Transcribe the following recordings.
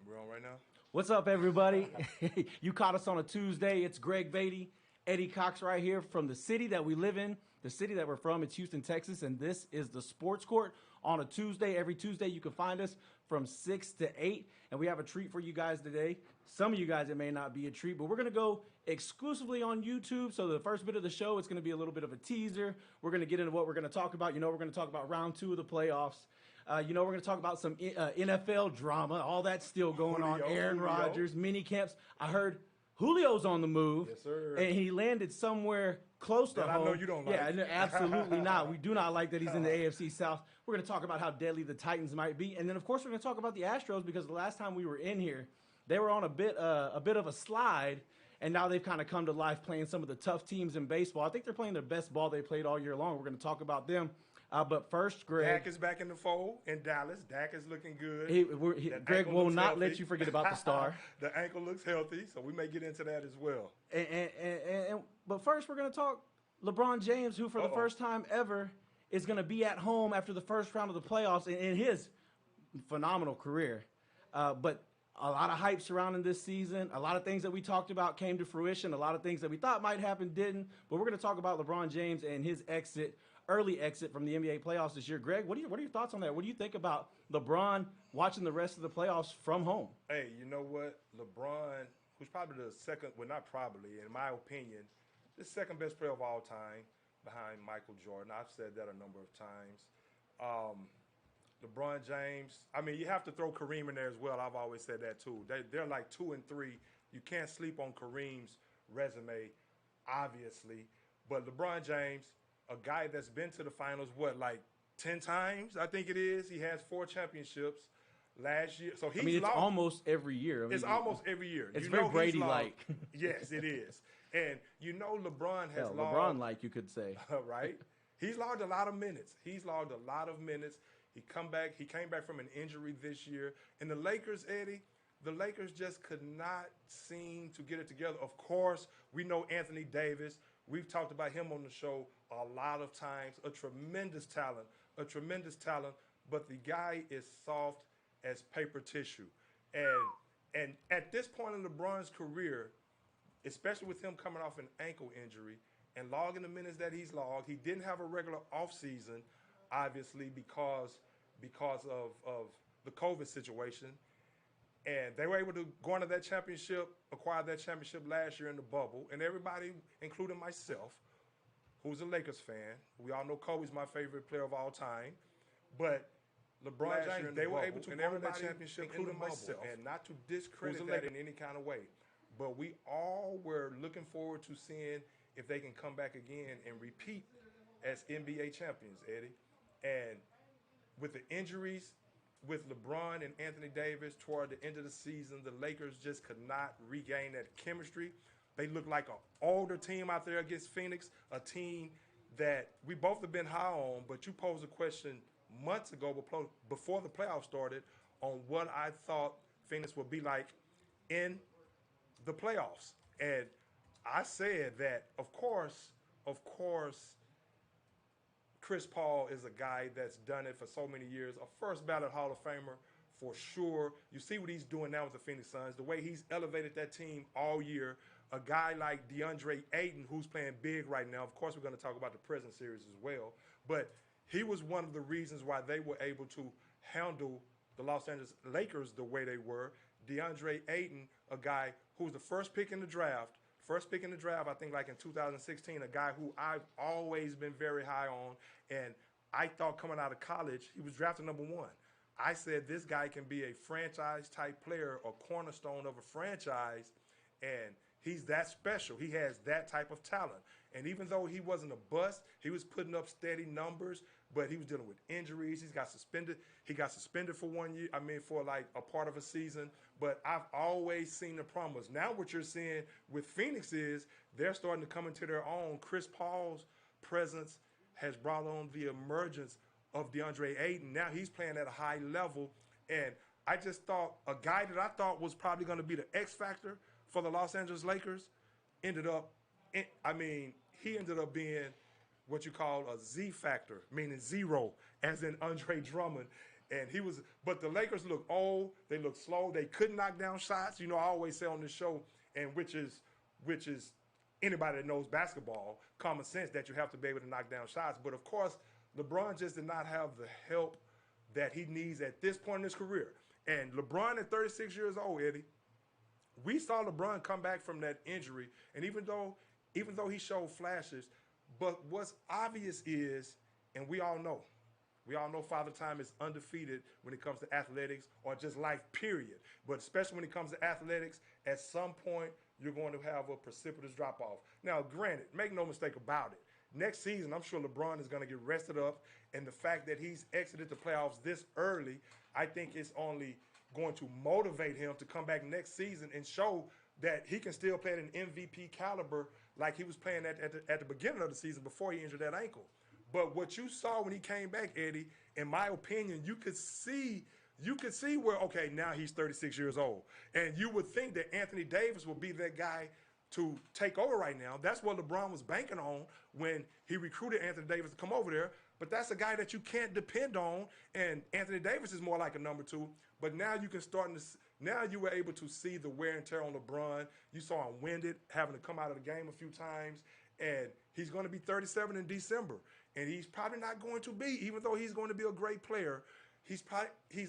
We're on right now. What's up, everybody? You caught us on a Tuesday. It's Greg Beatty, Eddie Cox right here from the city that we live in, the city that we're from. It's Houston, Texas, and this is the Sports Court on a Tuesday. Every Tuesday, you can find us from 6 to 8, and we have a treat for you guys today. Some of you guys, it may not be a treat, but we're going to go exclusively on YouTube. So the first bit of the show, it's going to be a little bit of a teaser. We're going to get into what we're going to talk about. We're going to talk about round 2 of the playoffs. We're going to talk about some NFL drama, all that's still going on. Aaron Rodgers, mini camps. I heard Julio's on the move. Yes, sir. And he landed somewhere close to home. I know you don't like. Yeah, absolutely not. We do not like that he's in the AFC South. We're going to talk about how deadly the Titans might be. And then, of course, we're going to talk about the Astros because the last time we were in here, they were on a bit of a slide. And now they've kind of come to life playing some of the tough teams in baseball. I think they're playing their best ball they played all year long. We're going to talk about them. But first, Greg. Dak is back in the fold in Dallas. Dak is looking good. Greg will not let you forget about the star. The ankle looks healthy, so we may get into that as well. But first, we're going to talk LeBron James, who for the first time ever is going to be at home after the first round of the playoffs in his phenomenal career. But a lot of hype surrounding this season. A lot of things that we talked about came to fruition. A lot of things that we thought might happen didn't. But we're going to talk about LeBron James and his early exit from the NBA playoffs this year. Greg, what are your thoughts on that? What do you think about LeBron watching the rest of the playoffs from home? Hey, you know what? LeBron, who's probably the second, well, not probably, in my opinion, the second best player of all time behind Michael Jordan. I've said that a number of times. LeBron James, I mean, you have to throw Kareem in there as well. I've always said that too. They're like 2 and 3. You can't sleep on Kareem's resume, obviously. But LeBron James, a guy that's been to the finals, like 10 times, I think it is. He has 4 championships last year. So it's almost every year. It's almost every year. It's very Brady-like. Yes, it is. And LeBron has logged. LeBron-like, you could say. Right? He's logged a lot of minutes. He came back from an injury this year. And the Lakers, Eddie, the Lakers just could not seem to get it together. Of course, we know Anthony Davis. We've talked about him on the show a lot of times. A tremendous talent. But the guy is soft as paper tissue. And at this point in LeBron's career, especially with him coming off an ankle injury and logging the minutes that he's logged, he didn't have a regular offseason, obviously, because of the COVID situation. And they were able to go into that championship, acquire that championship last year in the bubble. And everybody, including myself, who's a Lakers fan, we all know Kobe's my favorite player of all time. But LeBron James, they were able to go into that championship, including myself, and not to discredit that in any kind of way. But we all were looking forward to seeing if they can come back again and repeat as NBA champions, Eddie. And with the injuries, with LeBron and Anthony Davis toward the end of the season, the Lakers just could not regain that chemistry. They look like an older team out there against Phoenix, a team that we both have been high on, but you posed a question months ago before the playoffs started on what I thought Phoenix would be like in the playoffs. And I said that, of course, Chris Paul is a guy that's done it for so many years, a first ballot Hall of Famer for sure. You see what he's doing now with the Phoenix Suns, the way he's elevated that team all year. A guy like Deandre Ayton, who's playing big right now. Of course, we're going to talk about the present series as well. But he was one of the reasons why they were able to handle the Los Angeles Lakers the way they were. Deandre Ayton, a guy who was the first pick in the draft, I think like in 2016, a guy who I've always been very high on. And I thought coming out of college, he was drafted number 1. I said this guy can be a franchise-type player, a cornerstone of a franchise, and he's that special. He has that type of talent. And even though he wasn't a bust, he was putting up steady numbers, but he was dealing with injuries. He got suspended for 1 year, for like a part of a season. But I've always seen the promise. Now what you're seeing with Phoenix is they're starting to come into their own. Chris Paul's presence has brought on the emergence of DeAndre Ayton. Now he's playing at a high level. And I just thought a guy that I thought was probably going to be the X factor for the Los Angeles Lakers he ended up being what you call a Z factor, meaning zero, as in Andre Drummond. And he was, but the Lakers look old. They look slow. They couldn't knock down shots. You know, I always say on this show, and which is anybody that knows basketball, common sense that you have to be able to knock down shots. But of course, LeBron just did not have the help that he needs at this point in his career. And LeBron at 36 years old, Eddie, we saw LeBron come back from that injury, and even though he showed flashes, but what's obvious is, and we all know Father Time is undefeated when it comes to athletics or just life, period. But especially when it comes to athletics, at some point, you're going to have a precipitous drop-off. Now, granted, make no mistake about it. Next season, I'm sure LeBron is going to get rested up, and the fact that he's exited the playoffs this early, I think it's only going to motivate him to come back next season and show that he can still play at an MVP caliber like he was playing at the beginning of the season before he injured that ankle. But what you saw when he came back, Eddie, in my opinion, you could see where, okay, now he's 36 years old. And you would think that Anthony Davis would be that guy to take over right now. That's what LeBron was banking on when he recruited Anthony Davis to come over there. But that's a guy that you can't depend on, and Anthony Davis is more like a number two. But now you were able to see the wear and tear on LeBron. You saw him winded, having to come out of the game a few times, and he's going to be 37 in December. And he's probably not going to be, even though he's going to be a great player, he's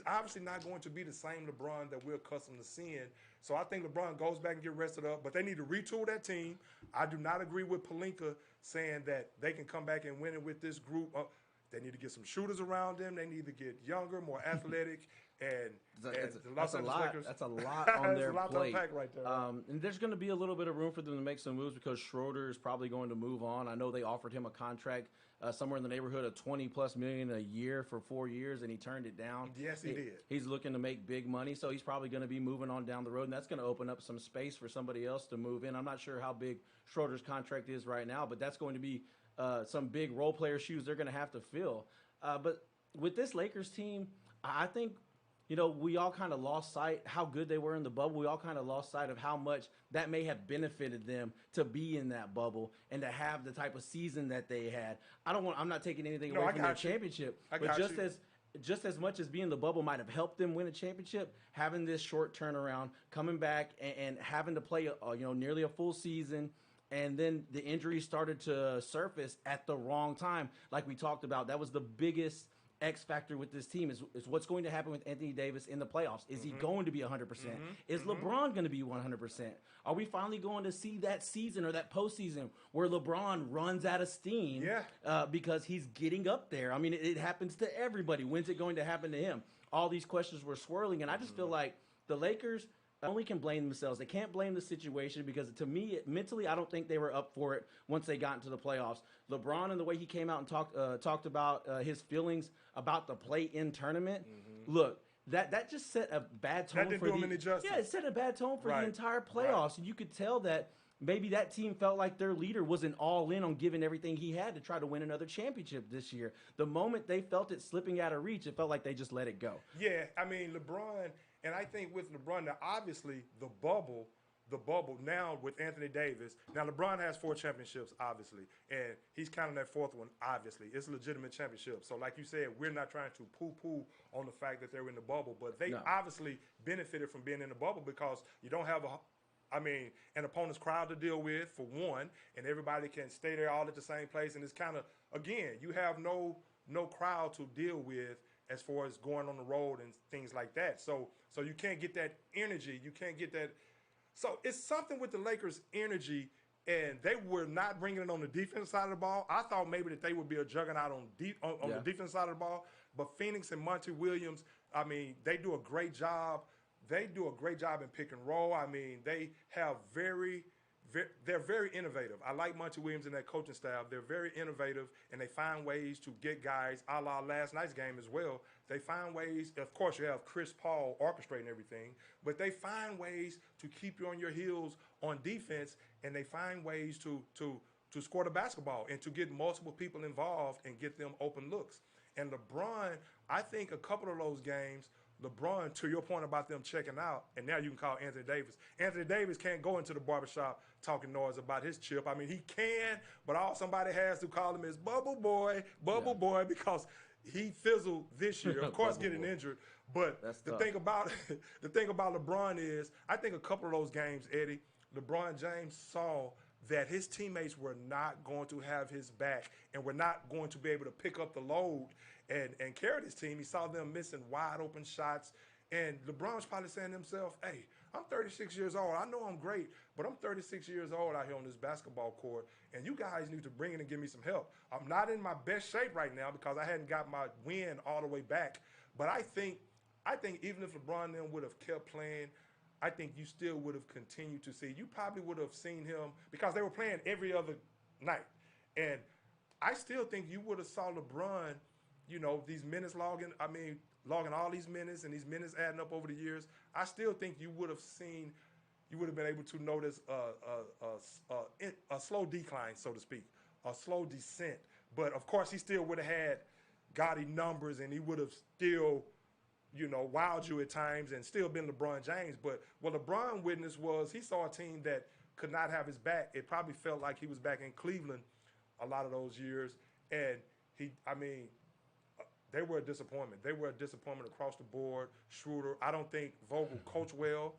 obviously not going to be the same LeBron that we're accustomed to seeing. So I think LeBron goes back and get rested up, but they need to retool that team. I do not agree with Pelinka saying that they can come back and win it with this group. They need to get some shooters around them. They need to get younger, more athletic, and that's a lot. That's a lot on their plate. To unpack right there. And there's going to be a little bit of room for them to make some moves because Schroeder is probably going to move on. I know they offered him a contract somewhere in the neighborhood of $20+ million a year for 4 years, and he turned it down. Yes, he did. He's looking to make big money, so he's probably going to be moving on down the road, and that's going to open up some space for somebody else to move in. I'm not sure how big Schroeder's contract is right now, but that's going to be some big role player shoes they're going to have to fill. But with this Lakers team, I think, you know, we all kind of lost sight how good they were in the bubble. We all kind of lost sight of how much that may have benefited them to be in that bubble and to have the type of season that they had. I'm not taking anything away from their championship, but just as much as being in the bubble might have helped them win a championship, having this short turnaround, coming back and having to play nearly a full season. And then the injuries started to surface at the wrong time. Like we talked about, that was the biggest X factor with this team is what's going to happen with Anthony Davis in the playoffs. Is he going to be 100%? Is LeBron going to be 100%? Are we finally going to see that season or that postseason where LeBron runs out of steam because he's getting up there? I mean, it happens to everybody. When's it going to happen to him? All these questions were swirling, and I just feel like the Lakers only can blame themselves. They can't blame the situation because, to me, mentally, I don't think they were up for it once they got into the playoffs. LeBron and the way he came out and talked about his feelings about the play-in tournament. Look, that just set a bad tone. That didn't do him any justice. Yeah, it set a bad tone for the entire playoffs, and you could tell that maybe that team felt like their leader wasn't all in on giving everything he had to try to win another championship this year. The moment they felt it slipping out of reach, it felt like they just let it go. Yeah, I mean, LeBron. And I think with LeBron, now obviously the bubble now with Anthony Davis. Now LeBron has 4 championships, obviously, and he's counting that 4th one, obviously. It's a legitimate championship. So like you said, we're not trying to poo-poo on the fact that they're in the bubble, but they obviously benefited from being in the bubble because you don't have an opponent's crowd to deal with, for one, and everybody can stay there all at the same place. And it's kind of, again, you have no crowd to deal with as far as going on the road and things like that. So you can't get that energy. You can't get that. So it's something with the Lakers' energy, and they were not bringing it on the defensive side of the ball. I thought maybe that they would be a juggernaut on the defensive side of the ball. But Phoenix and Monty Williams, I mean, they do a great job. They do a great job in pick and roll. I mean, they have they're very innovative. I like Monty Williams and that coaching staff. They're very innovative, and they find ways to get guys, a la last night's game as well. They find ways, of course, you have Chris Paul orchestrating everything, but they find ways to keep you on your heels on defense, and they find ways to score the basketball and to get multiple people involved and get them open looks. And LeBron, I think a couple of those games, LeBron, to your point about them checking out, and now you can call Anthony Davis. Anthony Davis can't go into the barbershop talking noise about his chip. I mean, he can, but all somebody has to call him is Bubble Boy, because he fizzled this year. Of course, getting injured. But That's the tough. thing about the thing about LeBron is, I think a couple of those games, Eddie, LeBron James saw that his teammates were not going to have his back and were not going to be able to pick up the load and carry his team. He saw them missing wide open shots. And LeBron was probably saying to himself, hey, I'm 36 years old. I know I'm great, but I'm 36 years old out here on this basketball court, and you guys need to bring in and give me some help. I'm not in my best shape right now because I hadn't got my win all the way back. But I think even if LeBron then would have kept playing, I think you still would have continued to see. You probably would have seen him because they were playing every other night. And I still think you would have saw LeBron, these minutes logging all these minutes and these minutes adding up over the years. I still think you would have been able to notice a slow decline, so to speak, a slow descent. But of course, he still would have had gaudy numbers, and he would have still, wowed you at times and still been LeBron James. But what LeBron witnessed was he saw a team that could not have his back. It probably felt like he was back in Cleveland a lot of those years, and they were a disappointment. They were a disappointment across the board. Schroeder, I don't think Vogel coached well.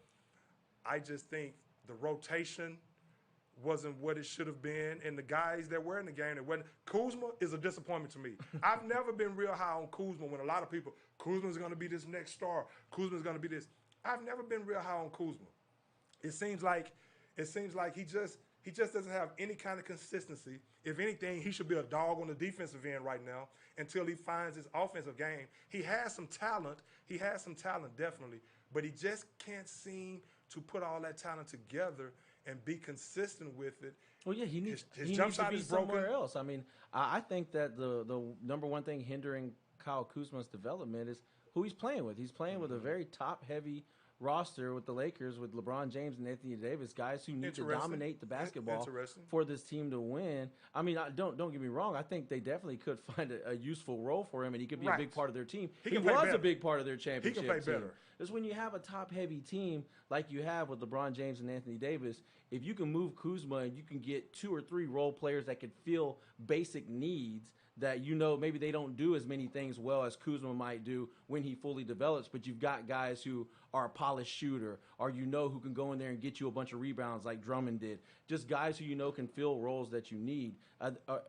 I just think the rotation wasn't what it should have been, and the guys that were in the game that wasn't. Kuzma is a disappointment to me. I've never been real high on Kuzma when a lot of people, Kuzma's going to be this next star. Kuzma's going to be this. I've never been real high on Kuzma. It seems like he just doesn't have any kind of consistency. If anything, he should be a dog on the defensive end right now until he finds his offensive game. He has some talent. Definitely. But he just can't seem to put all that talent together and be consistent with it. Well, yeah, he needs his jump shot to be is broken. somewhere else. I mean, I think that the number one thing hindering Kyle Kuzma's development is who he's playing with. He's playing with a very top-heavy roster with the Lakers, with LeBron James and Anthony Davis, guys who need to dominate the basketball for this team to win. I mean, don't get me wrong. I think they definitely could find a useful role for him, and he could be a big part of their team. He was a big part of their championship team. He can play better. Because when you have a top-heavy team like you have with LeBron James and Anthony Davis, if you can move Kuzma and you can get 2 or 3 role players that could fill basic needs that maybe they don't do as many things well as Kuzma might do when he fully develops, but you've got guys who are a polished shooter or who can go in there and get you a bunch of rebounds like Drummond did. Just guys who can fill roles that you need.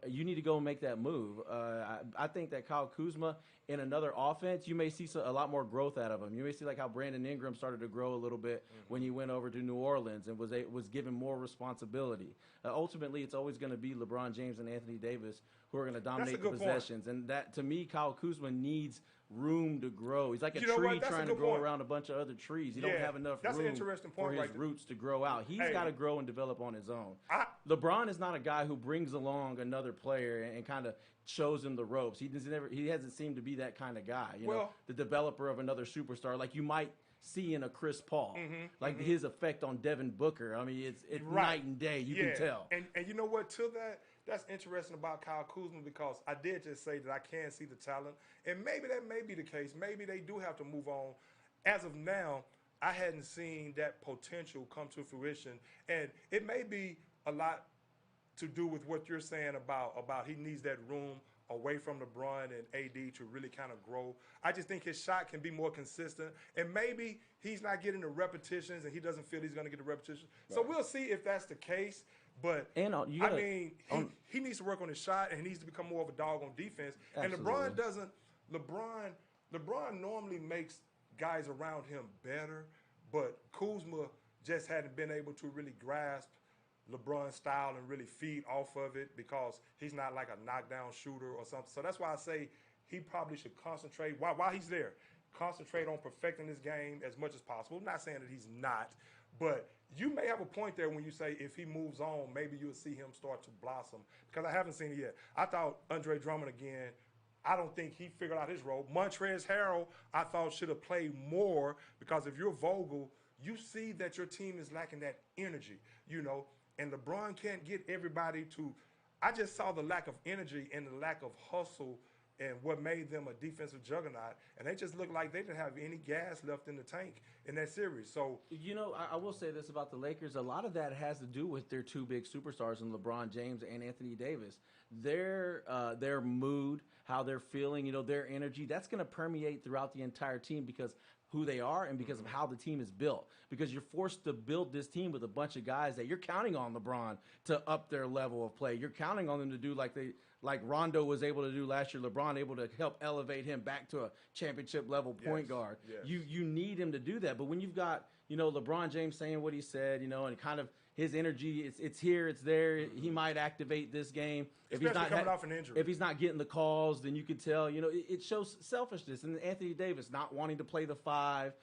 You need to go and make that move. I think that Kyle Kuzma in another offense, you may see a lot more growth out of him. You may see like how Brandon Ingram started to grow a little bit when he went over to New Orleans and was given more responsibility. Ultimately, it's always going to be LeBron James and Anthony Davis who are going to dominate the possessions. Point. And that, to me, Kyle Kuzma needs room to grow. He's like a tree trying to grow around a bunch of other trees. He don't have enough room for his roots to grow out. He's got to grow and develop on his own. LeBron is not a guy who brings along another player and kind of shows him the ropes. He hasn't seemed to be that kind of guy. The developer of another superstar like you might see in a Chris Paul, his effect on Devin Booker. I mean, it's night and day. You can tell. And you know what? To that's interesting about Kyle Kuzma because I did just say that I can see the talent, and maybe that may be the case. Maybe they do have to move on. As of now, I hadn't seen that potential come to fruition, and it may be a lot to do with what you're saying about he needs that room away from LeBron and AD to really kind of grow. I just think his shot can be more consistent, and maybe he's not getting the repetitions, and he doesn't feel he's going to get the repetitions. Right. So we'll see if that's the case. But he needs to work on his shot, and he needs to become more of a dog on defense. Absolutely. And LeBron doesn't. LeBron normally makes guys around him better, but Kuzma just hadn't been able to really grasp LeBron's style and really feed off of it because he's not like a knockdown shooter or something. So that's why I say he probably should concentrate while he's there. Concentrate on perfecting his game as much as possible. I'm not saying that he's not, but you may have a point there when you say if he moves on, maybe you'll see him start to blossom because I haven't seen it yet. I thought Andre Drummond again, I don't think he figured out his role. Montrezl Harrell, I thought should have played more because if you're Vogel, you see that your team is lacking that energy, and LeBron can't get everybody to – I just saw the lack of energy and the lack of hustle and what made them a defensive juggernaut. And they just looked like they didn't have any gas left in the tank in that series. So, I will say this about the Lakers. A lot of that has to do with their two big superstars in LeBron James and Anthony Davis. Their mood, how they're feeling, their energy, that's going to permeate throughout the entire team because who they are and because of how the team is built. Because you're forced to build this team with a bunch of guys that you're counting on LeBron to up their level of play. You're counting on them to do like Rondo was able to do last year. LeBron able to help elevate him back to a championship level point guard. Yes. You need him to do that. But when you've got LeBron James saying what he said, and kind of his energy, it's here, it's there. He might activate this game. Especially coming off an injury. If he's not getting the calls, then you can tell, it shows selfishness. And Anthony Davis not wanting to play the 5,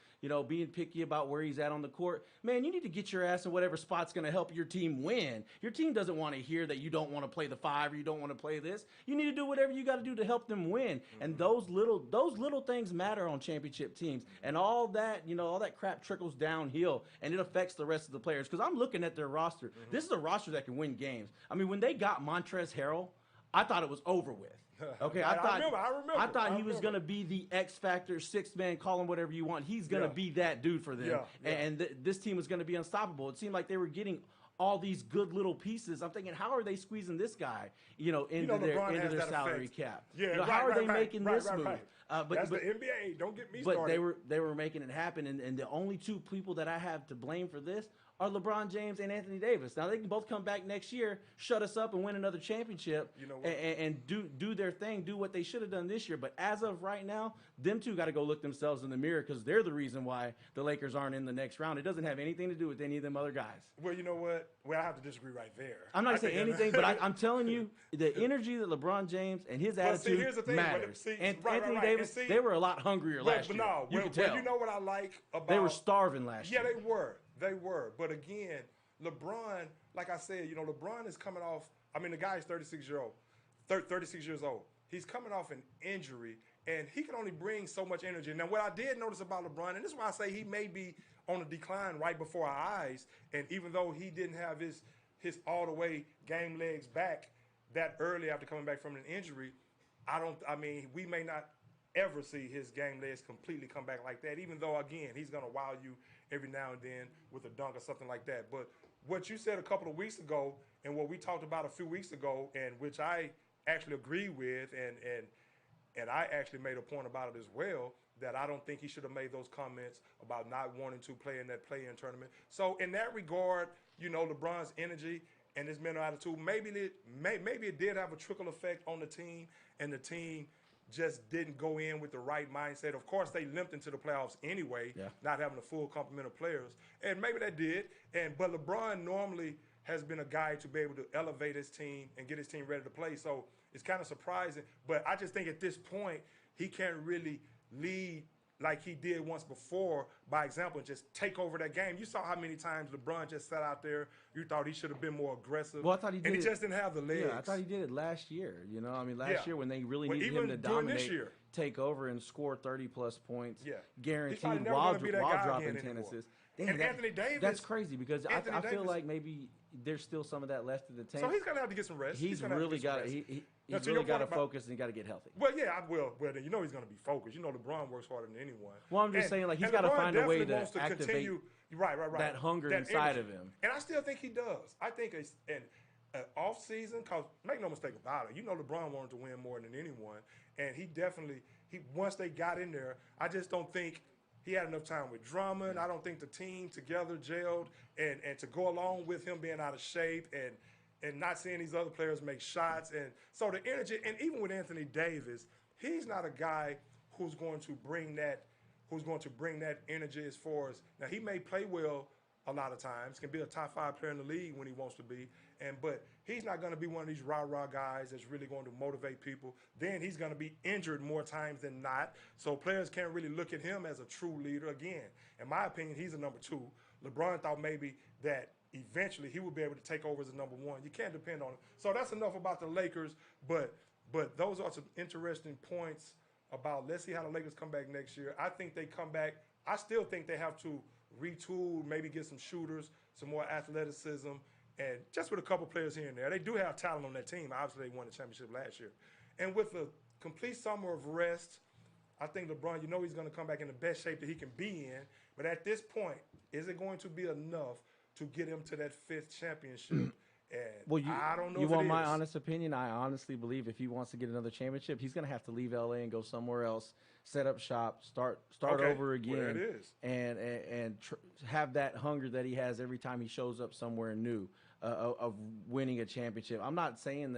being picky about where he's at on the court. Man, you need to get your ass in whatever spot's going to help your team win. Your team doesn't want to hear that you don't want to play the 5 or you don't want to play this. You need to do whatever you got to do to help them win. And those little things matter on championship teams. And all that, all that crap trickles downhill and it affects the rest of the players. Because I'm looking at their roster. This is a roster that can win games. I mean, when they got Montrezl Harrell, I thought it was over with. Okay, I thought he was going to be the X factor, 6th man, call him whatever you want. He's going to be that dude for them. And this team was going to be unstoppable. It seemed like they were getting all these good little pieces. I'm thinking, how are they squeezing this guy, into their salary cap? Yeah, how are they making this move? But that's the NBA. Don't get me started. But they were making it happen, and the only two people that I have to blame for this are LeBron James and Anthony Davis. Now, they can both come back next year, shut us up, and win another championship, and do their thing, do what they should have done this year. But as of right now, them two got to go look themselves in the mirror because they're the reason why the Lakers aren't in the next round. It doesn't have anything to do with any of them other guys. Well, you know what? Well, I have to disagree right there. I'm not saying anything, but I'm telling you, the energy that LeBron James and his attitude here's the thing, matters. and Anthony Davis, they were a lot hungrier last year. You can tell. You know what I like about... They were starving last year. Yeah, they were. But again... LeBron, like I said, LeBron is coming off. I mean, the guy is 36 years old. He's coming off an injury, and he can only bring so much energy. Now, what I did notice about LeBron, and this is why I say he may be on a decline right before our eyes, and even though he didn't have his all-the-way game legs back that early after coming back from an injury, we may not ever see his game legs completely come back like that, even though, again, he's going to wow you every now and then with a dunk or something like that. But what you said a couple of weeks ago and what we talked about a few weeks ago, and which I actually agree with, and I actually made a point about it as well, that I don't think he should have made those comments about not wanting to play in that play-in tournament. So in that regard, LeBron's energy and his mental attitude, maybe it did have a trickle effect on the team, and the team just didn't go in with the right mindset. Of course, they limped into the playoffs anyway, not having a full complement of players. And maybe that did. But LeBron normally has been a guy to be able to elevate his team and get his team ready to play. So it's kind of surprising. But I just think at this point, he can't really lead like he did once before by example and just take over that game. You saw how many times LeBron just sat out there. You thought he should have been more aggressive. Well, I thought he did. And he just didn't have the legs. Yeah, I thought he did it last year. Last year when they really needed him to dominate, take over and score 30-plus points, guaranteed while dropping tennises. And Anthony Davis. That's crazy because I feel like maybe there's still some of that left in the tank. So he's going to have to get some rest. He's really got to focus and he got to get healthy. Well, yeah, I will. Well, then he's going to be focused. LeBron works harder than anyone. Well, I'm just saying, he's got to find a way to activate that hunger inside of him. And I still think he does. I think an off season, because make no mistake about it, LeBron wanted to win more than anyone, and he definitely once they got in there, I just don't think he had enough time with Drummond. I don't think the team together gelled, and to go along with him being out of shape and not seeing these other players make shots. And so the energy, and even with Anthony Davis, he's not a guy who's going to bring that energy as far as, now he may play well a lot of times, can be a top 5 player in the league when he wants to be, but he's not going to be one of these rah-rah guys that's really going to motivate people. Then he's going to be injured more times than not, so players can't really look at him as a true leader. Again, in my opinion, he's a number 2. LeBron thought maybe that eventually he would be able to take over as a number 1. You can't depend on him. So that's enough about the Lakers, but those are some interesting points about, let's see how the Lakers come back next year. I think they come back. I still think they have to retool, maybe get some shooters, some more athleticism, and just with a couple players here and there. They do have talent on that team. Obviously, they won the championship last year. And with complete summer of rest. I think LeBron, he's going to come back in the best shape that he can be in. But at this point, is it going to be enough to get him to that 5th championship? And I don't know. You want my honest opinion? I honestly believe if he wants to get another championship, he's going to have to leave LA and go somewhere else, set up shop, start over again, well, it is. and have that hunger that he has every time he shows up somewhere new of winning a championship. I'm not saying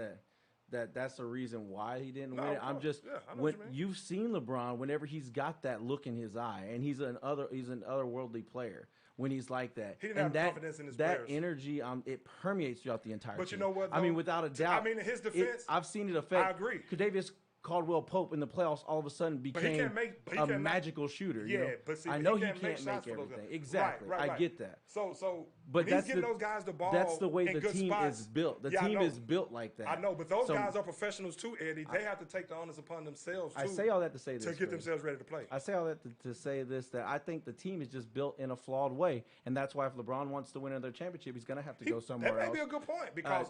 that's the reason why he didn't win it. I'm just when you've seen LeBron, whenever he's got that look in his eye, and he's an otherworldly player. When he's like that, he didn't have confidence in his that players. energy, it permeates throughout the entire. But team. You know what? Though? I mean, without a doubt. In his defense, I've seen it affect. I agree. Kadavius Caldwell-Pope in the playoffs all of a sudden became a magical shooter. Yeah, but see, I know he can't make everything. Exactly, right. I get that. So, but he's giving those guys the ball. That's the way the team spots. is built. The team is built like that. I know, but those guys are professionals too, Eddie. They have to take the onus upon themselves too. I say all that to say this to get themselves ready to play. I say all that to say this, that I think the team is just built in a flawed way, and that's why if LeBron wants to win another championship, he's going to have to go somewhere else. That may be a good point because.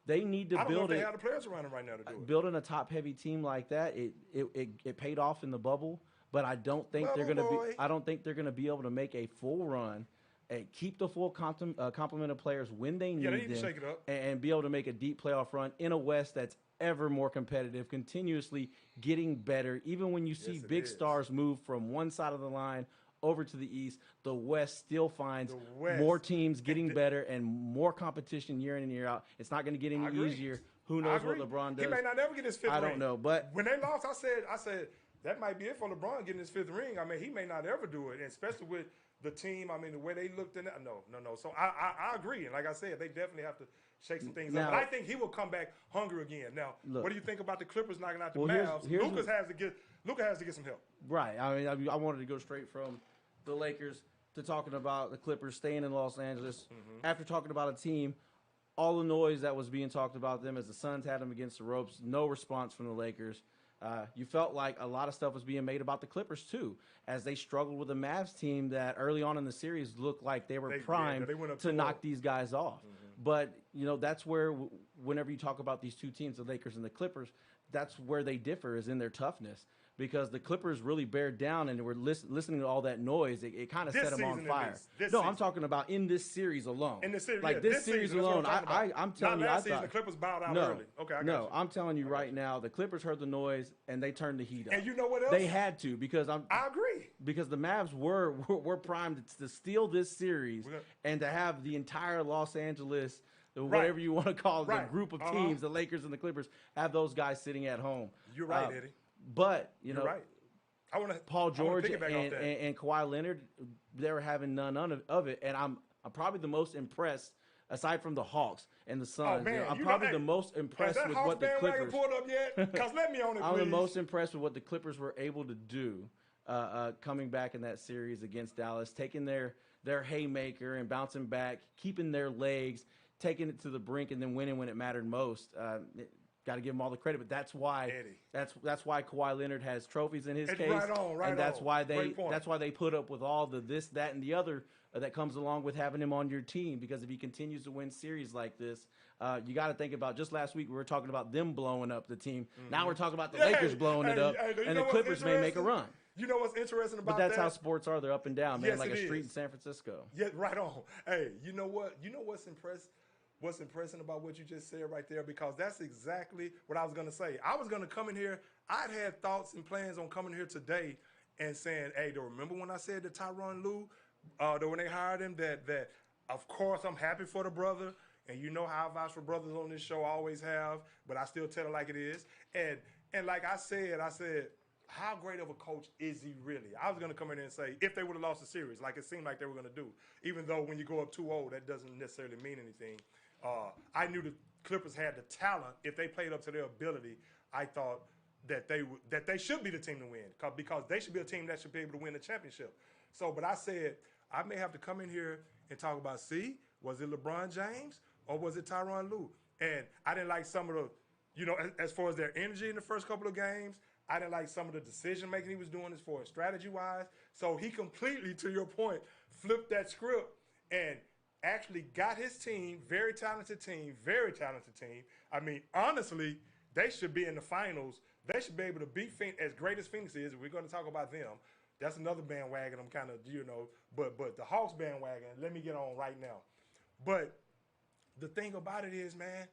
They need to I don't build know if they have the players around them right now to do it. Building a top-heavy team like that, it paid off in the bubble, but I don't think they're going to be. I don't think they're going to be able to make a full run and keep the full complement of players when they need they need them, to shake it up. and be able to make a deep playoff run in a West that's ever more competitive, continuously getting better. Even when you see big stars move from one side of the line over to the East, the West still finds more teams getting better and more competition year in and year out. It's not going to get any easier. Who knows what LeBron does? He may not ever get his 5th ring. I don't know, but when they lost, I said that might be it for LeBron getting his 5th ring. I mean, he may not ever do it, and especially with the team. I mean, the way they looked in it. No. So I agree, and like I said, they definitely have to shake some things up. But I think he will come back hungry again. Now, what do you think about the Clippers knocking out the Mavs? Luka has to get some help. Right. I mean, I wanted to go straight from the Lakers to talking about the Clippers staying in Los Angeles. After talking about a team, all the noise that was being talked about them as the Suns had them against the ropes, no response from the Lakers. You felt like a lot of stuff was being made about the Clippers too, as they struggled with a Mavs team that early on in the series looked like they were primed to knock these guys off. But, that's where whenever you talk about these two teams, the Lakers and the Clippers, that's where they differ is in their toughness. Because the Clippers really bared down and were listening to all that noise. It kind of set them on fire. I'm talking about in this series alone. In this series, this series alone, I'm telling you, I thought the Clippers bowed out early. Okay, I got you. I'm telling you right now, the Clippers heard the noise and they turned the heat up. And you know what else? They had to because I agree. Because the Mavs were primed to steal this series and to have the entire Los Angeles, whatever you want to call it, the group of teams, the Lakers and the Clippers, have those guys sitting at home. You're right, Eddie. But, You're right. Paul George and Kawhi Leonard, they were having none of it. And I'm probably the most impressed, aside from the Hawks and the Suns. I'm probably the most impressed with what the Clippers. Pulled up yet? Because let me on it, I'm the most impressed with what the Clippers were able to do coming back in that series against Dallas, taking their haymaker and bouncing back, keeping their legs, taking it to the brink, and then winning when it mattered most. Got to give him all the credit, but that's why Kawhi Leonard has trophies in his case, and that's why they put up with all the this, that, and the other that comes along with having him on your team. Because if he continues to win series like this, you got to think about. Just last week we were talking about them blowing up the team. Now we're talking about the Lakers blowing it up, and the Clippers may make a run. You know what's interesting about that? But that's how sports are. They're up and down, man, like a street in San Francisco. Yeah, right on. Hey, you know what? You know what's impressive? What's impressive about what you just said right there, because that's exactly what I was going to say. I was going to come in here. I'd had thoughts and plans on coming here today and saying, hey, do you remember when I said to Tyronn Lue, that when they hired him, that of course I'm happy for the brother, and you know how I vouch for brothers on this show, I always have, but I still tell it like it is. And like I said, how great of a coach is he really? I was going to come in here and say, if they would have lost the series, like it seemed like they were going to do, even though when you go up 2-0, that doesn't necessarily mean anything. I knew the Clippers had the talent. If they played up to their ability, I thought that they should be the team to win, because they should be a team that should be able to win the championship. But I said I may have to come in here and talk about, was it LeBron James or was it Tyronn Lue? And I didn't like some of the, as far as their energy in the first couple of games. I didn't like some of the decision making he was doing as far as strategy wise. So he completely, to your point, flipped that script and actually got his team, very talented team. I mean, honestly, they should be in the finals They should be able to beat Phoenix. As great as Phoenix is, we're going to talk about them. That's another bandwagon I'm kind of, but the Hawks bandwagon, let me get on right now. But the thing about it is, man,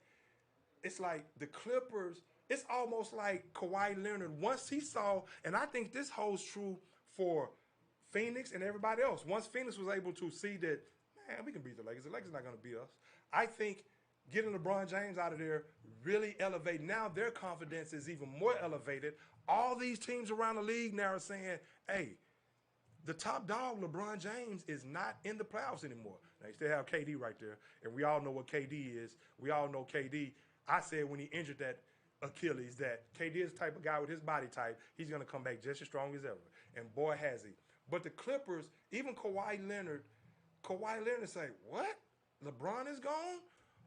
it's like the Clippers, it's almost like Kawhi Leonard, once he saw, and I think this holds true for Phoenix and everybody else. Once Phoenix was able to see that, man, we can beat the Lakers are not going to beat us. I think getting LeBron James out of there really elevate. Now their confidence is even more elevated. All these teams around the league now are saying, hey, the top dog, LeBron James, is not in the playoffs anymore. Now, you still have KD right there, and we all know what KD is. We all know KD. I said when he injured that Achilles that KD is the type of guy with his body type, he's going to come back just as strong as ever. And boy, has he. But the Clippers, even Kawhi Leonard say, what? LeBron is gone?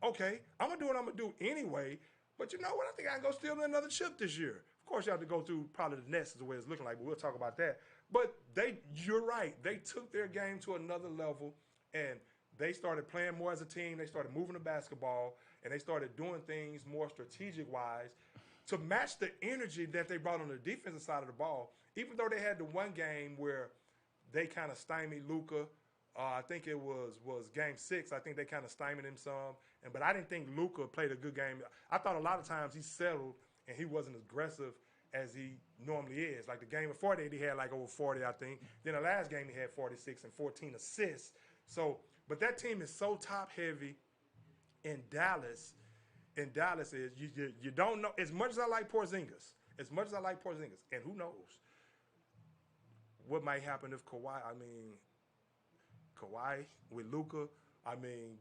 Okay, I'm going to do what I'm going to do anyway. But you know what? I think I can go steal another chip this year. Of course, you have to go through probably the Nets is the way it's looking like, but we'll talk about that. But you're right. They took their game to another level, and they started playing more as a team. They started moving the basketball, and they started doing things more strategic-wise to match the energy that they brought on the defensive side of the ball. Even though they had the one game where they kind of stymied Luka. I think it was game 6. I think they kind of stymied him some. But I didn't think Luka played a good game. I thought a lot of times he settled and he wasn't as aggressive as he normally is. Like the game before that, he had like over 40, I think. Then the last game, he had 46 and 14 assists. So, but that team is so top-heavy in Dallas. In Dallas is you don't know. As much as I like Porzingis, and who knows what might happen if Kawhi with Luka,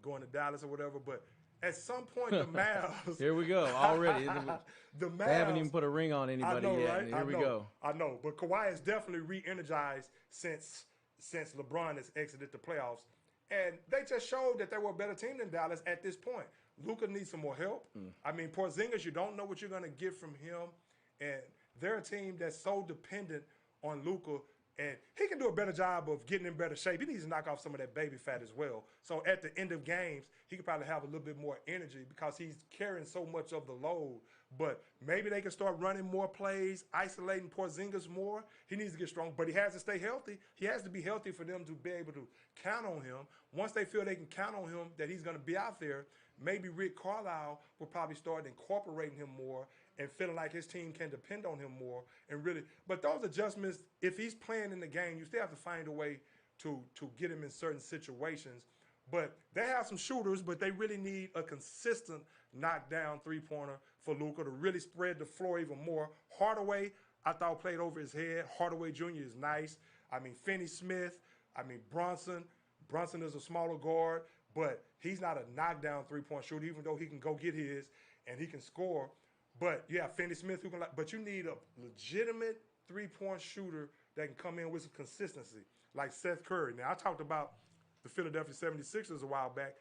going to Dallas or whatever. But at some point, the Mavs. Here we go already. The Mavs. They haven't even put a ring on anybody I know, yet. Right? Here we go. I know. But Kawhi is definitely re-energized since LeBron has exited the playoffs. And they just showed that they were a better team than Dallas at this point. Luka needs some more help. Porzingis, you don't know what you're going to get from him. And they're a team that's so dependent on Luka. And he can do a better job of getting in better shape. He needs to knock off some of that baby fat as well. So at the end of games, he could probably have a little bit more energy because he's carrying so much of the load. But maybe they can start running more plays, isolating Porzingis more. He needs to get strong, but he has to stay healthy. He has to be healthy for them to be able to count on him. Once they feel they can count on him, that he's going to be out there, maybe Rick Carlisle will probably start incorporating him more and feeling like his team can depend on him more and really. But those adjustments, if he's playing in the game, you still have to find a way to get him in certain situations. But they have some shooters, but they really need a consistent knockdown three-pointer for Luka to really spread the floor even more. Hardaway, I thought played over his head. Hardaway Jr. is nice. Finney-Smith. Brunson. Brunson is a smaller guard, but he's not a knockdown three-point shooter, even though he can go get his and he can score. But yeah, Finney-Smith, but you need a legitimate three-point shooter that can come in with some consistency, like Seth Curry. Now, I talked about the Philadelphia 76ers a while back.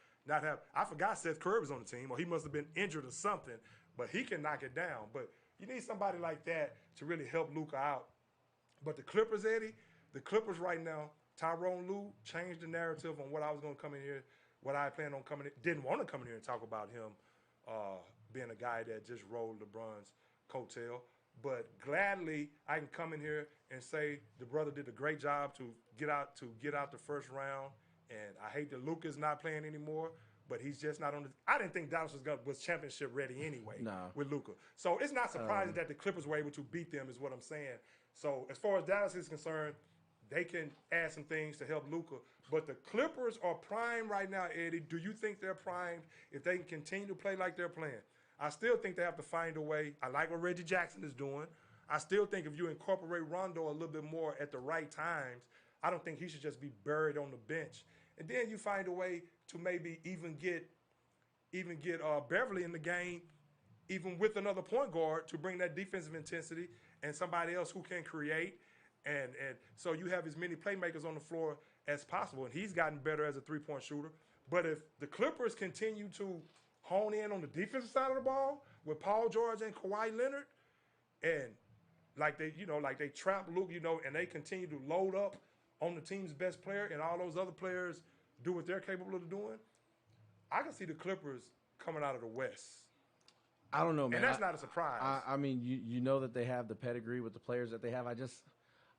I forgot Seth Curry was on the team, or he must have been injured or something, but he can knock it down. But you need somebody like that to really help Luka out. But the Clippers, Eddie, right now, Tyronn Lue changed the narrative on what I was going to come in here, what I planned on coming in. Didn't want to come in here and talk about him being a guy that just rolled LeBron's coattail. But gladly, I can come in here and say the brother did a great job to get out the first round. And I hate that Luka's not playing anymore, but he's just not on the. I didn't think Dallas was championship ready anyway with Luka. So it's not surprising that the Clippers were able to beat them, is what I'm saying. So as far as Dallas is concerned, they can add some things to help Luka. But the Clippers are primed right now, Eddie. Do you think they're primed if they can continue to play like they're playing? I still think they have to find a way. I like what Reggie Jackson is doing. I still think if you incorporate Rondo a little bit more at the right times, I don't think he should just be buried on the bench. And then you find a way to maybe even get Beverly in the game, even with another point guard, to bring that defensive intensity and somebody else who can create. And so you have as many playmakers on the floor as possible. And he's gotten better as a three-point shooter. But if the Clippers continue to hone in on the defensive side of the ball with Paul George and Kawhi Leonard, and like they trap Luke, and they continue to load up on the team's best player and all those other players do what they're capable of doing, I can see the Clippers coming out of the West. I don't know, man. And that's not a surprise. I mean, you know that they have the pedigree with the players that they have.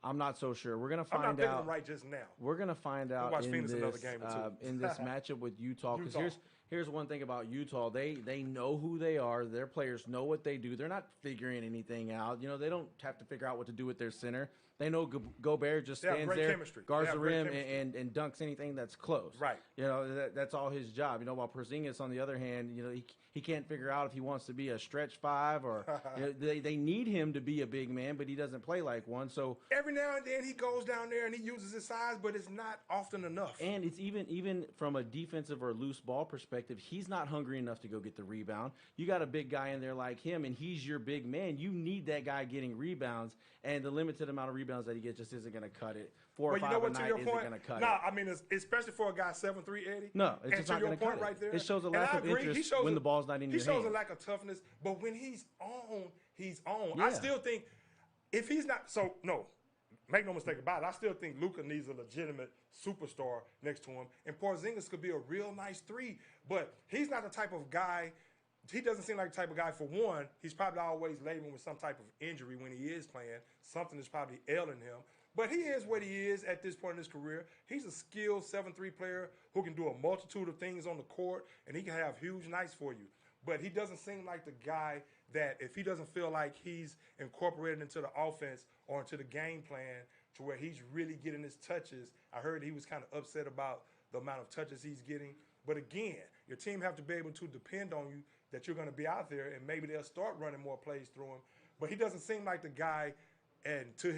I'm not so sure. We're gonna find I'm not picking out them right just now. We're gonna find out watch in Phoenix this another game or two. in this matchup with Utah. Because Utah. here's one thing about Utah. They know who they are. Their players know what they do. They're not figuring anything out. You know, they don't have to figure out what to do with their center. They know Gobert just stands there, chemistry. guards the rim, and dunks anything that's close. Right. You know, that's all his job. You know, while Porzingis, on the other hand, you know, he can't figure out if he wants to be a stretch five or you know, they need him to be a big man, but he doesn't play like one. So every now and then he goes down there and he uses his size, but it's not often enough. And it's even from a defensive or loose ball perspective, he's not hungry enough to go get the rebound. You got a big guy in there like him, and he's your big man. You need that guy getting rebounds, and the limited amount of rebounds that he gets just isn't going to cut it. 4 or 5 a night isn't going to cut it. No, I mean, especially for a guy 7'3", Eddie. No, it's just not going to cut it. Right there, it shows a lack of interest when the ball's not in your hand. He shows a lack of toughness, but when he's on, he's on. Yeah. I still think if he's not – no, make no mistake about it. I still think Luka needs a legitimate superstar next to him, and Porzingis could be a real nice 3, but he's not the type of guy – he doesn't seem like the type of guy, for one, he's probably always laden with some type of injury when he is playing. Something is probably ailing him. But he is what he is at this point in his career. He's a skilled 7'3" player who can do a multitude of things on the court, and he can have huge nights for you. But he doesn't seem like the guy that if he doesn't feel like he's incorporated into the offense or into the game plan to where he's really getting his touches. I heard he was kind of upset about the amount of touches he's getting. But again, your team have to be able to depend on you that you're going to be out there, and maybe they'll start running more plays through him. But he doesn't seem like the guy, and to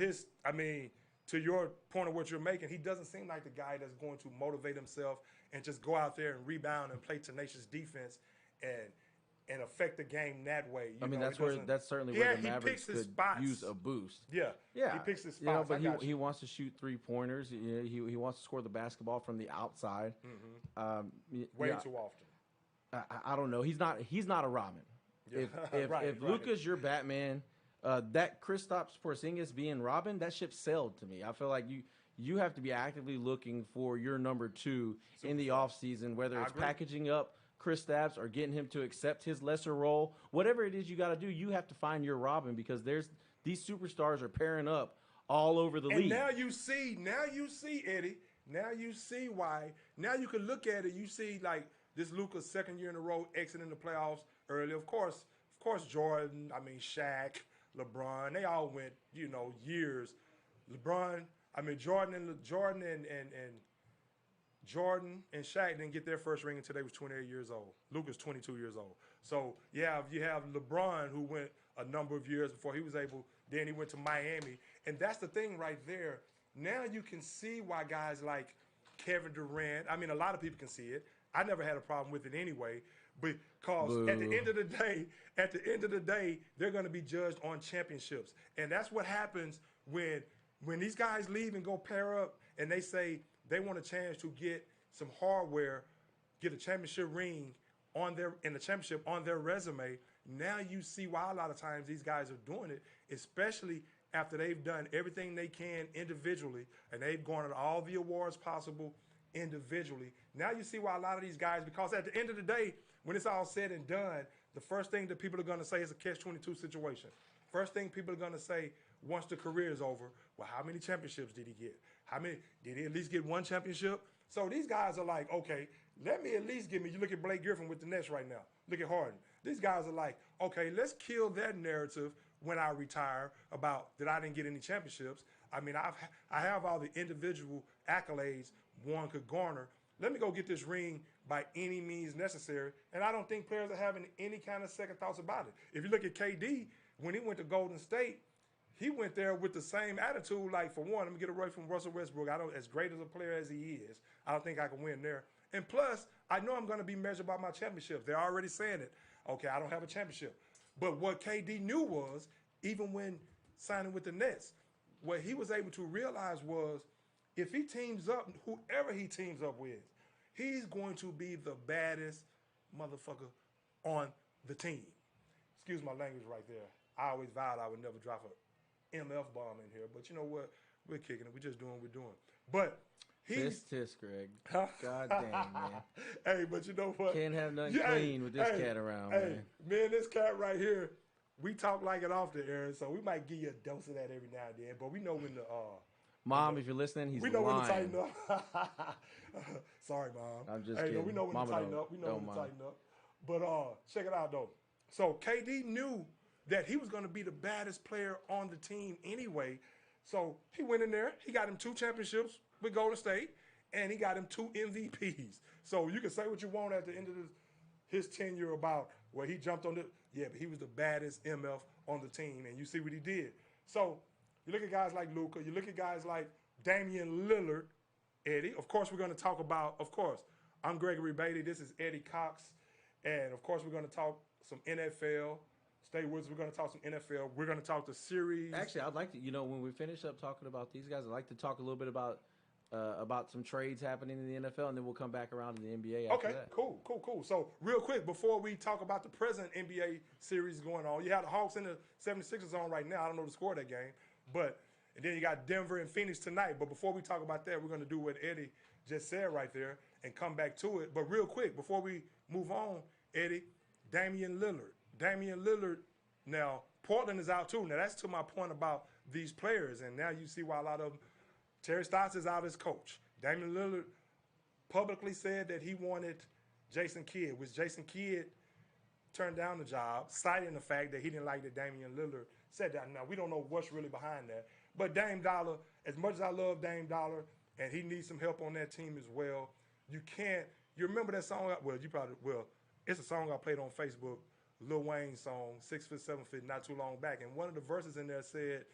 your point of what you're making, he doesn't seem like the guy that's going to motivate himself and just go out there and rebound and play tenacious defense and affect the game that way. That's certainly where the Mavericks could use a boost. Yeah. He picks his spots. You know, but he wants to shoot 3-pointers. He wants to score the basketball from the outside. Mm-hmm. Way too often. I don't know. He's not a Robin. Yeah. If Luka's your Batman, that Kristaps Porzingis being Robin, that ship sailed to me. I feel like you have to be actively looking for your number 2 in the offseason, whether it's packaging up Kristaps or getting him to accept his lesser role. Whatever it is you got to do, you have to find your Robin, because these superstars are pairing up all over the league. Now you see, Eddie. Now you see why. Now you can look at it. You see, like, this Luka's second year in a row exiting the playoffs early. Of course, Jordan, Shaq, LeBron, they all went, years. Jordan and Shaq didn't get their first ring until they was 28 years old. Luka's 22 years old. So, you have LeBron, who went a number of years before he was able, then he went to Miami. And that's the thing right there. Now you can see why guys like Kevin Durant, a lot of people can see it. I never had a problem with it anyway, because at the end of the day, they're going to be judged on championships. And that's what happens when these guys leave and go pair up and they say they want a chance to get some hardware, get a championship ring on their resume. Now you see why a lot of times these guys are doing it, especially after they've done everything they can individually and they've garnered all the awards possible individually. Now you see why a lot of these guys, because at the end of the day, when it's all said and done, the first thing that people are going to say is a catch-22 situation. First thing people are going to say once the career is over, well, how many championships did he get? Did he at least get one championship? So these guys are like, okay, let me at least you look at Blake Griffin with the Nets right now. Look at Harden. These guys are like, okay, let's kill that narrative when I retire about that I didn't get any championships. I have all the individual accolades one could garner. Let me go get this ring by any means necessary. And I don't think players are having any kind of second thoughts about it. If you look at KD, when he went to Golden State, he went there with the same attitude, like, for one, let me get away from Russell Westbrook. As great as a player as he is, I don't think I can win there. And plus, I know I'm going to be measured by my championships. They're already saying it. Okay, I don't have a championship. But what KD knew was, even when signing with the Nets, what he was able to realize was, if he teams up, whoever he teams up with, he's going to be the baddest motherfucker on the team. Excuse my language right there. I always vowed I would never drop a MF bomb in here, but you know what? We're kicking it. We're just doing what we're doing. But Tisk, Greg. God dang, man. Hey, but you know what? Can't have nothing clean with this cat around, man. Man, this cat right here, we talk like it off the air, so we might give you a dose of that every now and then. But we know when to Mom, if you're listening, he's we know lying. when to tighten up. Sorry, Mom. I'm just kidding. kidding. We know when Mama to tighten up. We know when to tighten up. But check it out though. So KD knew that he was going to be the baddest player on the team anyway. So he went in there. He got him 2 championships with Golden State, and he got him 2 MVPs. So you can say what you want at the end of his tenure about where he jumped on the but he was the baddest MF on the team, and you see what he did. So you look at guys like Luka. You look at guys like Damian Lillard, Eddie. Of course, we're going to talk about. Of course, I'm Gregory Beatty. This is Eddie Cox, and of course, we're going to talk some NFL. Stay with us. We're going to talk some NFL. We're going to talk the series. Actually, I'd like to, when we finish up talking about these guys, I'd like to talk a little bit about some trades happening in the NFL, and then we'll come back around to the NBA after that. Cool. So, real quick, before we talk about the present NBA series going on, you have the Hawks and the 76ers on right now. I don't know the score of that game, and then you got Denver and Phoenix tonight. But before we talk about that, we're going to do what Eddie just said right there and come back to it. But real quick, before we move on, Eddie, Damian Lillard, now, Portland is out too. Now, that's to my point about these players, and now you see why a lot of them. Terry Stotts is out as coach. Damian Lillard publicly said that he wanted Jason Kidd, which Jason Kidd turned down the job, citing the fact that he didn't like that Damian Lillard said that. Now, we don't know what's really behind that. But Dame Dollar, as much as I love Dame Dollar, and he needs some help on that team as well, you remember that song? Well, you probably will. It's a song I played on Facebook, Lil Wayne's song, 6 Foot, 7 Foot, not too long back. And one of the verses in there said,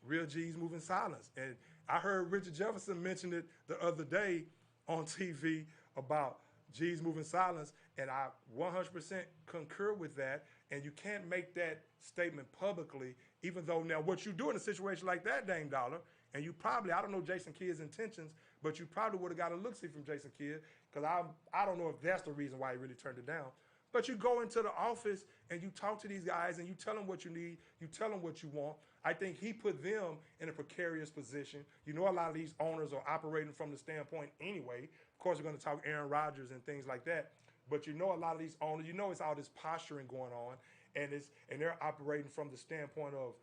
real G's move in silence. And I heard Richard Jefferson mention it the other day on TV about G's moving silence, and I 100% concur with that. And you can't make that statement publicly, even though now what you do in a situation like that, Dame Dollar, and you probably, I don't know Jason Kidd's intentions, but you probably would have got a look-see from Jason Kidd, because I don't know if that's the reason why he really turned it down. But you go into the office and you talk to these guys and you tell them what you need, you tell them what you want. I think he put them in a precarious position. A lot of these owners are operating from the standpoint anyway. Of course, we're going to talk Aaron Rodgers and things like that. But a lot of these owners, it's all this posturing going on, and they're operating from the standpoint of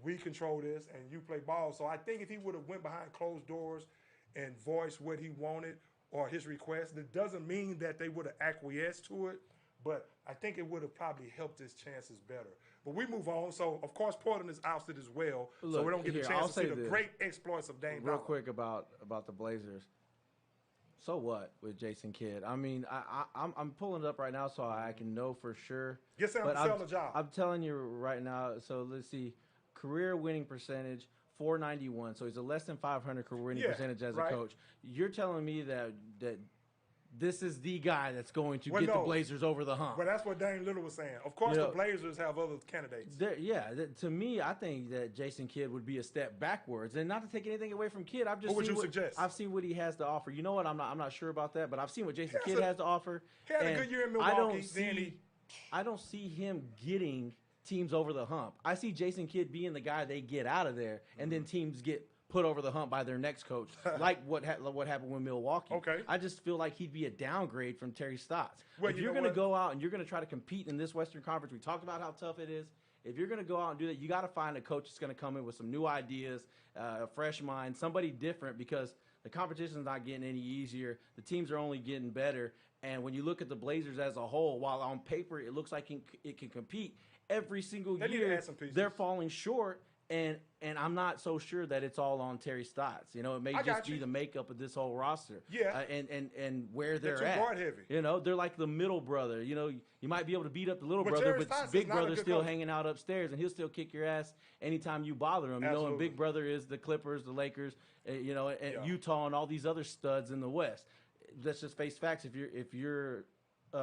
we control this and you play ball. So I think if he would have went behind closed doors and voiced what he wanted or his request, that doesn't mean that they would have acquiesced to it. But I think it would have probably helped his chances better. But we move on. So, of course, Portland is ousted as well. Look, so we don't get the chance to see the this. great exploits of Dame Dollar. Real quick about the Blazers. So what with Jason Kidd? I mean, I'm pulling it up right now so I can know for sure. Get Sam to sell the job. I'm telling you right now. So let's see. Career winning percentage, 491. So he's a less than 500 career winning percentage as a coach. You're telling me that this is the guy that's going to get the Blazers over the hump. Well, that's what Dame Lillard was saying. Of course, the Blazers have other candidates. To me, I think that Jason Kidd would be a step backwards. And not to take anything away from Kidd, What would you suggest? I've seen what he has to offer. You know what? I'm not sure about that, but I've seen what Jason Kidd has to offer. He had a good year in Milwaukee. I don't see him getting teams over the hump. I see Jason Kidd being the guy they get out of there, and then teams get put over the hump by their next coach, like what happened with Milwaukee. Okay. I just feel like he'd be a downgrade from Terry Stotts. Well, if you're going to go out and you're going to try to compete in this Western Conference, we talked about how tough it is. If you're going to go out and do that, you got to find a coach that's going to come in with some new ideas, a fresh mind, somebody different, because the competition's not getting any easier. The teams are only getting better. And when you look at the Blazers as a whole, while on paper it looks like it can compete, every single year they're falling short. And I'm not so sure that it's all on Terry Stotts. It may just be the makeup of this whole roster. Yeah. And where they're too at. guard heavy. They're like the middle brother. You might be able to beat up the little brother, but big brother's still hanging out upstairs, and he'll still kick your ass anytime you bother him. And big brother is the Clippers, the Lakers, and Utah, and all these other studs in the West. Let's just face facts. If you're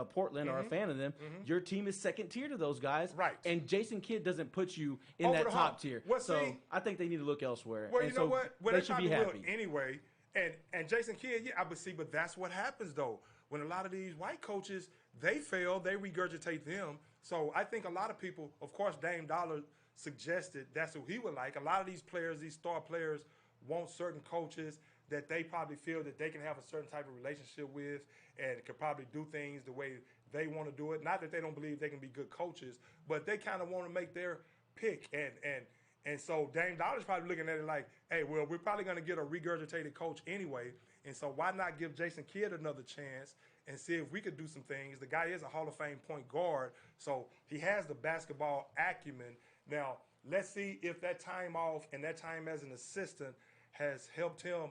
Portland or a fan of them, your team is second tier to those guys. Right. And Jason Kidd doesn't put you in that top tier. Well, so I think they need to look elsewhere. Well, you know what? Well, they should be happy. Anyway. And Jason Kidd, but that's what happens, though. When a lot of these white coaches, they fail, they regurgitate them. So I think a lot of people, of course, Dame Dollar suggested that's who he would like. A lot of these players, these star players, want certain coaches that they probably feel that they can have a certain type of relationship with and can probably do things the way they want to do it. Not that they don't believe they can be good coaches, but they kind of want to make their pick. And so Dame Dollar's probably looking at it like, hey, well, we're probably going to get a regurgitated coach anyway. And so why not give Jason Kidd another chance and see if we could do some things? The guy is a Hall of Fame point guard, so he has the basketball acumen. Now, let's see if that time off and that time as an assistant has helped him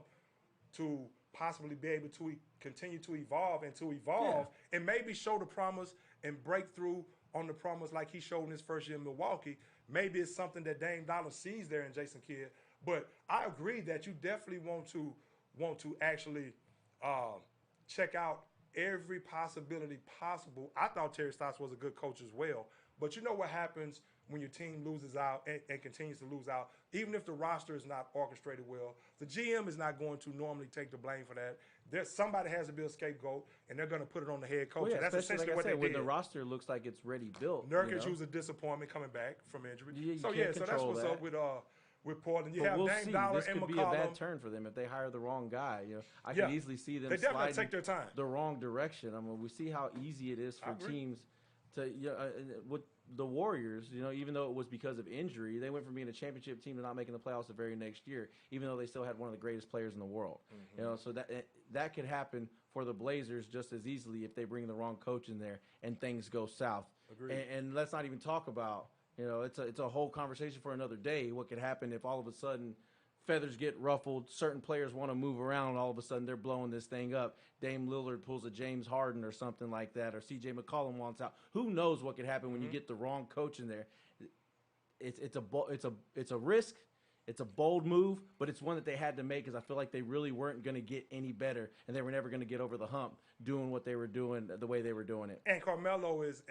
to possibly be able to continue to evolve and maybe show the promise and break through on the promise like he showed in his first year in Milwaukee. Maybe it's something that Dame Dollar sees there in Jason Kidd. But I agree that you definitely want to actually check out every possibility possible. I thought Terry Stotts was a good coach as well. But you know what happens when your team loses out and continues to lose out, even if the roster is not orchestrated well, the GM is not going to normally take the blame for that. Somebody has to be a scapegoat, and they're going to put it on the head coach. Well, yeah, that's essentially like what they did. When the roster looks like it's ready built. Nurkic, who's a disappointment coming back from injury. So that's what's up with Portland. You have we'll Dame see. Dollar this and could McCollum. be a bad turn for them if they hire the wrong guy. I can easily see them sliding take their time. the wrong direction. I mean, we see how easy it is for teams to with the Warriors. Even though it was because of injury, they went from being a championship team to not making the playoffs the very next year, even though they still had one of the greatest players in the world. So that could happen for the Blazers just as easily if they bring the wrong coach in there and things go south. And let's not even talk about. It's a whole conversation for another day. What could happen if all of a sudden feathers get ruffled, certain players want to move around, and all of a sudden they're blowing this thing up. Dame Lillard pulls a James Harden or something like that, or C.J. McCollum wants out. Who knows what could happen when you get the wrong coach in there? It's a risk. It's a bold move, but it's one that they had to make because I feel like they really weren't going to get any better, and they were never going to get over the hump doing what they were doing the way they were doing it. And Carmelo is,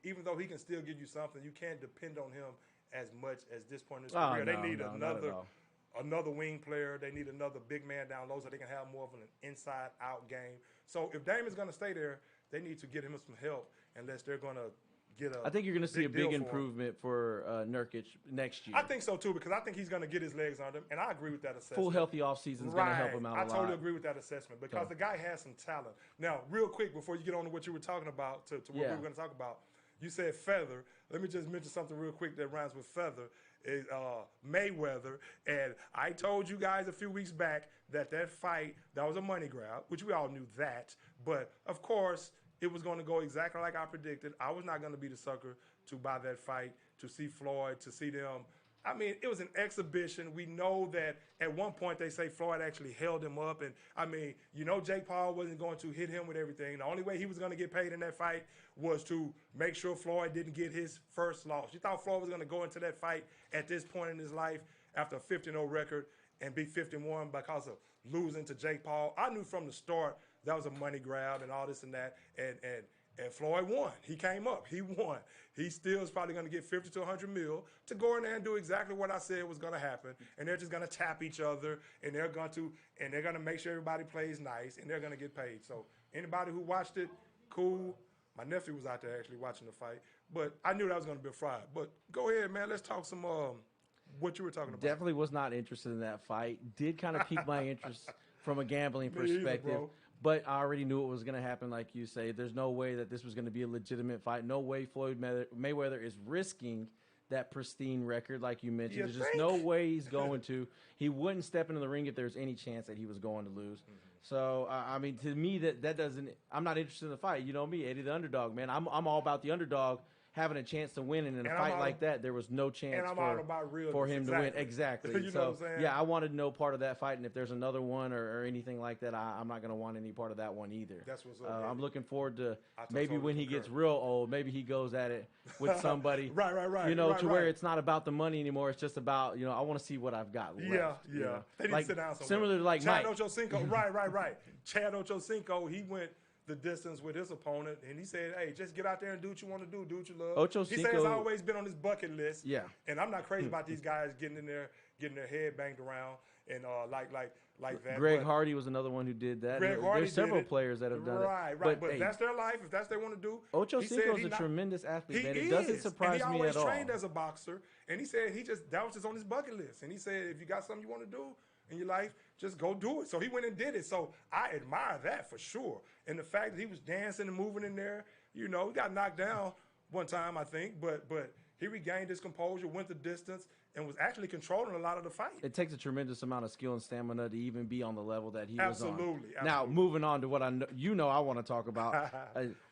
even though he can still give you something, you can't depend on him as much as this point in his career. They need another wing player. They need another big man down low so they can have more of an inside-out game. So if Dame is going to stay there, they need to get him some help unless they're going to get a I think you're going to see a big deal improvement for Nurkic next year. I think so, too, because I think he's going to get his legs under him, and I agree with that assessment. Full healthy offseason is going to help him out a lot. I totally agree with that assessment because the guy has some talent. Now, real quick, before you get on to what you were talking about, to what we were going to talk about, you said feather. Let me just mention something real quick that rhymes with feather. Is Mayweather, and I told you guys a few weeks back that fight, that was a money grab, which we all knew that, but of course it was going to go exactly like I predicted. I was not going to be the sucker to buy that fight, to see Floyd, to see them. I mean, it was an exhibition. We know that at one point they say Floyd actually held him up. And, Jake Paul wasn't going to hit him with everything. The only way he was going to get paid in that fight was to make sure Floyd didn't get his first loss. You thought Floyd was going to go into that fight at this point in his life after a 50-0 record and be 51 because of losing to Jake Paul. I knew from the start that was a money grab and all this and that. And Floyd won. He came up. He won. He still is probably going to get 50 to 100 mil to go in there and do exactly what I said was going to happen. And they're just going to tap each other, and they're going to make sure everybody plays nice, and they're going to get paid. So anybody who watched it, cool. My nephew was out there actually watching the fight, but I knew that was going to be a fraud. But go ahead, man. Let's talk some what you were talking about. Definitely was not interested in that fight. Did kind of pique my interest from a gambling perspective. Either, but I already knew it was going to happen, like you say. There's no way that this was going to be a legitimate fight. No way Floyd Mayweather is risking that pristine record, like you mentioned. There's just no way he's going to. He wouldn't step into the ring if there's any chance that he was going to lose. So, to me, that doesn't – I'm not interested in the fight. You know me, Eddie the underdog, man. I'm all about the underdog having a chance to win, and in a fight like that, there was no chance for him to win. Exactly. You know what I'm saying? Yeah, I wanted no part of that fight, and if there's another one or anything like that, I'm not going to want any part of that one either. That's what's up. I'm looking forward to maybe when he gets real old, maybe he goes at it with somebody. Right. Where it's not about the money anymore. It's just about, I want to see what I've got left. Yeah. They need to sit down somewhere. Similar to like Chad Mike. Ochocinco, right. Chad Ochocinco, he went the distance with his opponent, and he said, hey, just get out there and do what you want to do what you love. He said it's always been on his bucket list. Yeah. And I'm not crazy about these guys getting in there, getting their head banged around, and like that. Greg Hardy was another one who did that. There's several players that have done it. Right. But that's their life. If that's what they want to do. Ochocinco's a tremendous athlete, man. It doesn't surprise me at all. He always trained as a boxer, and he said that was just on his bucket list. And he said, if you got something you want to do, in your life, just go do it. So he went and did it. So I admire that for sure. And the fact that he was dancing and moving in there, he got knocked down one time, I think, but he regained his composure, went the distance, and was actually controlling a lot of the fight. It takes a tremendous amount of skill and stamina to even be on the level that he was on. Absolutely. Now, moving on to what I want to talk about.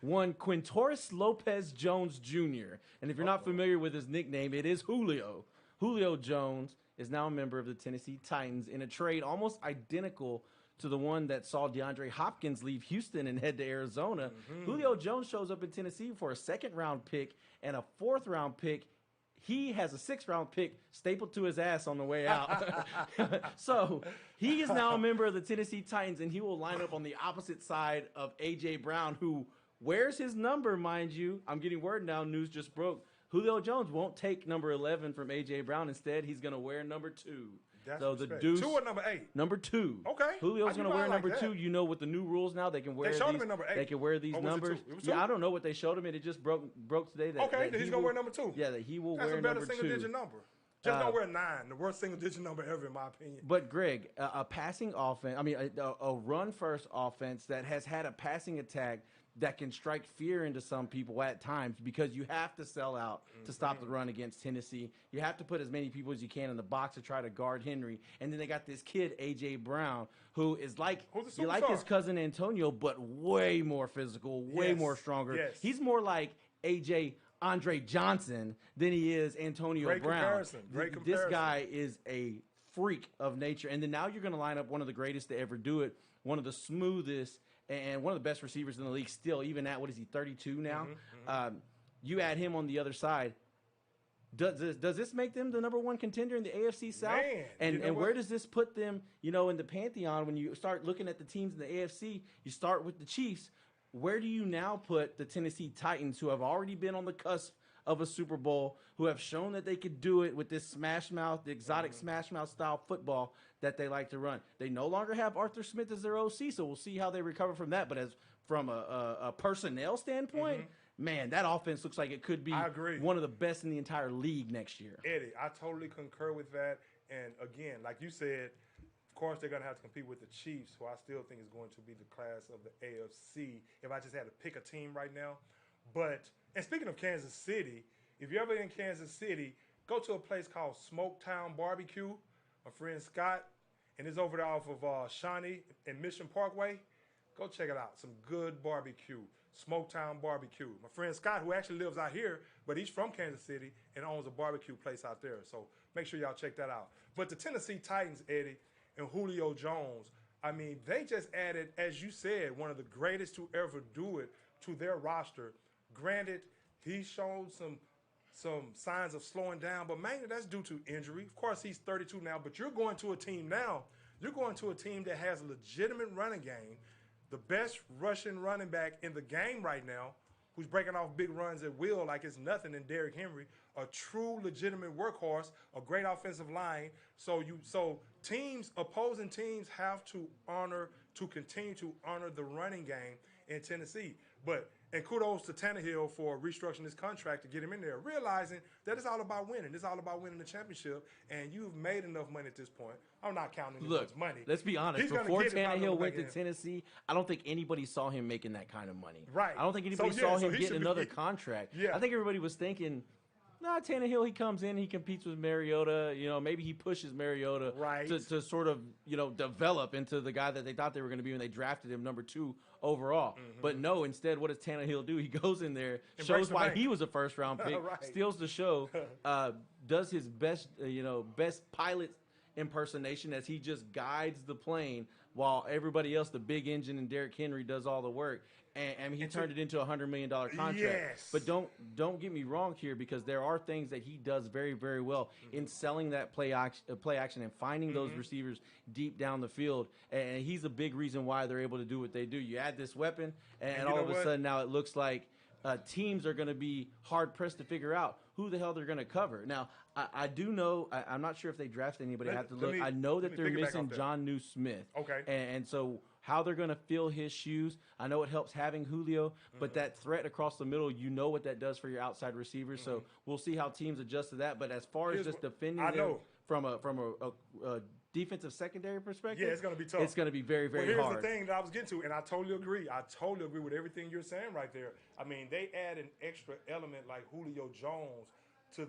One Quintorris Lopez Jones Jr. And if you're not familiar with his nickname, it is Julio. Julio Jones is now a member of the Tennessee Titans in a trade almost identical to the one that saw DeAndre Hopkins leave Houston and head to Arizona. Julio Jones shows up in Tennessee for a second-round pick and a fourth-round pick. He has a sixth-round pick stapled to his ass on the way out. So he is now a member of the Tennessee Titans, and he will line up on the opposite side of A.J. Brown, who wears his number, mind you. I'm getting word now, news just broke. Julio Jones won't take number 11 from A.J. Brown. Instead, he's going to wear number 2. That's so respect. The deuce. 2 or number 8? Number 2. Okay. Julio's going to wear number that. 2. You know, with the new rules now, they can wear they showed him in number 8. They can wear these numbers. It was 2? Yeah, I don't know what they showed him. It just broke today. That he's going to wear number 2. Yeah, that he will That's wear number 2. That's a better single-digit number. Just don't wear 9, the worst single-digit number ever, in my opinion. But, Greg, a passing offense, a run-first offense that has had a passing attack that can strike fear into some people at times, because you have to sell out to stop the run against Tennessee. You have to put as many people as you can in the box to try to guard Henry. And then they got this kid, A.J. Brown, who is like his cousin Antonio, but way more physical, way more stronger. Yes. He's more like A.J. Andre Johnson than he is Antonio Brown. Great comparison. This guy is a freak of nature. And then now you're going to line up one of the greatest to ever do it, one of the smoothest, and one of the best receivers in the league still, even at, 32 now? You add him on the other side. Does this make them the number 1 contender in the AFC South? Man, and where does this put them, in the pantheon? When you start looking at the teams in the AFC, you start with the Chiefs. Where do you now put the Tennessee Titans, who have already been on the cusp of a Super Bowl, who have shown that they could do it with this smash mouth, the exotic smash mouth style football that they like to run? They no longer have Arthur Smith as their OC, so we'll see how they recover from that. But from a personnel standpoint, man, that offense looks like it could be one of the best in the entire league next year. Eddie, I totally concur with that. And again, like you said, of course they're going to have to compete with the Chiefs, who I still think is going to be the class of the AFC if I just had to pick a team right now. And speaking of Kansas City, if you're ever in Kansas City, go to a place called Smoketown Barbecue. My friend Scott, and it's over there off of Shawnee and Mission Parkway. Go check it out. Some good barbecue. Smoketown Barbecue. My friend Scott, who actually lives out here, but he's from Kansas City and owns a barbecue place out there. So make sure y'all check that out. But the Tennessee Titans, Eddie, and Julio Jones, they just added, as you said, one of the greatest to ever do it to their roster. Granted, he showed some signs of slowing down, but mainly that's due to injury. Of course, he's 32 now, but you're going to a team now. You're going to a team that has a legitimate running game, the best rushing running back in the game right now, who's breaking off big runs at will like it's nothing in Derrick Henry, a true legitimate workhorse, a great offensive line. So opposing teams have to continue to honor the running game in Tennessee. And kudos to Tannehill for restructuring his contract to get him in there, realizing that it's all about winning. It's all about winning the championship, and you've made enough money at this point. I'm not counting much money. Let's be honest. Before Tannehill went to Tennessee, I don't think anybody saw him making that kind of money. Right. I don't think anybody saw him getting another contract. Yeah. I think everybody was thinking, Tannehill, he comes in, he competes with Mariota. Maybe he pushes Mariota to sort of, develop into the guy that they thought they were going to be when they drafted him number 2 overall. But no, instead, what does Tannehill do? He goes in there, shows why he was a first-round pick, steals the show, does his best, best pilot impersonation as he just guides the plane while everybody else, the big engine and Derrick Henry, does all the work. And he turned it into a $100 million contract. Yes. But don't get me wrong here, because there are things that he does very, very well in selling that play action and finding those receivers deep down the field. And he's a big reason why they're able to do what they do. You add this weapon, and all of a sudden now it looks like teams are going to be hard-pressed to figure out who the hell they're going to cover. Now, I do know, I'm not sure if they drafted anybody. I have to look. I know that they're missing John Smith. Okay. And so how they're going to fill his shoes, I know it helps having Julio, but that threat across the middle, what that does for your outside receivers. So we'll see how teams adjust to that. But as far as just defending them from a defensive secondary perspective, Yeah, it's going to be tough. It's going to be very, very But here's hard. the thing that I was getting to, and I totally agree. I totally agree with everything you're saying right there. I mean, they add an extra element like Julio Jones to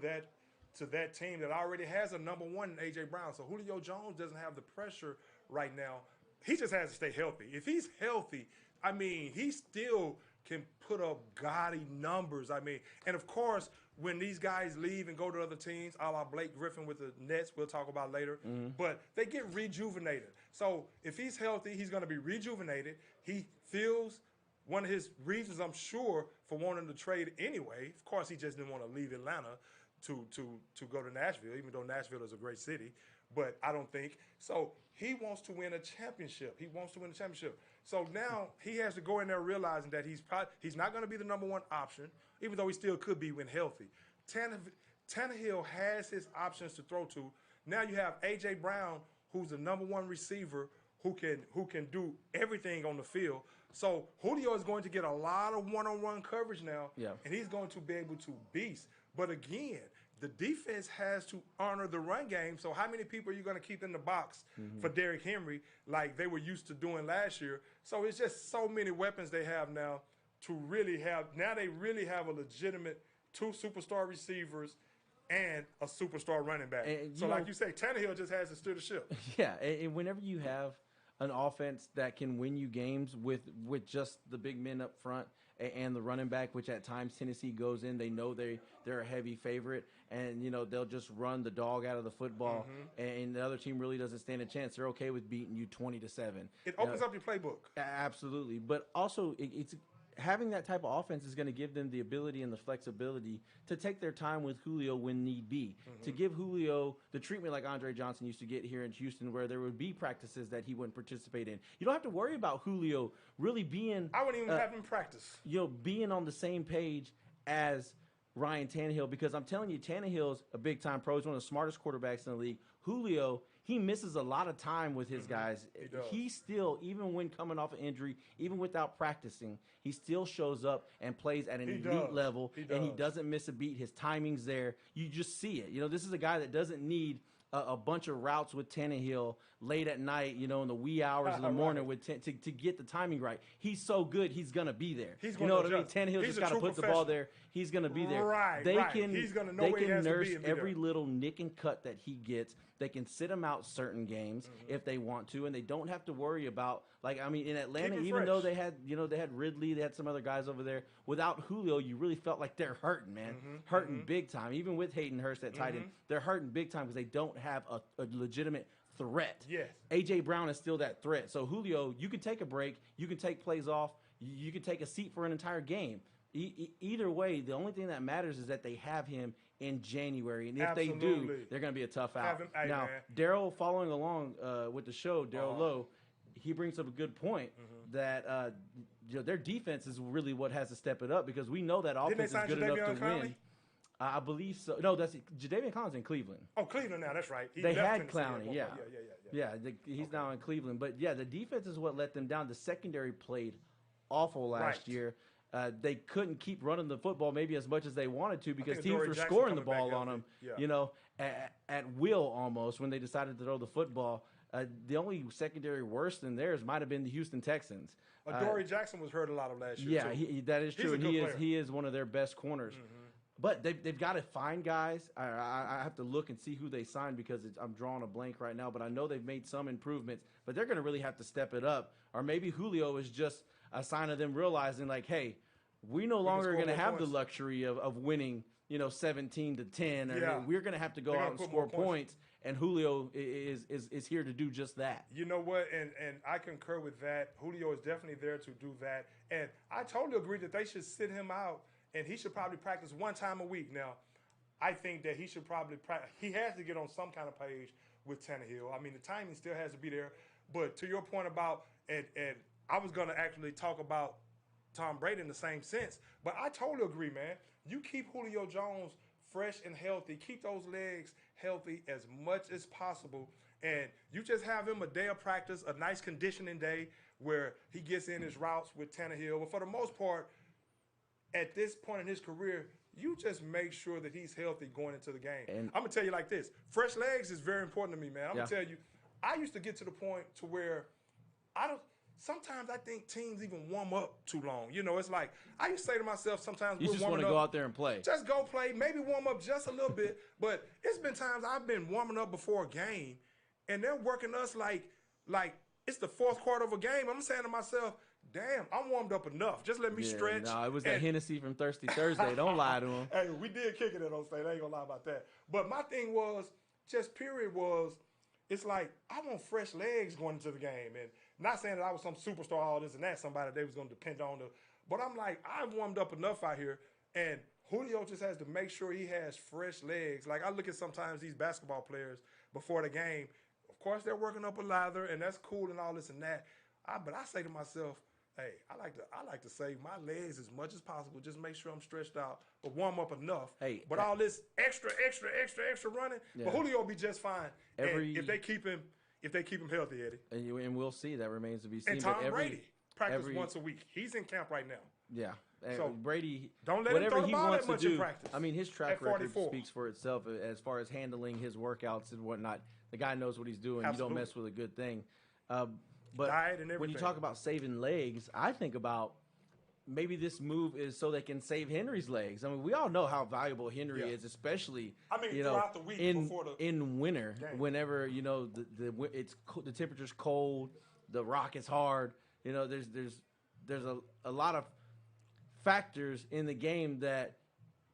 that team that already has a number one in A.J. Brown. So Julio Jones doesn't have the pressure right now. He just has to stay healthy. If he's healthy, I mean, he still can put up gaudy numbers. I mean, and of course, when these guys leave and go to other teams, a la Blake Griffin with the Nets, we'll talk about later, but they get rejuvenated. So if he's healthy, he's going to be rejuvenated. He feels one of his reasons, I'm sure, for wanting to trade anyway. Of course, he just didn't want to leave Atlanta to go to Nashville, even though Nashville is a great city. But I don't think so. He wants to win a championship. So now he has to go in there realizing that he's not going to be the number one option, even though he still could be when healthy. Tannehill has his options to throw to. Now you have A.J. Brown, who's the number one receiver who can do everything on the field. So Julio is going to get a lot of one-on-one coverage now, and he's going to be able to beast. But again, the defense has to honor the run game. So how many people are you going to keep in the box for Derrick Henry like they were used to doing last year? So it's just so many weapons they have now to really have. Now they really have a legitimate 2 superstar receivers and a superstar running back. So like you say, Tannehill just has to steer the ship. Yeah, and whenever you have an offense that can win you games with just the big men up front and the running back, which at times Tennessee goes in, they know they're a heavy favorite, and they'll just run the dog out of the football, and the other team really doesn't stand a chance. They're okay with beating you 20-7. It opens up your playbook. Absolutely, but also it's having that type of offense is going to give them the ability and the flexibility to take their time with Julio when need be, to give Julio the treatment like Andre Johnson used to get here in Houston, where there would be practices that he wouldn't participate in. You don't have to worry about Julio really being – I wouldn't even have him practice. Being on the same page as Ryan Tannehill, because I'm telling you, Tannehill's a big-time pro. He's one of the smartest quarterbacks in the league. Julio, he misses a lot of time with his guys. He still, even when coming off an injury, even without practicing, he still shows up and plays at an elite level, and he doesn't miss a beat. His timing's there. You just see it. This is a guy that doesn't need a bunch of routes with Tannehill late at night, in the wee hours in the morning to get the timing right. He's so good, he's going to be there. You know what I mean? Tannehill just got to put the ball there. He's going to be there. They can nurse every little nick and cut that he gets. They can sit him out certain games if they want to, and they don't have to worry about, in Atlanta, even though they had Ridley, they had some other guys over there. Without Julio, you really felt like they're hurting, man. Hurting big time. Even with Hayden Hurst at tight end, they're hurting big time because they don't have a legitimate threat. Yes. A.J. Brown is still that threat. So Julio, you can take a break. You can take plays off. You can take a seat for an entire game. Either way, the only thing that matters is that they have him in January. And if they do, they're going to be a tough out. Now, Daryl, following along with the show, Daryl Lowe, he brings up a good point that their defense is really what has to step it up, because we know that offense is good enough to win. I believe so. No, that's Jadeveon Clowney's in Cleveland. Oh, Cleveland now. That's right. They had Clowney, he's now in Cleveland. But, the defense is what let them down. The secondary played awful last year. They couldn't keep running the football maybe as much as they wanted to, because teams were scoring the ball on them, at will almost when they decided to throw the football. The only secondary worse than theirs might have been the Houston Texans. Dory Jackson was hurt a lot of last year. Yeah, that is true. And he is one of their best corners. But they've got to find guys. I have to look and see who they signed, because I'm drawing a blank right now. But I know they've made some improvements. But they're going to really have to step it up. Or maybe Julio is just a sign of them realizing, like, hey, we no longer going to have the luxury of winning, 17-10. Or we're going to have to go out and score points. And Julio is here to do just that. You know what? And I concur with that. Julio is definitely there to do that. And I totally agree that they should sit him out. And he should probably practice one time a week. Now, I think that he should probably practice. He has to get on some kind of page with Tannehill. I mean, the timing still has to be there. But to your point about, and I was going to actually talk about Tom Brady in the same sense. But I totally agree, man. You keep Julio Jones fresh and healthy. Keep those legs healthy as much as possible. And you just have him a day of practice, a nice conditioning day where he gets in his routes with Tannehill. But for the most part, at this point in his career, you just make sure that he's healthy going into the game. And I'm going to tell you like this. Fresh legs is very important to me, man. I'm going to tell you, I used to get to the point to where sometimes I think teams even warm up too long. You know, it's like I used to say to myself sometimes You just want to go out there and play. Just go play, maybe warm up just a little bit. But it's been times I've been warming up before a game, and they're working us like it's the fourth quarter of a game. I'm saying to myself, damn, I'm warmed up enough. Just let me stretch. No, it was that Hennessy from Thirsty Thursday. Don't lie to him. Hey, we did kick it at those things. I ain't gonna lie about that. But my thing was, it's like I want fresh legs going into the game. And not saying that I was some superstar, all this and that, somebody they was gonna depend on. But I'm like, I've warmed up enough out here. And Julio just has to make sure he has fresh legs. Like I look at sometimes these basketball players before the game. Of course, they're working up a lather, and that's cool and all this and that. But I say to myself, hey, I like to save my legs as much as possible. Just make sure I'm stretched out, but warm up enough. Hey, but all this extra running, but Julio will be just fine. And if they keep him healthy, Eddie. And we'll see. That remains to be seen. And Tom Brady practices once a week. He's in camp right now. Yeah. So Brady, don't let whatever him throw he the ball wants that much to do. in practice. I mean, his track record 44. speaks for itself as far as handling his workouts and whatnot. The guy knows what he's doing. Absolutely. You don't mess with a good thing. But diet and everything. When you talk about saving legs, I think about maybe this move is so they can save Henry's legs. I mean, we all know how valuable Henry is, especially throughout the week in winter, game. Whenever the temperature's cold, the rock is hard. You know, there's a lot of factors in the game that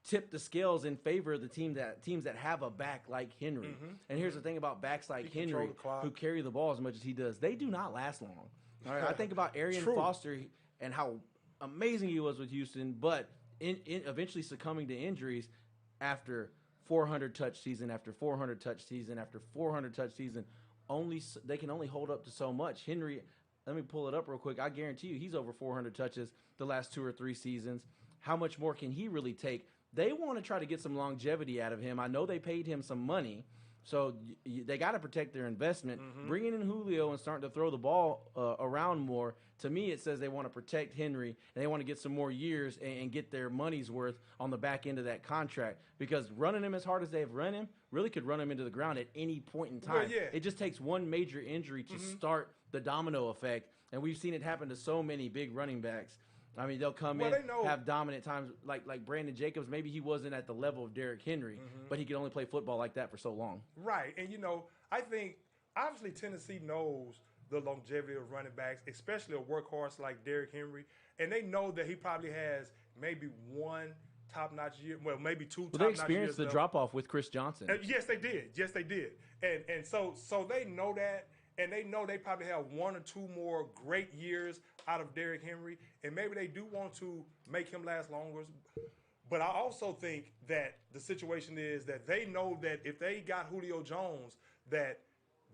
tip the scales in favor of the teams that have a back like Henry. Mm-hmm. And here's the thing about backs like Henry, who carry the ball as much as he does, they do not last long. All right, I think about Arian Foster and how amazing he was with Houston, but in eventually succumbing to injuries after 400 touch season after 400 touch season after 400 touch season. They can only hold up to so much. Henry, let me pull it up real quick. I guarantee you he's over 400 touches the last 2 or 3 seasons. How much more can he really take? They want to try to get some longevity out of him. I know they paid him some money, so they got to protect their investment. Mm-hmm. Bringing in Julio and starting to throw the ball around more, to me it says they want to protect Henry, and they want to get some more years and get their money's worth on the back end of that contract, because running him as hard as they've run him really could run him into the ground at any point in time. Well, yeah. It just takes one major injury to start the domino effect, and we've seen it happen to so many big running backs. I mean, they'll come in, have dominant times like Brandon Jacobs. Maybe he wasn't at the level of Derrick Henry, but he could only play football like that for so long. Right. And, I think obviously Tennessee knows the longevity of running backs, especially a workhorse like Derrick Henry. And they know that he probably has maybe one top-notch year, well, maybe 2 top-notch years. They experienced the drop-off with Chris Johnson. Yes, they did. And so they know that. And they know they probably have 1 or 2 more great years out of Derrick Henry. And maybe they do want to make him last longer. But I also think that the situation is that they know that if they got Julio Jones, that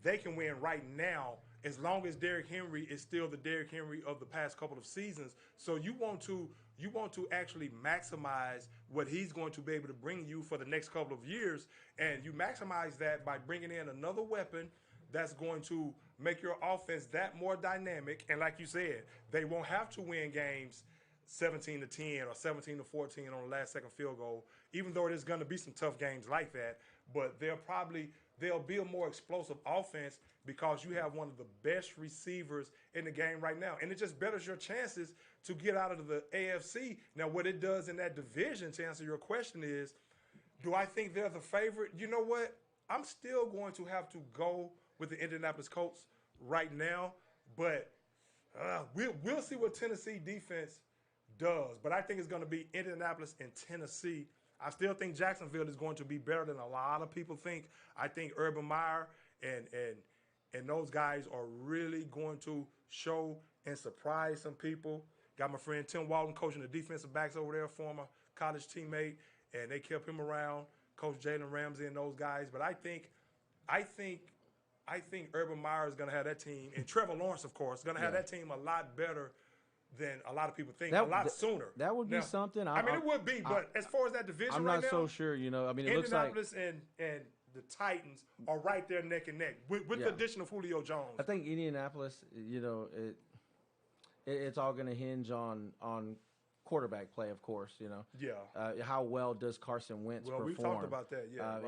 they can win right now as long as Derrick Henry is still the Derrick Henry of the past couple of seasons. So you want to actually maximize what he's going to be able to bring you for the next couple of years. And you maximize that by bringing in another weapon that's going to make your offense that more dynamic. And like you said, they won't have to win games 17-10 or 17-14 on the last second field goal, even though there's going to be some tough games like that. But they'll be a more explosive offense because you have one of the best receivers in the game right now. And it just betters your chances to get out of the AFC. Now, what it does in that division, to answer your question, is do I think they're the favorite? You know what? I'm still going to have to go with the Indianapolis Colts right now, but we'll see what Tennessee defense does. But I think it's going to be Indianapolis and Tennessee. I still think Jacksonville is going to be better than a lot of people think. I think Urban Meyer and those guys are really going to show and surprise some people. Got my friend Tim Walton coaching the defensive backs over there, former college teammate, and they kept him around. Coach Jalen Ramsey and those guys. But I think Urban Meyer is going to have that team, and Trevor Lawrence, of course, is going to have that team a lot better than a lot of people think, a lot sooner. That would be something. I mean, it would be, but as far as that division I'm right now, I'm not so sure. I mean, it looks like Indianapolis and the Titans are right there neck and neck with the addition of Julio Jones. I think Indianapolis, it's all going to hinge on quarterback play, of course. How well does Carson Wentz perform? We've talked about that. Yeah,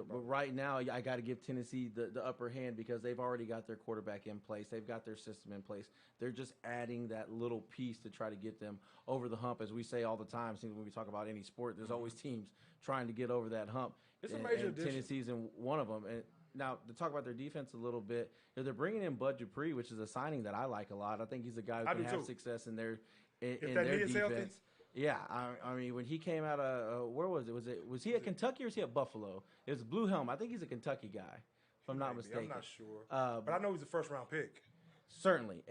but right now, I got to give Tennessee the upper hand because they've already got their quarterback in place. They've got their system in place. They're just adding that little piece to try to get them over the hump. As we say all the time, when we talk about any sport, there's always teams trying to get over that hump. It's a major addition. Tennessee's in one of them. And now, to talk about their defense a little bit, they're bringing in Bud Dupree, which is a signing that I like a lot. I think he's a guy who can have success in their defense. Healthy. Yeah, I mean, when he came out of where was it? Was he at Kentucky or was he at Buffalo? It was Blue Helm. I think he's a Kentucky guy, if I'm not mistaken. I'm not sure, but I know he's a first-round pick. Certainly,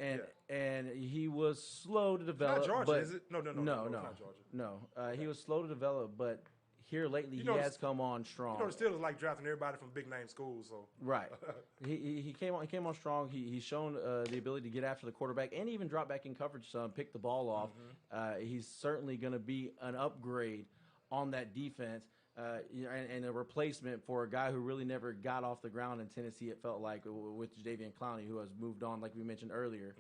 and he was slow to develop. It's not Georgia, but is it? No, it's not Georgia. No, he was slow to develop, but here lately he has come on strong. The Steelers like drafting everybody from big-name schools, so right. he came on strong. He's shown the ability to get after the quarterback and even drop back in coverage some, pick the ball off. He's certainly going to be an upgrade on that defense and a replacement for a guy who really never got off the ground in Tennessee, it felt like, with Jadeveon Clowney, who has moved on, like we mentioned earlier,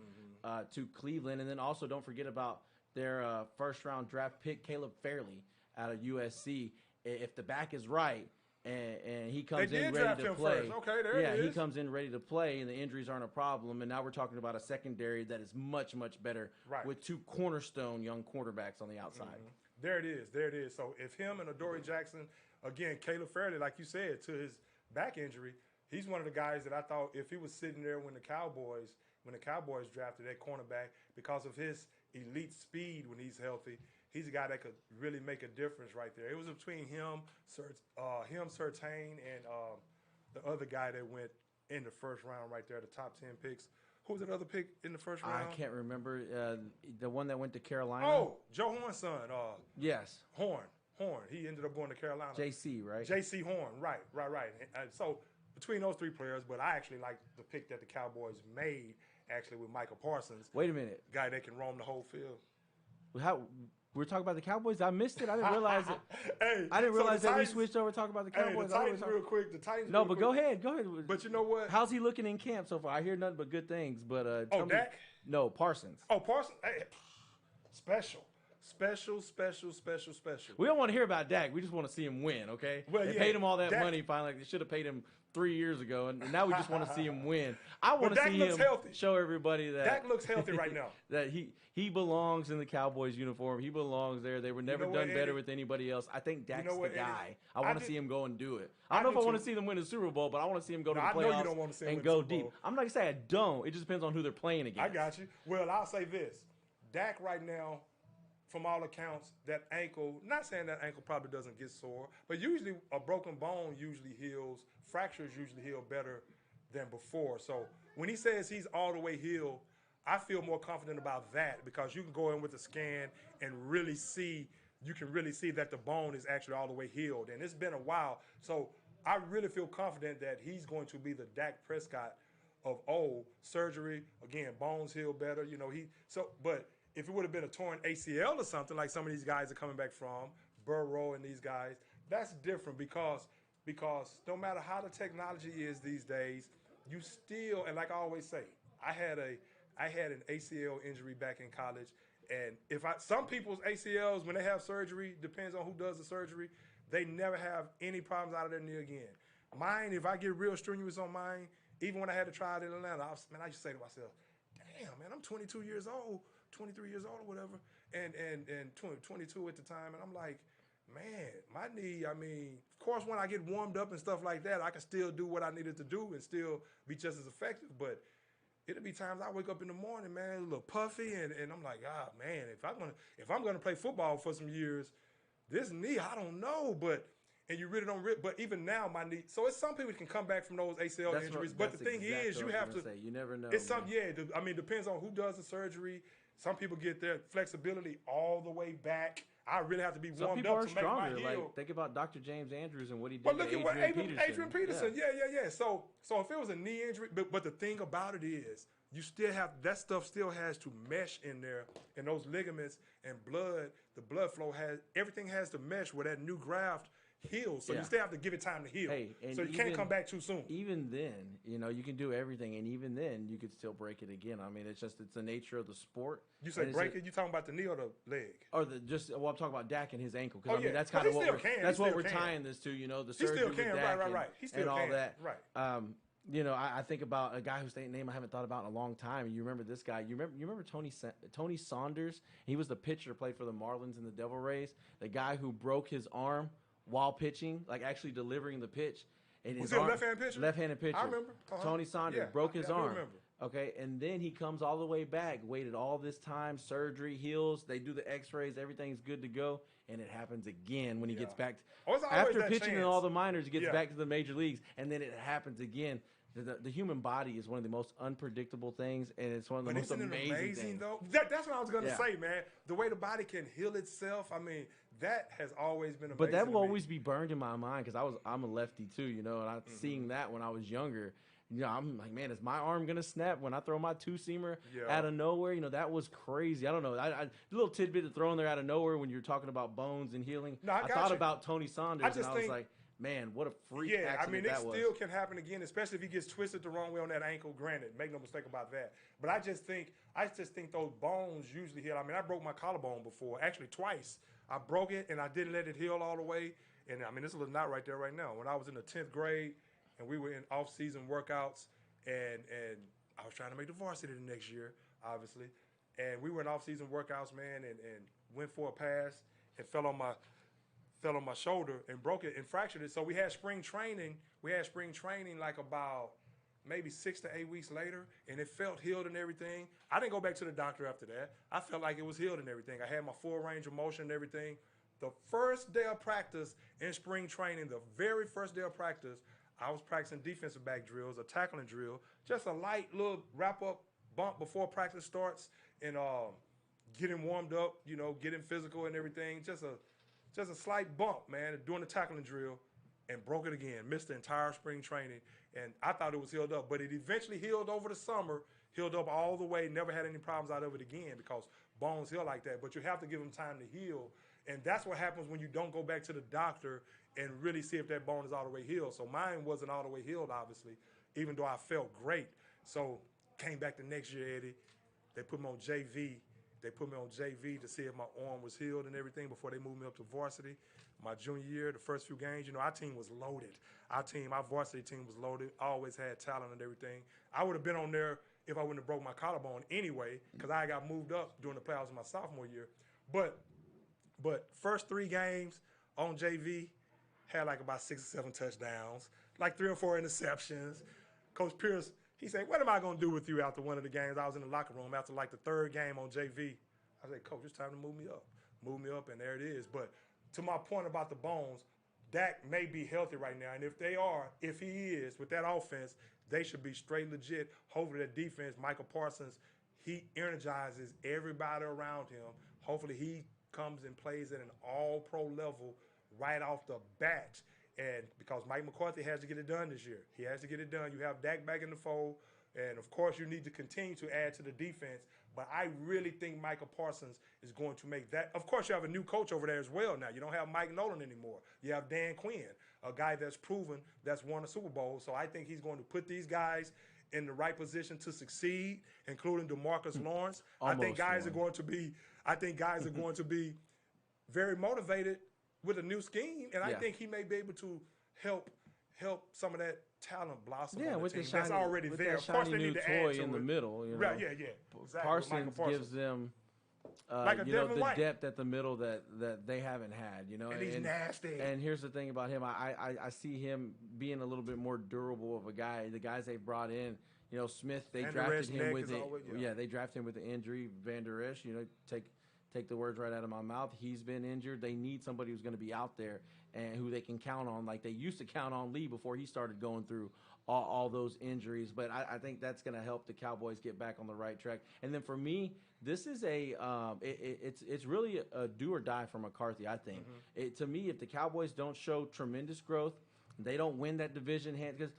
to Cleveland. And then also don't forget about their first-round draft pick, Caleb Fairley, out of USC. If the back is right and he comes in ready to play, he comes in ready to play, and the injuries aren't a problem. And now we're talking about a secondary that is much, much better with two cornerstone young quarterbacks on the outside. There it is. So if him and Adoree Jackson, again, Caleb Fairley, like you said, to his back injury, he's one of the guys that I thought if he was sitting there when the Cowboys drafted that cornerback, because of his elite speed when he's healthy, he's a guy that could really make a difference right there. It was between him, Surtain, and the other guy that went in the first round right there, the top 10 picks. Who was that other pick in the first round? I can't remember. The one that went to Carolina. Oh, Joe Horn's son. Yes. Horn. He ended up going to Carolina. JC, right? JC Horn, right. So between those three players, but I actually like the pick that the Cowboys made, actually, with Michael Parsons. Wait a minute. Guy that can roam the whole field. We're talking about the Cowboys? I missed it. I didn't realize it. I didn't realize that we switched over to talk about the Cowboys. The Titans real quick. No, but go ahead. But you know what? How's he looking in camp so far? I hear nothing but good things. But Dak? No, Parsons. Oh, Parsons? Hey, special. We don't want to hear about Dak. We just want to see him win, okay? Well, they paid him all that money finally. They should have paid him 3 years ago, and now we just want to see him win. I want to see him show everybody that Dak looks healthy right now. That he belongs in the Cowboys uniform. He belongs there. They were never done better with anybody else. I think Dak's the guy. I want to see him go and do it. I don't know if I want to see them win the Super Bowl, but I want to see him go to the playoffs you don't want to see him and go deep. I'm not going to say I don't. It just depends on who they're playing against. I got you. Well, I'll say this. Dak right now, from all accounts, that ankle, not saying that ankle probably doesn't get sore, but usually a broken bone usually heals, fractures usually heal better than before. So when he says he's all the way healed, I feel more confident about that because you can go in with a scan and really see that the bone is actually all the way healed. And it's been a while. So I really feel confident that he's going to be the Dak Prescott of old. Surgery, again, bones heal better. But if it would have been a torn ACL or something like some of these guys are coming back from, Burrow and these guys, that's different because no matter how the technology is these days, you still, and like I always say, I had an ACL injury back in college, and some people's ACLs, when they have surgery, depends on who does the surgery, they never have any problems out of their knee again. Mine, if I get real strenuous on mine, even when I had to try it in Atlanta, I used to say to myself, damn, man, I'm 23 years old or whatever, and 22 at the time, and I'm like, man, my knee, I mean, of course, when I get warmed up and stuff like that, I can still do what I needed to do and still be just as effective, but it'll be times I wake up in the morning, man, a little puffy, and I'm like, man, if I'm gonna play football for some years, this knee, I don't know, and you really don't. But even now, my knee. So it's some people can come back from those ACL injuries. But the thing is, you have to. You never know. It's depends on who does the surgery. Some people get their flexibility all the way back. I really have to be warmed up to make my heel. Like, think about Dr. James Andrews and what he did. But look at what Adrian Peterson. Yeah. So if it was a knee injury, but the thing about it is, you still have that stuff still has to mesh in there, and those ligaments and blood, the blood flow everything has to mesh where that new graft heals. So Yeah. you still have to give it time to heal. Hey, and so you can't come back too soon. Even then, you can do everything, and even then, you could still break it again. I mean, it's the nature of the sport. You say break it? You talking about the knee or the leg? Or I'm talking about Dak and his ankle. Because that's But kind of what we're tying this to. The he surgery still with can. Dak Right. He still and all can. that. Right. I think about a guy whose name I haven't thought about in a long time. And you remember this guy? You remember Tony Saunders? He was the pitcher, played for the Marlins and the Devil Rays. The guy who broke his arm while pitching, like actually delivering the pitch. And Was he a left-handed pitcher? Left-handed pitcher. I remember. Tony Saunders broke his arm. I remember. Okay, and then he comes all the way back, waited all this time, surgery, heals, they do the x-rays, everything's good to go, and it happens again when he gets back. After pitching in all the minors, he gets back to the major leagues, and then it happens again. The human body is one of the most unpredictable things, and it's one of the most amazing things. Though? That's what I was going to say, man. The way the body can heal itself, I mean, that has always been amazing. But that will always be burned in my mind because I'm a lefty too, and I'm seeing that when I was younger. I'm like, man, is my arm gonna snap when I throw my two-seamer out of nowhere? That was crazy. I don't know. A little tidbit to throw in there out of nowhere when you're talking about bones and healing. No, I thought about Tony Saunders, and I was like, man, what a freak accident that was. Yeah, I mean, it still can happen again, especially if he gets twisted the wrong way on that ankle. Granted, make no mistake about that. But I just think those bones usually heal. I mean, I broke my collarbone before, actually twice. I broke it, and I didn't let it heal all the way. And, I mean, this is a little knot right there right now. When I was in the 10th grade, and we were in off-season workouts, and I was trying to make the varsity the next year, obviously. And we were in off-season workouts, man, and went for a pass and fell on my shoulder and broke it and fractured it. So we had spring training. Like about maybe 6 to 8 weeks later, and it felt healed and everything. I didn't go back to the doctor after that. I felt like it was healed and everything. I had my full range of motion and everything. The first day of practice in spring training, the very first day of practice, I was practicing defensive back drills, a tackling drill, just a light little wrap-up bump before practice starts, and getting warmed up, getting physical and everything. Just a slight bump, man, doing the tackling drill, and broke it again. Missed the entire spring training, and I thought it was healed up. But it eventually healed over the summer, healed up all the way, never had any problems out of it again because bones heal like that. But you have to give them time to heal, and that's what happens when you don't go back to the doctor and really see if that bone is all the way healed. So mine wasn't all the way healed, obviously, even though I felt great. So came back the next year, Eddie. They put me on JV. To see if my arm was healed and everything before they moved me up to varsity. My junior year, the first few games, our team was loaded. Our varsity team was loaded. Always had talent and everything. I would have been on there if I wouldn't have broke my collarbone anyway because I got moved up during the playoffs in my sophomore year. But first 3 games on JV, had like about 6 or 7 touchdowns, like 3 or 4 interceptions. Coach Pierce, he said, what am I going to do with you after one of the games? I was in the locker room after like the 3rd game on JV. I said, Coach, it's time to move me up. Move me up, and there it is. But to my point about the bones, Dak may be healthy right now. And if he is, with that offense, they should be straight legit. Hopefully that defense, Michael Parsons, he energizes everybody around him. Hopefully he comes and plays at an all-pro level right off the bat. And because Mike McCarthy has to get it done this year. He has to get it done. You have Dak back in the fold. And, of course, you need to continue to add to the defense. But I really think Michael Parsons is going to make that. Of course, you have a new coach over there as well now. You don't have Mike Nolan anymore. You have Dan Quinn, a guy that's proven, that's won a Super Bowl. So I think he's going to put these guys in the right position to succeed, including DeMarcus Lawrence. I think guys are going to be very motivated with a new scheme, and I think he may be able to help some of that talent blossom. Yeah, on with the team. the shiny, that's already with there. that of course, shiny they new need to toy add to in the it. middle. Right? Yeah. Exactly. Parsons Parsons gives them, like a Devin the White. depth at the middle that they haven't had. And he's nasty. And here's the thing about him: I see him being a little bit more durable of a guy. The guys they brought in. Smith, they drafted him with it. Yeah, they drafted him with the injury. Van Der Esch, take the words right out of my mouth. He's been injured. They need somebody who's going to be out there and who they can count on, like they used to count on Lee before he started going through all those injuries. But I think that's going to help the Cowboys get back on the right track. And then for me, this is it's really a do or die for McCarthy. I think to me, if the Cowboys don't show tremendous growth, they don't win that division hand because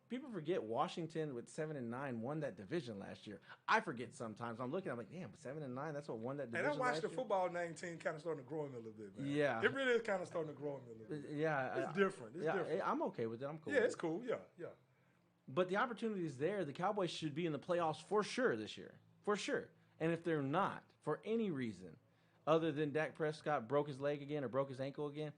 people forget Washington with 7-9 won that division last year. I forget sometimes. I'm looking, I'm like, damn, 7-9, that's what won that division. And I watched the year? football name team kind of starting to grow on me a little bit, man. Yeah. It really is kind of starting to grow on me a little bit. Yeah. It's different. It's different. I'm okay with it. I'm cool. Yeah, with it's it. cool. Yeah, yeah. But the opportunity is there. The Cowboys should be in the playoffs for sure this year. For sure. And if they're not, for any reason, other than Dak Prescott broke his leg again or broke his ankle again,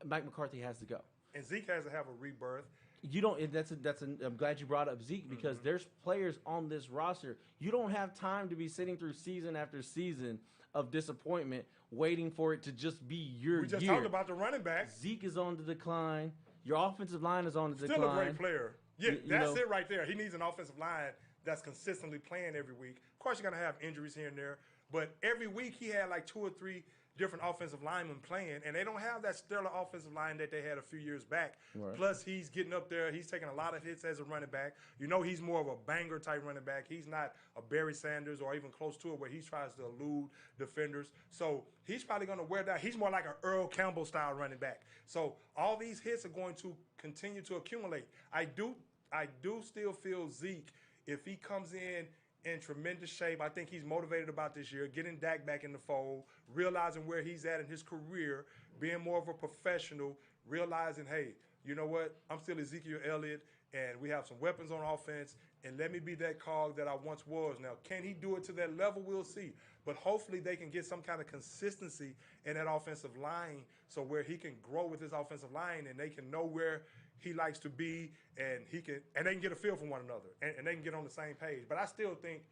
Mike McCarthy has to go. And Zeke has to have a rebirth. You don't. I'm glad you brought up Zeke because there's players on this roster. You don't have time to be sitting through season after season of disappointment, waiting for it to just be your We just year. talked about the running back. Zeke is on the decline. Your offensive line is on the Still decline. a great player. Yeah, You that's know. it right there. He needs an offensive line that's consistently playing every week. Of course, you're going to have injuries here and there, but every week he had like 2 or 3 different offensive linemen playing, and they don't have that stellar offensive line that they had a few years back. Right. Plus, he's getting up there. He's taking a lot of hits as a running back. You know, he's more of a banger type running back. He's not a Barry Sanders or even close to it where he tries to elude defenders. So he's probably going to wear down. He's more like an Earl Campbell style running back. So all these hits are going to continue to accumulate. I do still feel Zeke, if he comes in tremendous shape. I think he's motivated about this year, getting Dak back in the fold, realizing where he's at in his career, being more of a professional, realizing, hey, you know what? I'm still Ezekiel Elliott, and we have some weapons on offense, and let me be that cog that I once was. Now, can he do it to that level? We'll see. But hopefully they can get some kind of consistency in that offensive line so where he can grow with his offensive line and they can know where he likes to be, and they can get a feel for one another, and they can get on the same page. But I still think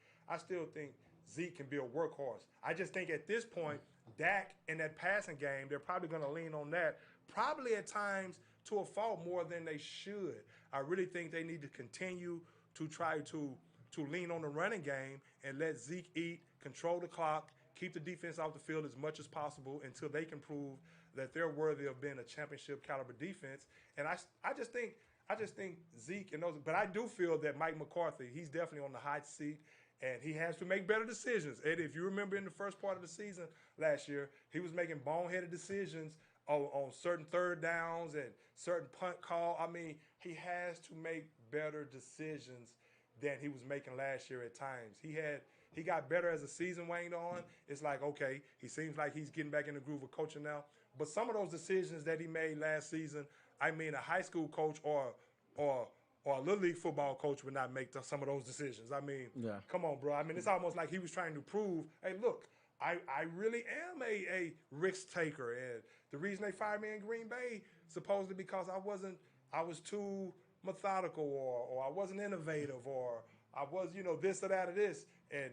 Zeke can be a workhorse. I just think at this point, Dak in that passing game, they're probably going to lean on that, probably at times to a fault more than they should. I really think they need to continue to try to lean on the running game and let Zeke eat, control the clock, keep the defense off the field as much as possible until they can prove that they're worthy of being a championship caliber defense. And I just think Zeke and those, but I do feel that Mike McCarthy, he's definitely on the hot seat, and he has to make better decisions. Eddie, if you remember in the first part of the season last year, he was making boneheaded decisions on certain third downs and certain punt call. I mean, he has to make better decisions than he was making last year at times. He got better as the season waned on. It's like, okay, he seems like he's getting back in the groove of coaching now. But some of those decisions that he made last season, I mean, a high school coach or a little league football coach would not make some of those decisions. I mean, Come on, bro. I mean, it's almost like he was trying to prove, hey, look, I really am a risk taker. And the reason they fired me in Green Bay, supposedly because I was too methodical or I wasn't innovative or I was, this or that or this. And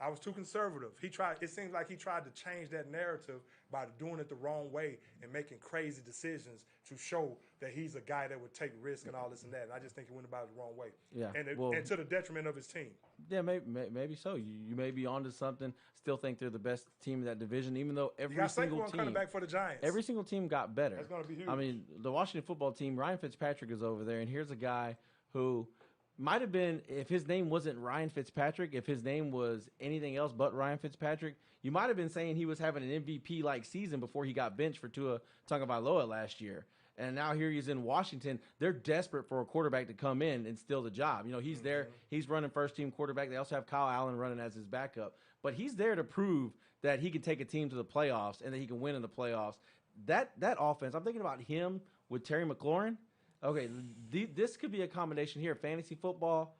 I was too conservative. It seems like he tried to change that narrative by doing it the wrong way and making crazy decisions to show that he's a guy that would take risks and all this and that. And I just think he went about it the wrong way. Yeah. And to the detriment of his team. Yeah, maybe so. You may be onto something. Still think they're the best team in that division, even though every single team coming back for the Giants. Every single team got better. That's going to be huge. I mean, the Washington football team, Ryan Fitzpatrick is over there, and here's a guy who might have been, if his name wasn't Ryan Fitzpatrick, if his name was anything else but Ryan Fitzpatrick, you might have been saying he was having an MVP-like season before he got benched for Tua Tagovailoa last year. And now here he's in Washington. They're desperate for a quarterback to come in and steal the job. He's there. He's running first-team quarterback. They also have Kyle Allen running as his backup. But he's there to prove that he can take a team to the playoffs and that he can win in the playoffs. That offense, I'm thinking about him with Terry McLaurin. Okay, this could be a combination here. Fantasy football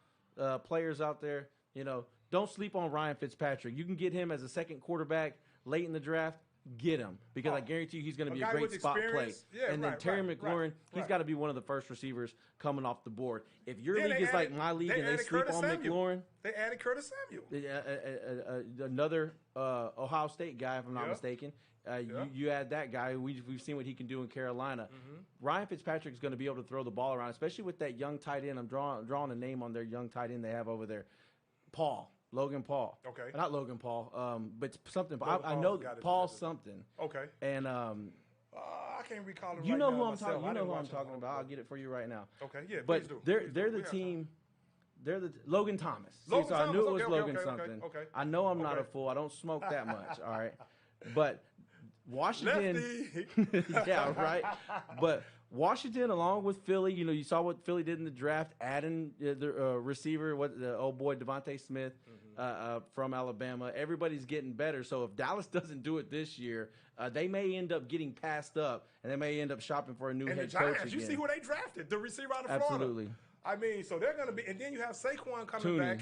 players out there, don't sleep on Ryan Fitzpatrick. You can get him as a second quarterback late in the draft. Get him because I guarantee you he's going to be a great spot play. Yeah, and then Terry McLaurin, he's got to be one of the first receivers coming off the board. If your league is like my league and they sleep on McLaurin, they added Curtis Samuel, another Ohio State guy, if I'm not mistaken. You add that guy. We've seen what he can do in Carolina. Ryan Fitzpatrick is going to be able to throw the ball around, especially with that young tight end. I'm drawing a name on their young tight end they have over there, Logan Paul. Okay. Not Logan Paul, but something. I Paul's know Paul something. Okay. And I can't recall it. You right know now who I'm myself. talking. You know who I'm watch talking it. about. I'll get it for you right now. Okay. Yeah. But please do. they're the team. They're the Logan Thomas. Logan So I Thomas, knew it was okay, Logan okay, something. okay. I know I'm not a Okay. fool. I don't smoke that much. All right. But Washington. Lefty. Yeah, right. But Washington, along with Philly, you saw what Philly did in the draft, adding the receiver, the old boy Devontae Smith from Alabama. Everybody's getting better. So if Dallas doesn't do it this year, they may end up getting passed up, and they may end up shopping for a new head coach again. You see who they drafted, the receiver out of Florida. Absolutely. I mean, so they're going to be, and then you have Saquon coming back.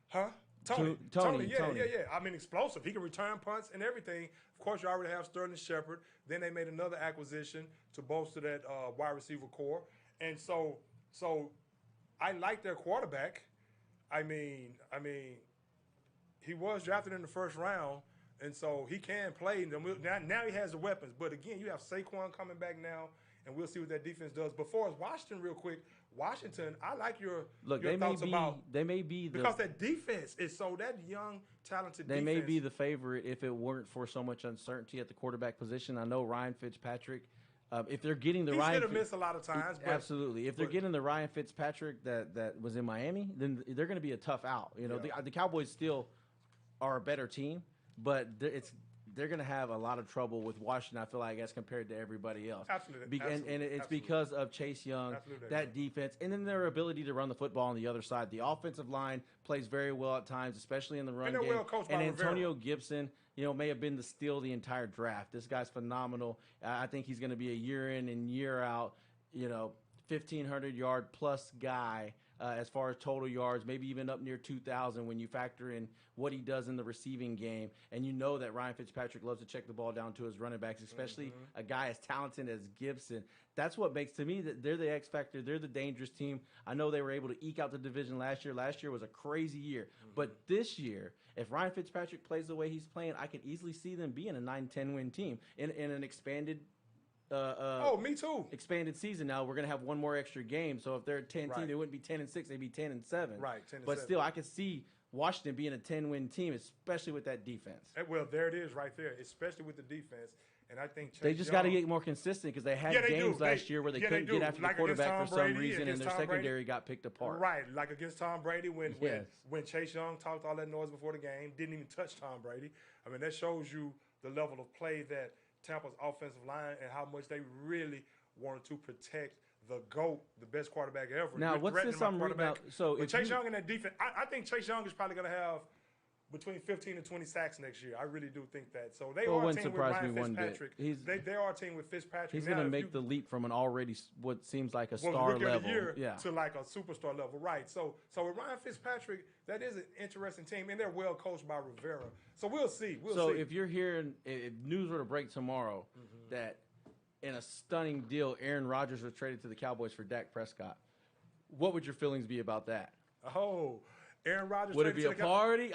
Huh? Tony. Yeah. I mean, explosive. He can return punts and everything. Of course, you already have Sterling Shepard. Then they made another acquisition to bolster that wide receiver core. And so I like their quarterback. I mean, he was drafted in the first round, and so he can play. Now he has the weapons. But again, you have Saquon coming back now, and we'll see what that defense does. Before it's Washington, real quick. Washington, I like your thoughts about. They may be because that defense is that young, talented. They may be the favorite if it weren't for so much uncertainty at the quarterback position. I know Ryan Fitzpatrick. If they're getting he's hit or miss a lot of times. Absolutely. If they're getting the Ryan Fitzpatrick that was in Miami, then they're going to be a tough out. The Cowboys still are a better team, but they're going to have a lot of trouble with Washington, I feel like, as compared to everybody else. Absolutely. And it's because of Chase Young, that defense, and then their ability to run the football on the other side. The offensive line plays very well at times, especially in the run game. Well coached by Antonio Rivera. Gibson, may have been the steal the entire draft. This guy's phenomenal. I think he's going to be a year in and year out, 1,500-yard plus guy. As far as total yards, maybe even up near 2,000 when you factor in what he does in the receiving game. And you know that Ryan Fitzpatrick loves to check the ball down to his running backs, especially a guy as talented as Gibson. That's what makes, to me, that they're the X factor. They're the dangerous team. I know they were able to eke out the division last year. Last year was a crazy year. But this year, if Ryan Fitzpatrick plays the way he's playing, I can easily see them being a 9-10 win team in an expanded me too. Expanded season now. We're gonna have one more extra game. So if they're a 10 team, they wouldn't be 10-6. They'd be 10-7. Right. 10-7. But still, I could see Washington being a 10-win team, especially with that defense. Well, there it is, right there. Especially with the defense, and I think they just got to get more consistent because they had games last year where they couldn't get after the quarterback for some reason, and their secondary got picked apart. Right, like against Tom Brady when Chase Young talked all that noise before the game, didn't even touch Tom Brady. I mean, that shows you the level of play that Tampa's offensive line and how much they really wanted to protect the GOAT, the best quarterback ever. Now, what's this I'm reading out? So if Chase Young in that defense, I think Chase Young is probably going to have between 15 and 20 sacks next year. I really do think that. So they are a team with Ryan Fitzpatrick. They are a team with Fitzpatrick. He's going to make the leap from an already what seems like a star level to like a superstar level. Right. So with Ryan Fitzpatrick, that is an interesting team, and they're well coached by Rivera. So we'll see. So if you're hearing, if news were to break tomorrow that in a stunning deal, Aaron Rodgers was traded to the Cowboys for Dak Prescott, what would your feelings be about that? Oh, Aaron Rodgers. Would it be a party?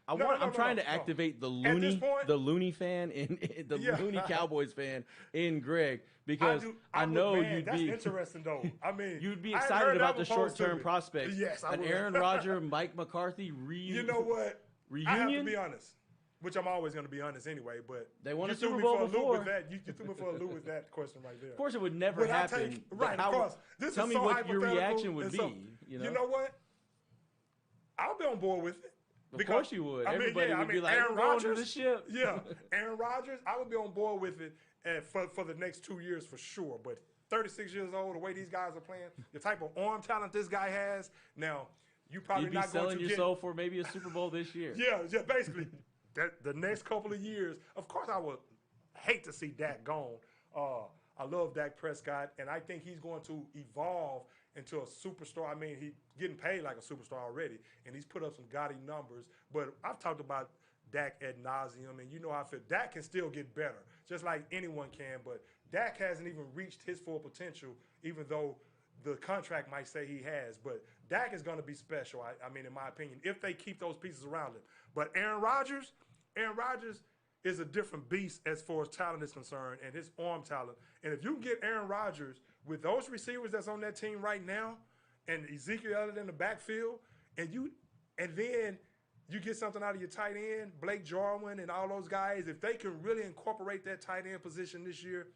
I'm trying to activate the loony fan in the loony Cowboys fan in Greg because I know you'd be. That's interesting though. I mean, you'd be excited about the short-term prospects. Yes, I would. Aaron Rodgers, Mike McCarthy You know what? Reunion. I have to be honest. Which I'm always going to be honest anyway, but they won a Super Bowl before. You threw me for a loop with that question right there. Of course, it would never happen. Right, of course. Tell me what your reaction would be. You know what? I'll be on board with it. Of course you would. Everybody would be like, Aaron Rodgers, the ship. Yeah, Aaron Rodgers, I would be on board with it for the next 2 years for sure. But 36 years old, the way these guys are playing, the type of arm talent this guy has, now you probably You'd be not selling your soul for maybe a Super Bowl this year. Yeah, basically. The next couple of years, of course, I would hate to see Dak gone. I love Dak Prescott, and I think he's going to evolve into a superstar. I mean, he's getting paid like a superstar already, and he's put up some gaudy numbers. But I've talked about Dak ad nauseum, and you know how I feel. Dak can still get better, just like anyone can. But Dak hasn't even reached his full potential, even though the contract might say he has. But Dak is going to be special, I mean, in my opinion, if they keep those pieces around him. But Aaron Rodgers is a different beast as far as talent is concerned and his arm talent. And if you can get Aaron Rodgers with those receivers that's on that team right now and Ezekiel Elliott in the backfield, and then you get something out of your tight end, Blake Jarwin and all those guys, if they can really incorporate that tight end position this year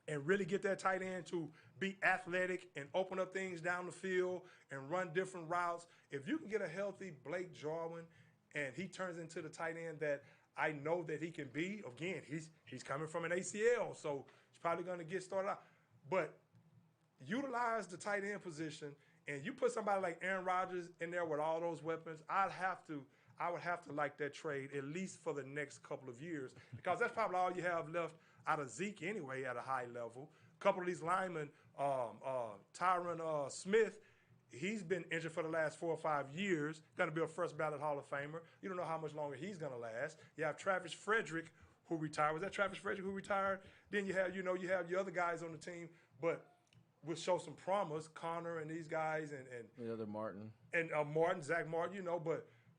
and really get that tight end to be athletic and open up things down the field and run different routes, if you can get a healthy Blake Jarwin and he turns into the tight end that I know that he can be, again, he's coming from an ACL, so he's probably going to get started out. But utilize the tight end position, and you put somebody like Aaron Rodgers in there with all those weapons. I would have to like that trade at least for the next couple of years, because that's probably all you have left out of Zeke anyway at a high level. A couple of these linemen, Tyron Smith, he's been injured for the last 4 or 5 years. Going to be a first ballot Hall of Famer. You don't know how much longer he's going to last. You have Travis Frederick, who retired. Was that Travis Frederick who retired? Then you have your other guys on the team, but will show some promise. Connor and these guys and the other Martin and Zach Martin.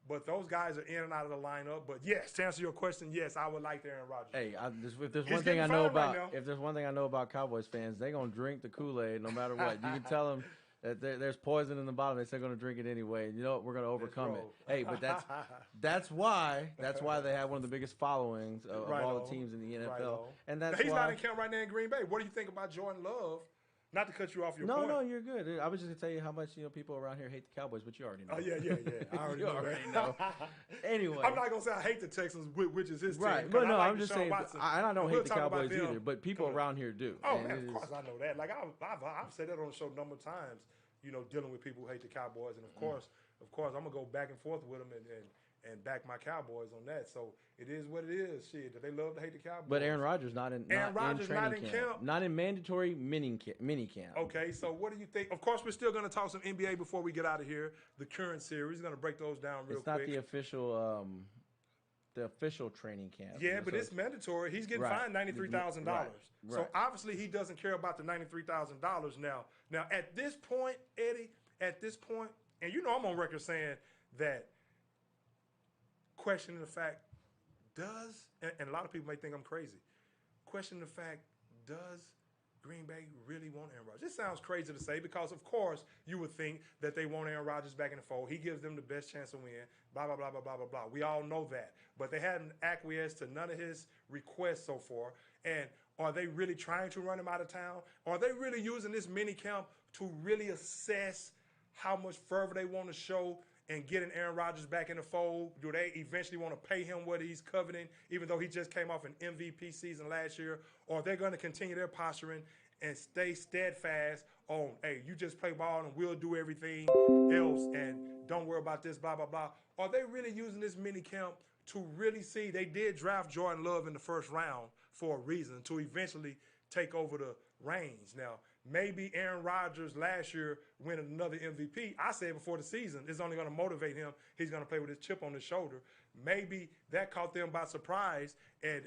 But those guys are in and out of the lineup. But yes, to answer your question, yes, I would like Aaron Rodgers. Hey, if there's one thing I know about Cowboys fans, they're gonna drink the Kool-Aid no matter what. You can tell them that there's poison in the bottom. They're going to drink it anyway. And you know what? We're going to overcome it. Hey, but that's why they have one of the biggest followings of all the teams in the NFL. And that's he's not in camp right now in Green Bay. What do you think about Jordan Love? Not to cut you off your point. No, you're good. I was just going to tell you how much people around here hate the Cowboys, but you already know. Oh, yeah. I already know. Anyway. I'm not going to say I hate the Texans, which is his team. Right, but no, like I'm just saying, I don't hate the Cowboys either, but people around here do. Oh, man, of course I know that. Like, I've said that on the show a number of times, dealing with people who hate the Cowboys. And, of course, I'm going to go back and forth with them and back my Cowboys on that. So it is what it is. Shit, they love to hate the Cowboys. But Aaron Rodgers not in camp. Not in mandatory mini camp. Okay, so what do you think? Of course, we're still going to talk some NBA before we get out of here. The current series, we're going to break those down real quick. It's not the official training camp. Yeah, but it's mandatory. He's getting fined $93,000. Right. So obviously he doesn't care about the $93,000 now. Now at this point, Eddie, and I'm on record saying that questioning the fact, and a lot of people may think I'm crazy, questioning the fact, does Green Bay really want Aaron Rodgers? This sounds crazy to say because, of course, you would think that they want Aaron Rodgers back in the fold. He gives them the best chance to win, blah, blah, blah, blah, blah, blah, blah. We all know that. But they hadn't acquiesced to none of his requests so far. And are they really trying to run him out of town? Are they really using this mini camp to really assess how much further they want to show and getting Aaron Rodgers back in the fold? Do they eventually want to pay him what he's coveting, even though he just came off an MVP season last year? Or are they going to continue their posturing and stay steadfast on, hey, you just play ball and we'll do everything else and don't worry about this, blah, blah, blah? Are they really using this mini camp to really see? They did draft Jordan Love in the first round for a reason, to eventually take over the reins. Now, maybe Aaron Rodgers last year winning another MVP. I said before the season, it's only going to motivate him. He's going to play with his chip on his shoulder. Maybe that caught them by surprise. And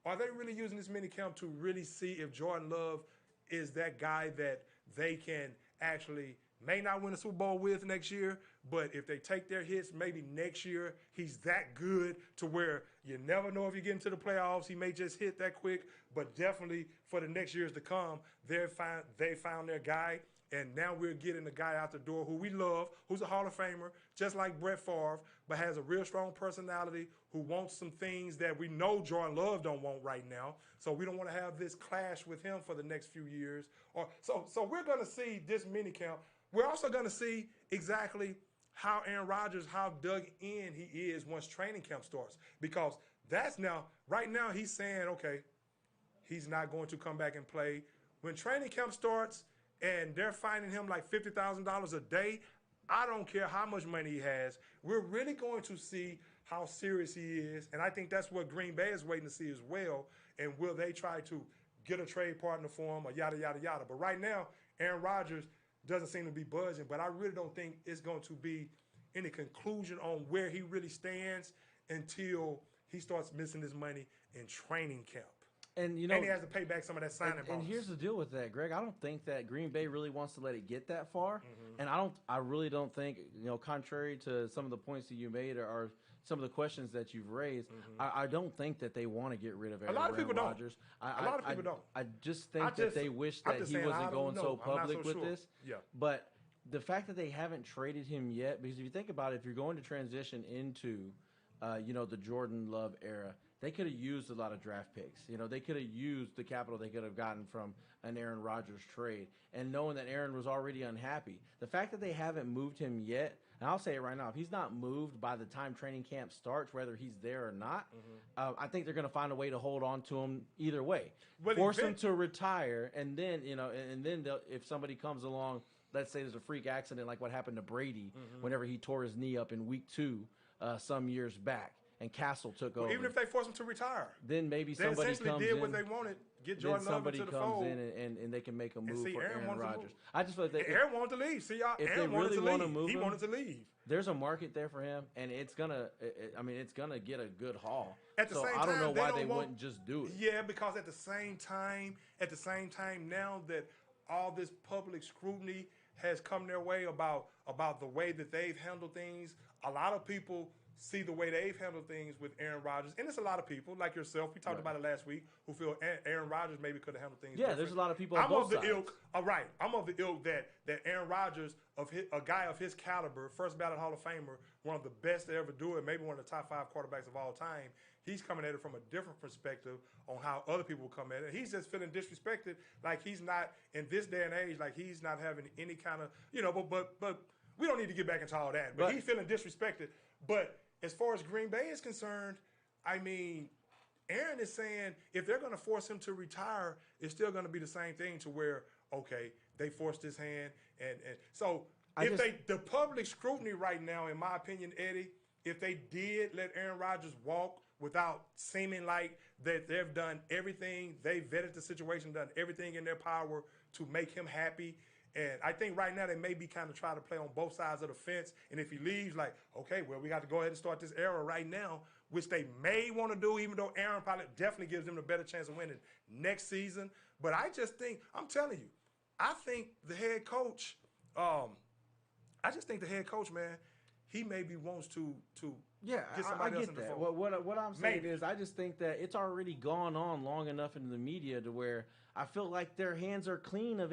are they really using this mini camp to really see if Jordan Love is that guy that they can actually may not win a Super Bowl with next year, but if they take their hits, maybe next year he's that good to where you never know if you get into the playoffs. He may just hit that quick, but definitely for the next years to come, they found their guy, and now we're getting the guy out the door who we love, who's a Hall of Famer, just like Brett Favre, but has a real strong personality, who wants some things that we know Jordan Love don't want right now. So we don't want to have this clash with him for the next few years. So we're going to see this mini camp. We're also going to see exactly how Aaron Rodgers, how dug in he is once training camp starts. Because right now he's saying, okay, he's not going to come back and play. When training camp starts and they're finding him like $50,000 a day, I don't care how much money he has. We're really going to see how serious he is. And I think that's what Green Bay is waiting to see as well. And will they try to get a trade partner for him or yada, yada, yada. But right now, Aaron Rodgers doesn't seem to be budging, but I really don't think it's going to be any conclusion on where he really stands until he starts missing his money in training camp. And he has to pay back some of that signing bonus. And here's the deal with that, Greg. I don't think that Green Bay really wants to let it get that far. Mm-hmm. And I really don't think, contrary to some of the points that you made or some of the questions that you've raised, mm-hmm. I don't think that they want to get rid of Aaron Rodgers. A lot of people don't. I just think that they wish that he wasn't going so public with this. Yeah. But the fact that they haven't traded him yet, because if you think about it, if you're going to transition into, the Jordan Love era, they could have used a lot of draft picks. They could have used the capital they could have gotten from an Aaron Rodgers trade. And knowing that Aaron was already unhappy, the fact that they haven't moved him yet, and I'll say it right now, if he's not moved by the time training camp starts, whether he's there or not, I think they're going to find a way to hold on to him either way. Well, Force him to retire, and then, and then if somebody comes along, let's say there's a freak accident like what happened to Brady whenever he tore his knee up in week 2 some years back, and Castle took over. Even if they force him to retire, then maybe they somebody essentially comes did in. what they wanted. Get Then Jordan Love somebody into the comes fold. in and they can make a move for Aaron Rodgers. I just feel like Aaron wanted to leave. See, y'all, if Aaron they wanted really to want to leave. move He him, wanted to leave. There's a market there for him, and it's gonna. It's gonna get a good haul. At the so same I don't time, know why they they don't wouldn't just do it. Yeah, because at the same time, now that all this public scrutiny has come their way about the way that they've handled things, a lot of people see the way they've handled things with Aaron Rodgers, and it's a lot of people like yourself. We talked about it last week, who feel Aaron Rodgers maybe could have handled things. Yeah, different. there's a lot of people on both sides. I'm of the ilk that Aaron Rodgers, a guy of his caliber, first ballot Hall of Famer, one of the best to ever do it, maybe one of the top 5 quarterbacks of all time. He's coming at it from a different perspective on how other people come at it. He's just feeling disrespected, like he's not in this day and age, like he's not having any kind of, but we don't need to get back into all that. But he's feeling disrespected. But as far as Green Bay is concerned, I mean, Aaron is saying if they're going to force him to retire, it's still going to be the same thing to where, okay, they forced his hand. And so the public scrutiny right now, in my opinion, Eddie, if they did let Aaron Rodgers walk without seeming like that they've done everything, they vetted the situation, done everything in their power to make him happy. And I think right now they may be kind of trying to play on both sides of the fence. And if he leaves, like, okay, well, we got to go ahead and start this era right now, which they may want to do, even though Aaron probably definitely gives them a better chance of winning next season. But I just think, I'm telling you, I think the head coach, man, he maybe wants to get somebody else in the fold. What I'm saying is I just think that it's already gone on long enough in the media to where I feel like their hands are clean of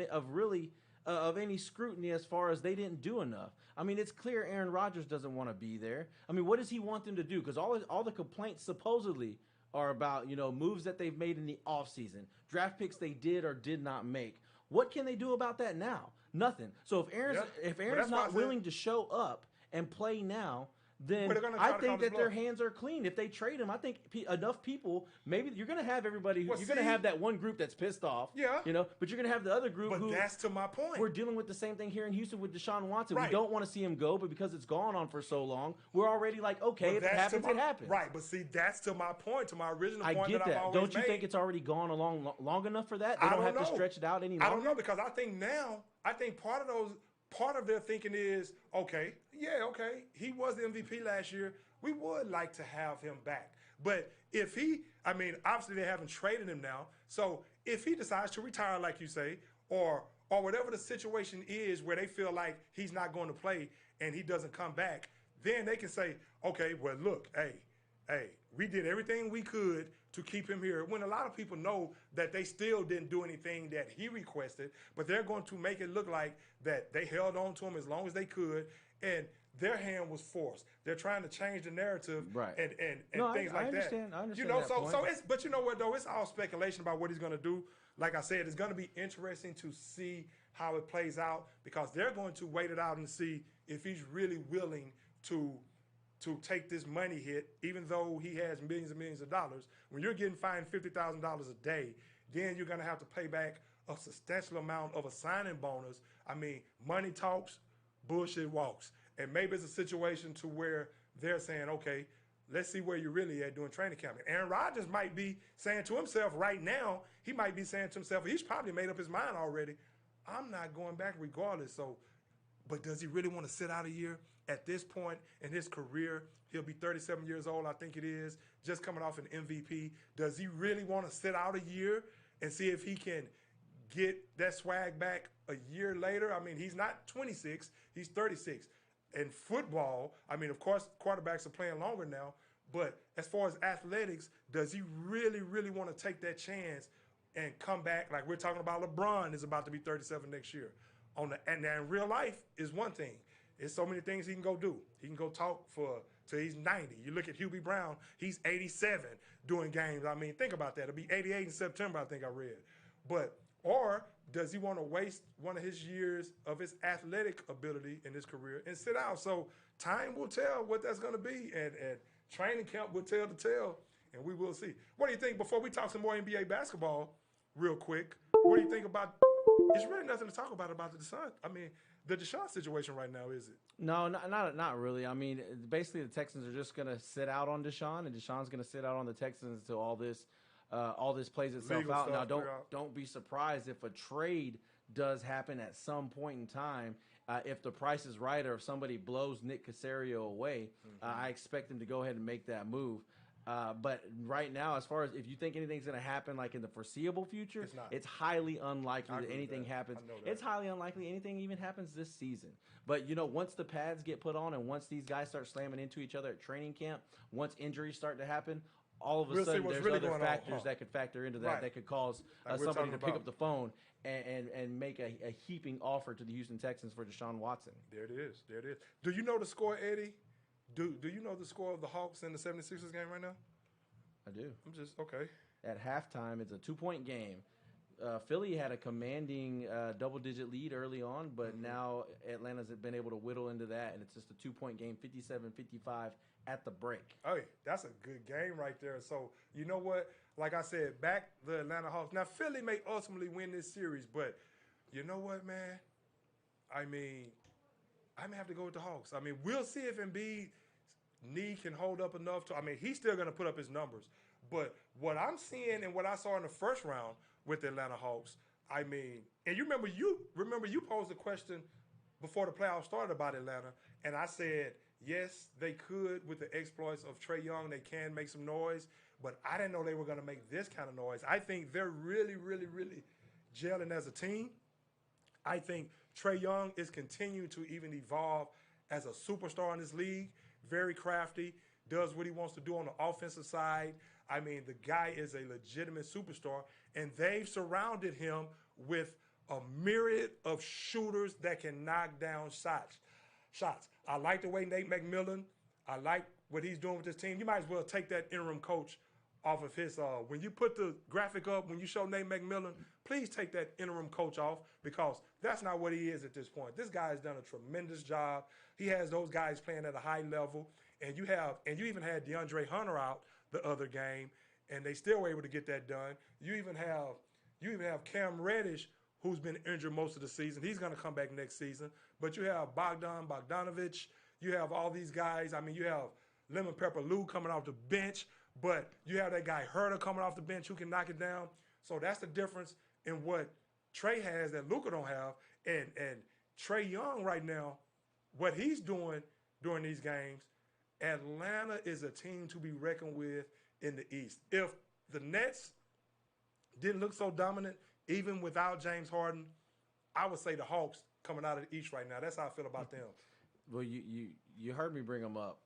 any scrutiny as far as they didn't do enough. I mean, it's clear Aaron Rodgers doesn't want to be there. I mean, what does he want them to do? Because all the complaints supposedly are about, moves that they've made in the offseason, draft picks they did or did not make. What can they do about that now? Nothing. So if Aaron's not willing to show up and play now, then I think that their hands are clean. If they trade him, I think enough people, maybe you're going to have everybody, you're going to have that one group that's pissed off, but you're going to have the other group who, that's to my point. We're dealing with the same thing here in Houston with Deshaun Watson. Right. We don't want to see him go, but because it's gone on for so long, we're already like, okay, if it happens, it happens. Right, but see, that's to my point, to my original point I get that. I've always Don't you think it's already gone along long enough for that? They don't have to stretch it out any longer? I don't know, because I think part of their thinking is, okay, he was the MVP last year. We would like to have him back. But obviously they haven't traded him now. So if he decides to retire, like you say, or whatever the situation is where they feel like he's not going to play and he doesn't come back, then they can say, okay, well, look, hey, we did everything we could to keep him here, when a lot of people know that they still didn't do anything that he requested, but they're going to make it look like that they held on to him as long as they could, and their hand was forced. They're trying to change the narrative, right? And things like that. I understand. But you know what though? It's all speculation about what he's going to do. Like I said, it's going to be interesting to see how it plays out, because they're going to wait it out and see if he's really willing to take this money hit, even though he has millions and millions of dollars. When you're getting fined $50,000 a day, then you're going to have to pay back a substantial amount of a signing bonus. I mean, money talks, bullshit walks. And maybe it's a situation to where they're saying, okay, let's see where you're really at doing training camp. And Aaron Rodgers might be saying to himself right now, he's probably made up his mind already, I'm not going back regardless. So, but does he really want to sit out a year? At this point in his career, he'll be 37 years old, I think it is, just coming off an MVP. Does he really want to sit out a year and see if he can get that swag back a year later? I mean, he's not 26, he's 36. In football, I mean, of course, quarterbacks are playing longer now, but as far as athletics, does he really, really want to take that chance and come back? Like we're talking about, LeBron is about to be 37 next year. And in real life is one thing. There's so many things he can go do. He can go talk till he's 90. You look at Hubie Brown, he's 87 doing games. I mean, think about that. It'll be 88 in September, I think I read. But Or does he want to waste one of his years of his athletic ability in his career and sit out? So time will tell what that's going to be, and training camp will tell the tale, and we will see. What do you think, before we talk some more NBA basketball real quick, what do you think about – it's really nothing to talk about the Deshaun. I mean, the Deshaun situation right now, is it? No, not really. I mean, basically the Texans are just going to sit out on Deshaun, and Deshaun's going to sit out on the Texans until all this plays itself Legal out. stuff Now, clear out. don't be surprised if a trade does happen at some point in time. If the price is right, or if somebody blows Nick Caserio away, I expect them to go ahead and make that move. But right now, as far as if you think anything's going to happen like in the foreseeable future, it's highly unlikely that anything happens. It's highly unlikely anything even happens this season. But, once the pads get put on and once these guys start slamming into each other at training camp, once injuries start to happen, all of a sudden there's really other factors that could factor into that, Right. that could cause somebody to pick up the phone and make a heaping offer to the Houston Texans for Deshaun Watson. There it is. Do you know the score, Eddie? Do you know the score of the Hawks and the 76ers game right now? I do. I'm just, okay. At halftime, it's a 2-point game. Philly had a commanding double-digit lead early on, but now Atlanta's been able to whittle into that, and it's just a 2-point game, 57-55 at the break. Hey, that's a good game right there. So, you know what? Like I said, back the Atlanta Hawks. Now, Philly may ultimately win this series, but you know what, man? I mean, I may have to go with the Hawks. I mean, we'll see if Embiid knee can hold up enough to – I mean, he's still going to put up his numbers. But what I'm seeing and what I saw in the first round with the Atlanta Hawks, I mean – and you remember you posed a question before the playoffs started about Atlanta, and I said, yes, they could with the exploits of Trae Young. They can make some noise, but I didn't know they were going to make this kind of noise. I think they're really, really, really gelling as a team. I think Trae Young is continuing to even evolve as a superstar in this league. Very crafty, does what he wants to do on the offensive side. I mean, the guy is a legitimate superstar, and they've surrounded him with a myriad of shooters that can knock down shots. I like the way Nate McMillan, I like what he's doing with this team. You might as well take that interim coach off of his when you put the graphic up, when you show Nate McMillan, please take that interim coach off, because that's not what he is at this point. This guy has done a tremendous job. He has those guys playing at a high level, and you even had DeAndre Hunter out the other game, and they still were able to get that done. You even have Cam Reddish, who's been injured most of the season. He's going to come back next season. But you have Bogdanovich. You have all these guys. I mean, you have Lemon Pepper Lou coming off the bench, but you have that guy Herter coming off the bench who can knock it down. So that's the difference in what Trae has that Luka don't have. And Trae Young right now, what he's doing during these games, Atlanta is a team to be reckoned with in the East. If the Nets didn't look so dominant, even without James Harden, I would say the Hawks coming out of the East right now. That's how I feel about them. Well, you heard me bring them up,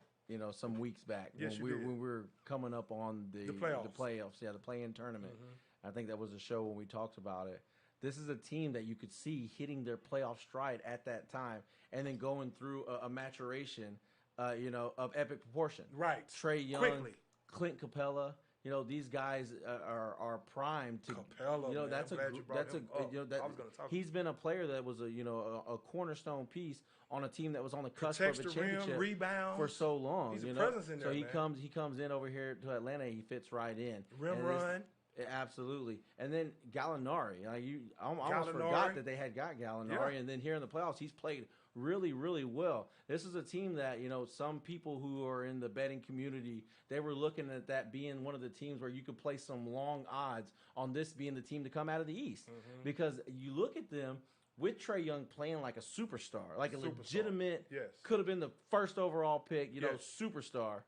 some weeks back. Yes, when we were coming up on the playoffs. Yeah, the play-in tournament. I think that was a show when we talked about it. This is a team that you could see hitting their playoff stride at that time and then going through a maturation, of epic proportion. Right. Trae Young, Quickly. Clint Capella. These guys are primed to. Capella, man. That's I'm glad you brought him up. I was gonna talk. He's been a player that was a cornerstone piece on a team that was on the cusp Protects of a the rim, championship rebounds. for so long. He's a presence in there, so he man. comes in over here to Atlanta. He fits right in. Rim run. Absolutely. And then Gallinari. I almost forgot that they had got Gallinari. Yeah. And then here in the playoffs, he's played really, really well. This is a team that, some people who are in the betting community, they were looking at that being one of the teams where you could play some long odds on this being the team to come out of the East. Because you look at them with Trae Young playing like a superstar, like a legitimate, could have been the first overall pick, superstar.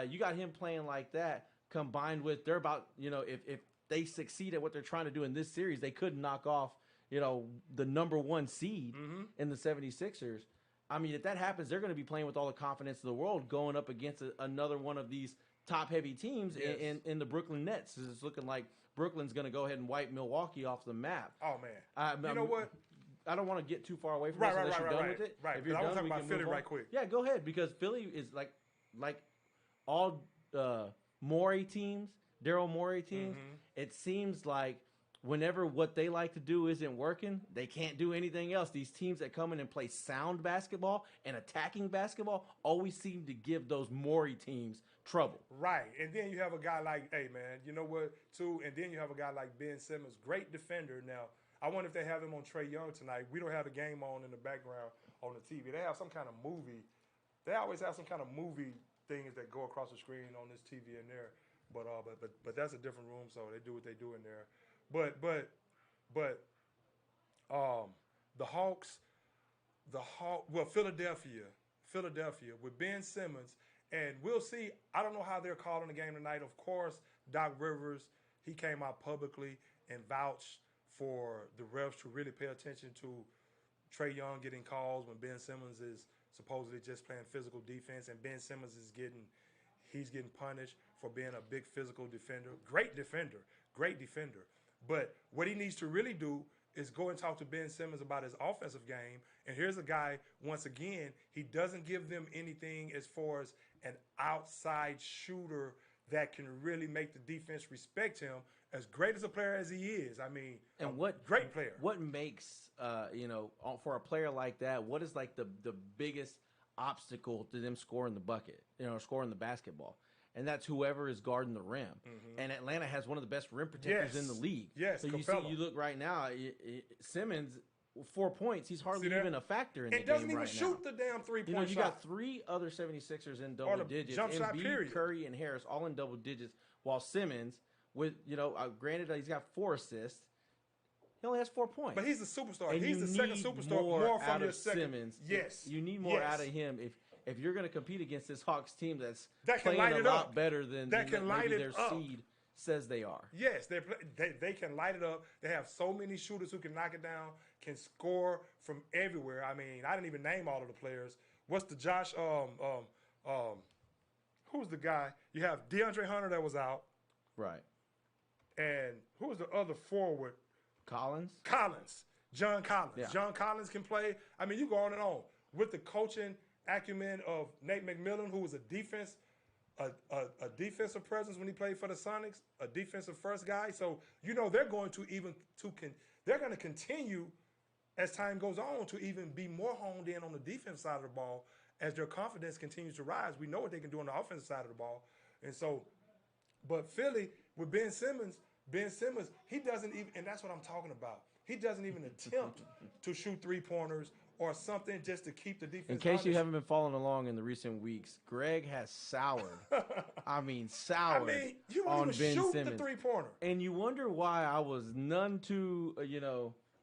You got him playing like that. Combined with they're about, if they succeed at what they're trying to do in this series, they could knock off, the number one seed in the 76ers. I mean, if that happens, they're going to be playing with all the confidence in the world going up against another one of these top-heavy teams in the Brooklyn Nets. It's looking like Brooklyn's going to go ahead and wipe Milwaukee off the map. Oh, man. You know what? I don't want to get too far away from this unless you're done with it. Right, if you're I want to done, talk about Philly right quick. Yeah, go ahead, because Philly is like all Morey teams, Daryl Morey teams. It seems like whenever what they like to do isn't working, they can't do anything else. These teams that come in and play sound basketball and attacking basketball always seem to give those Morey teams trouble. Right. And then you have a guy like, hey, man, you know what, too? And then you have a guy like Ben Simmons, great defender. Now, I wonder if they have him on Trae Young tonight. We don't have the game on in the background on the TV. They have some kind of movie. They always have some kind of movie things that go across the screen on this TV in there. But that's a different room, so they do what they do in there. But the Hawks, Philadelphia with Ben Simmons, and we'll see. I don't know how they're calling the game tonight. Of course, Doc Rivers, he came out publicly and vouched for the refs to really pay attention to Trae Young getting calls when Ben Simmons is supposedly just playing physical defense, and Ben Simmons is getting punished for being a big physical defender. Great defender. But what he needs to really do is go and talk to Ben Simmons about his offensive game. And here's a guy, once again, he doesn't give them anything as far as an outside shooter that can really make the defense respect him. As great as a player as he is, I mean, great player. What makes, for a player like that, what is like the biggest obstacle to them scoring the bucket, scoring the basketball? And that's whoever is guarding the rim. Mm-hmm. And Atlanta has one of the best rim protectors in the league. Yes, so you look right now, Simmons, 4 points, he's hardly even a factor in the game right now. It doesn't even shoot the damn three-point shot. You got three other 76ers in double digits. Jump shot, period. Curry, and Harris all in double digits, while Simmons, with granted he's got 4 assists, he only has 4 points. But he's a superstar. And he's the second superstar. More from your second. Simmons. Yes. You need more out of him if you're going to compete against this Hawks team that's can playing light a it lot up. better than maybe their up. seed says they are. Yes, they can light it up. They have so many shooters who can knock it down, can score from everywhere. I mean, I didn't even name all of the players. What's the Josh? Who's the guy? You have DeAndre Hunter that was out. Right. And who was the other forward? Collins. John Collins. Yeah. John Collins can play. I mean, you go on and on. With the coaching acumen of Nate McMillan, who was a defensive presence when he played for the Sonics, a defensive first guy. So, they're going to continue as time goes on to even be more honed in on the defense side of the ball as their confidence continues to rise. We know what they can do on the offensive side of the ball. And so, but Philly, with Ben Simmons, he doesn't even, and that's what I'm talking about. He doesn't even attempt to shoot three-pointers or something just to keep the defense In case honest. you haven't been following along in the recent weeks, Greg has soured. You don't on even Ben shoot Simmons. the three-pointer. And you wonder why I was none too,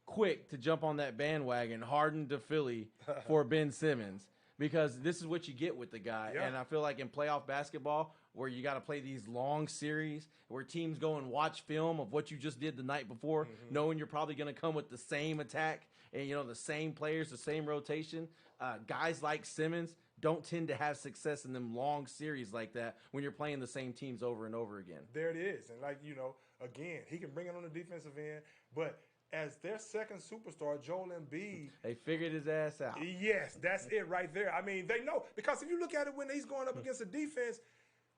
quick to jump on that bandwagon, Harden to Philly for Ben Simmons. Because this is what you get with the guy. Yeah. And I feel like in playoff basketball, where you got to play these long series, where teams go and watch film of what you just did the night before, knowing you're probably going to come with the same attack and, the same players, the same rotation. Guys like Simmons don't tend to have success in them long series like that when you're playing the same teams over and over again. There it is. And again, he can bring it on the defensive end, but as their second superstar, Joel Embiid. They figured his ass out. Yes, that's it right there. I mean, they know. Because if you look at it when he's going up against a defense,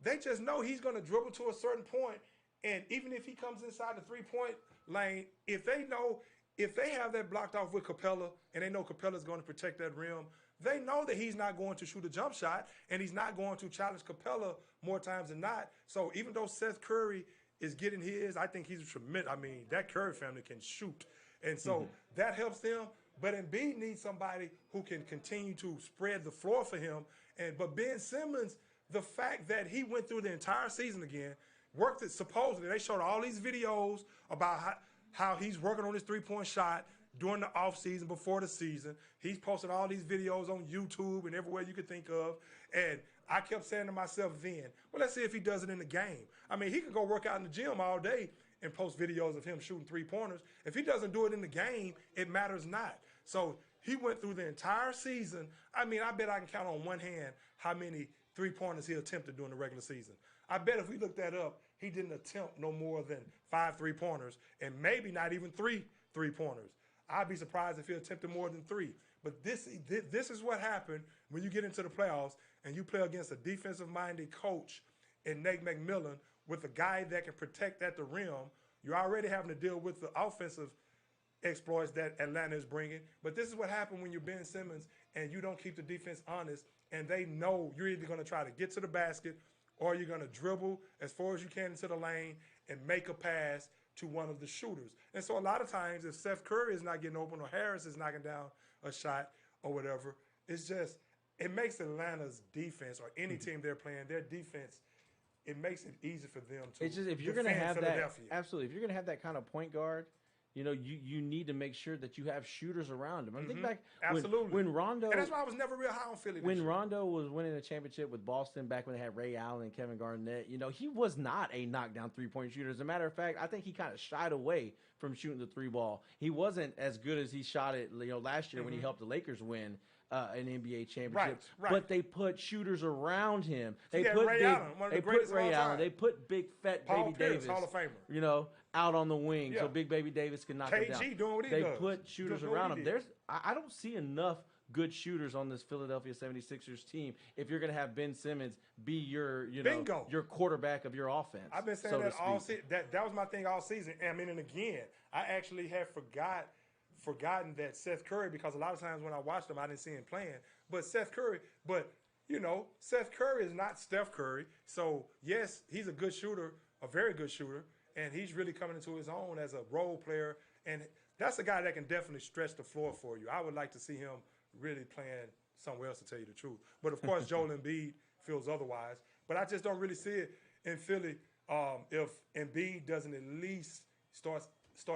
they just know he's going to dribble to a certain point. And even if he comes inside the three-point lane, if they have that blocked off with Capella and they know Capella's going to protect that rim, they know that he's not going to shoot a jump shot and he's not going to challenge Capella more times than not. So even though Seth Curry is getting his, I think he's a tremendous. I mean, that Curry family can shoot. And so that helps them. But Embiid needs somebody who can continue to spread the floor for him. But Ben Simmons, the fact that he went through the entire season again, worked it supposedly. They showed all these videos about how he's working on his three-point shot during the offseason, before the season. He's posted all these videos on YouTube and everywhere you could think of. And I kept saying to myself then, well, let's see if he does it in the game. I mean, he could go work out in the gym all day and post videos of him shooting three-pointers. If he doesn't do it in the game, it matters not. So he went through the entire season. I mean, I bet I can count on one hand how many three-pointers he attempted during the regular season. I bet if we looked that up, he didn't attempt no more than 5 three-pointers and maybe not even 3 three-pointers. I'd be surprised if he attempted more than 3. But this is what happened when you get into the playoffs and you play against a defensive-minded coach in Nate McMillan with a guy that can protect at the rim You're already having to deal with the offensive exploits that Atlanta is bringing. But this is what happened when you're Ben Simmons and you don't keep the defense honest, and they know you're either going to try to get to the basket or you're going to dribble as far as you can into the lane and make a pass to one of the shooters. And so a lot of times if Seth Curry is not getting open or Harris is knocking down a shot or whatever, it's just it makes Atlanta's defense or any team they're playing, their defense, it makes it easy for them to It's just if you're going to defend have that, Philadelphia. absolutely, if you're going to have that kind of point guard, you know, you need to make sure that you have shooters around him. I mean, think back Absolutely. when Rondo, And that's why I was never real high on Philly. when this year. Rondo was winning a championship with Boston back when they had Ray Allen and Kevin Garnett, you know, he was not a knockdown three-point shooter. As a matter of fact, I think he kind of shied away from shooting the three ball. He wasn't as good as he shot it, you know, last year when he helped the Lakers win an NBA championship. Right. But they put shooters around him. They Yeah, put Ray big, Allen, one of the they put greatest of Ray all Allen. time. They put big fat Paul baby Pierce, Davis, Hall of Famer. you know, out on the wing so Yeah. big baby Davis can knock him down. KG doing what he They does. put shooters Doing what around he him. did. I don't see enough good shooters on this Philadelphia 76ers team if you're going to have Ben Simmons be your, you know, Bingo. your quarterback of your offense. I've been saying so to that all speak. season. That was my thing all season. I mean, and again, I actually have forgotten that Seth Curry, because a lot of times when I watched him, I didn't see him playing. But Seth Curry is not Steph Curry. So yes, he's a good shooter, a very good shooter, and he's really coming into his own as a role player. And that's a guy that can definitely stretch the floor for you. I would like to see him really playing somewhere else, to tell you the truth. But of course, Joel Embiid feels otherwise. But I just don't really see it in Philly if Embiid doesn't at least start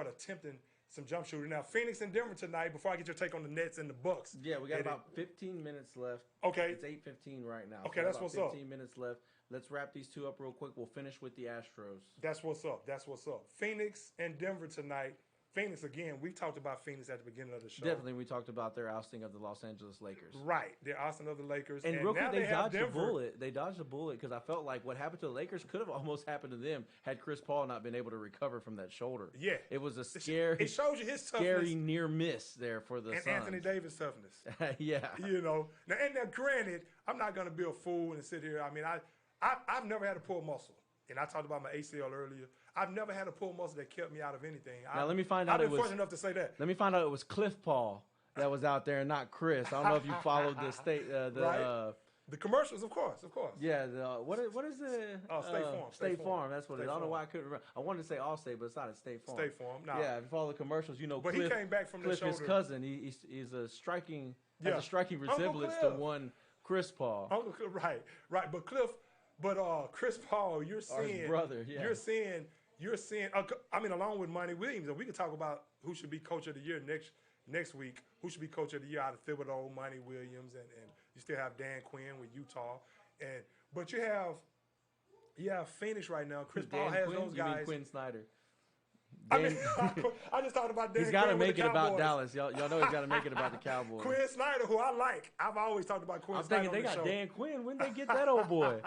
attempting some jump shooting. Now, Phoenix and Denver tonight, before I get your take on the Nets and the Bucks. Yeah, we got about 15 minutes left. Okay. It's 8:15 right now. Okay, So that's about what's up. 15 minutes left. Let's wrap these two up real quick. We'll finish with the Astros. That's what's up. Phoenix and Denver tonight. Phoenix, again, we talked about Phoenix at the beginning of the show. Definitely, we talked about their ousting of the Los Angeles Lakers. Right. They're ousting of the Lakers. And real now quick, they have dodged a Denver. bullet. They dodged a bullet because I felt like what happened to the Lakers could have almost happened to them had Chris Paul not been able to recover from that shoulder. Yeah. It was a scary, It shows you his toughness. scary near miss there for the And Suns. Anthony Davis' toughness. Yeah. You know. Now, granted, I'm not going to be a fool and sit here. I mean, I've never had to pull muscle. And I talked about my ACL earlier. I've never had a pull muscle that kept me out of anything. Now, let me find out I've it been was- fortunate enough to say that. Let me find out it was Cliff Paul that was out there and not Chris. I don't know if you followed the state. Right. The commercials, of course. Yeah, what is the State Farm. State Farm. That's what it is. I don't know Farm. why I couldn't remember. I wanted to say Allstate, but it's not a State Farm. State Farm. Nah. Yeah, if you follow the commercials, you know. But Cliff, he came back from the Cliff, his shoulder. cousin. He's a striking has Yeah. a striking Uncle resemblance to Cliff. one Chris Paul. Uncle Cliff, right. But Chris Paul, you're Or his seeing brother, yeah. You're seeing. I mean, along with Monty Williams, and we could talk about who should be coach of the year next week. Who should be coach of the year out of Thibodeau, Monty Williams, and you still have Dan Quinn with Utah, but you have Phoenix right now. Chris Paul Dan has Quinn? those You mean guys. Quinn Snyder? I Dan- mean, I just talked about Dan. he's got to Quinn with make the it about Cowboys. Dallas. Y'all know he's got to make it about the Cowboys. Quinn Snyder, who I like. I've always talked about Quinn I'm Snyder thinking on they the got show. Dan Quinn. When they get that old boy?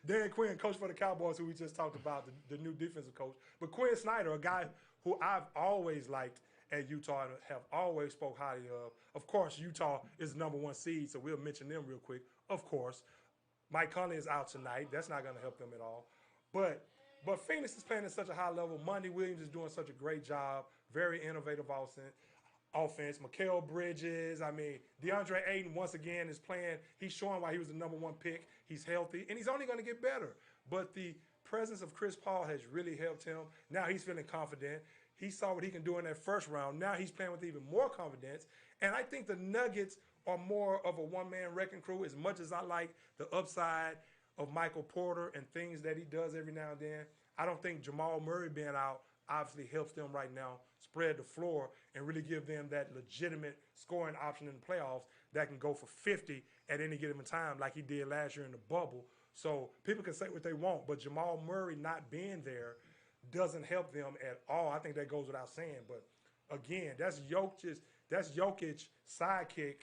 Dan Quinn, coach for the Cowboys, who we just talked about, the new defensive coach. But Quinn Snyder, a guy who I've always liked at Utah and have always spoke highly of. Of course, Utah is the number 1 seed, so we'll mention them real quick. Of course, Mike Conley is out tonight. That's not going to help them at all. But Phoenix is playing at such a high level. Monty Williams is doing such a great job. Very innovative offense. Mikal Bridges. I mean, Deandre Ayton once again is playing. He's showing why he was the number 1 pick. He's healthy, and he's only going to get better. But the presence of Chris Paul has really helped him. Now he's feeling confident. He saw what he can do in that first round. Now he's playing with even more confidence. And I think the Nuggets are more of a one-man wrecking crew. As much as I like the upside of Michael Porter and things that he does every now and then, I don't think Jamal Murray being out obviously helps them right now spread the floor and really give them that legitimate scoring option in the playoffs that can go for 50 at any given time like he did last year in the bubble. So people can say what they want, but Jamal Murray not being there doesn't help them at all. I think that goes without saying. But again, that's Jokic's sidekick,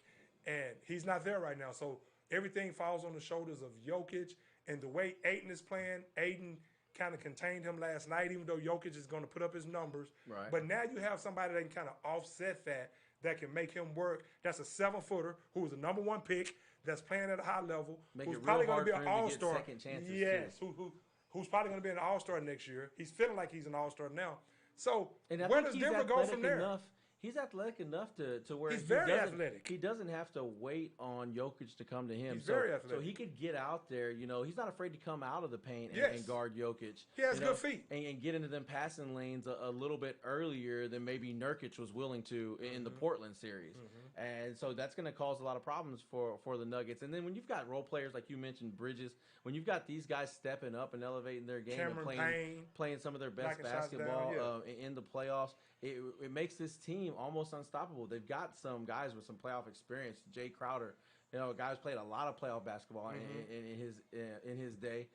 and he's not there right now. So everything falls on the shoulders of Jokic, and the way Ayton is playing, Ayton kind of contained him last night, even though Jokic is going to put up his numbers. Right. But now you have somebody that can kind of offset that can make him work. That's a 7-footer who was a number 1 pick, that's playing at a high level, Make who's it real probably going to hard be for an him to get all-star. second chances, Yes, too. who's probably going to be an all-star next year. He's feeling like he's an all-star now. So And I where think does he's Denver go from there? enough. He's athletic enough to where He's very athletic. He doesn't have to wait on Jokic to come to him. He's very athletic. So he could get out there. He's not afraid to come out of the paint and guard Jokic. He has good feet. And get into them passing lanes a little bit earlier than maybe Nurkic was willing to in the Portland series. And so that's going to cause a lot of problems for the Nuggets. And then when you've got role players like you mentioned, Bridges, when you've got these guys stepping up and elevating their game and playing some of their best basketball in the playoffs, it makes this team almost unstoppable. They've got some guys with some playoff experience. Jay Crowder, a guy who's played a lot of playoff basketball in his day.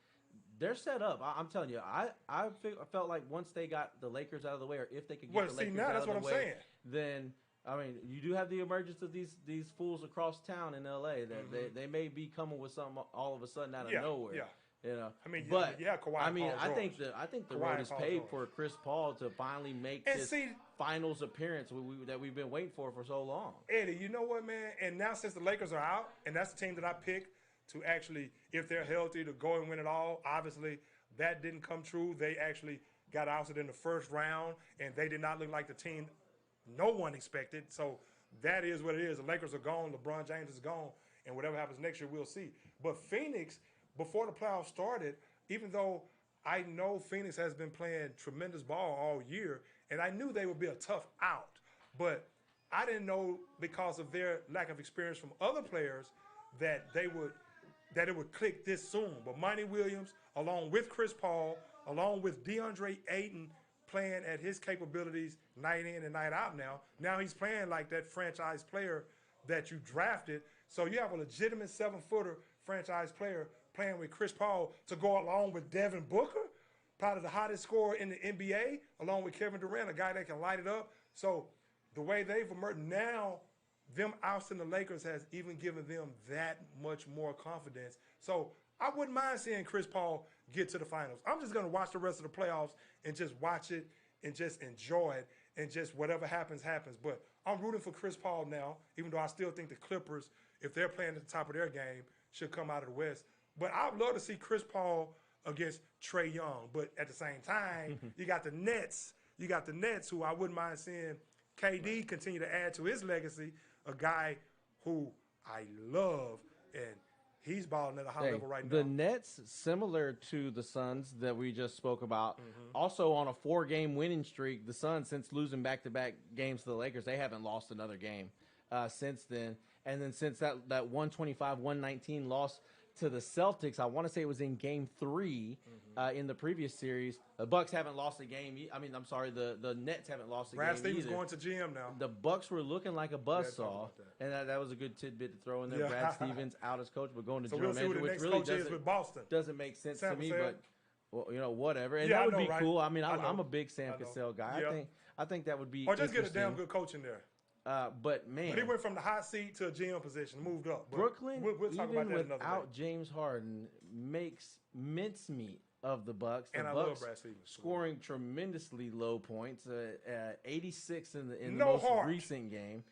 They're set up. I'm telling you, I felt like once they got the Lakers out of the way, or if they could get the Lakers out of the way, then I mean, you do have the emergence of these fools across town in L.A. that they may be coming with something all of a sudden out of nowhere. Yeah. I mean, but Kawhi. I mean, I think the road is paved for Chris Paul to finally make this finals appearance that we've been waiting for so long. Eddie, you know what, man? And now since the Lakers are out, and that's the team that I picked to actually, if they're healthy, to go and win it all. Obviously, that didn't come true. They actually got ousted in the first round, and they did not look like the team no one expected. So that is what it is. The Lakers are gone. LeBron James is gone, and whatever happens next year, we'll see. But Phoenix, before the playoffs started, even though I know Phoenix has been playing tremendous ball all year, and I knew they would be a tough out, but I didn't know because of their lack of experience from other players that it would click this soon. But Monty Williams, along with Chris Paul, along with Deandre Ayton, playing at his capabilities night in and night out now. Now he's playing like that franchise player that you drafted. So you have a legitimate 7-footer franchise player playing with Chris Paul to go along with Devin Booker, probably the hottest scorer in the NBA, along with Kevin Durant, a guy that can light it up. So the way they've emerged now, them ousting the Lakers has even given them that much more confidence. So I wouldn't mind seeing Chris Paul get to the finals. I'm just going to watch the rest of the playoffs and just watch it and just enjoy it and just whatever happens, happens. But I'm rooting for Chris Paul now, even though I still think the Clippers, if they're playing at the top of their game, should come out of the West. But I'd love to see Chris Paul against Trae Young. But at the same time, you got the Nets. You got the Nets, who I wouldn't mind seeing KD continue to add to his legacy, a guy who I love, and he's balling at a high level right now. The Nets, similar to the Suns that we just spoke about, also on a 4-game winning streak. The Suns, since losing back-to-back games to the Lakers, they haven't lost another game since then. And then since that 125-119 loss to the Celtics, I want to say it was in Game 3 in the previous series. The Bucks haven't lost a game. I'm sorry, the Nets haven't lost a Brad game Stevens either. going to GM now. The Bucks were looking like a buzzsaw, and that was a good tidbit to throw in there. Brad Stevens out as coach, but going to general manager, which really doesn't make sense to me. But whatever, and that would be cool. I mean, I'm a big Sam Cassell guy. I think that would be or just get a damn good coach in there. But he went from the hot seat to a GM position, moved up. But Brooklyn, we'll talk even about that another without day. James Harden, makes mincemeat of the Bucks. The and I Bucks love Brad Stevens scoring tremendously low points, 86 in the No most heart. recent game.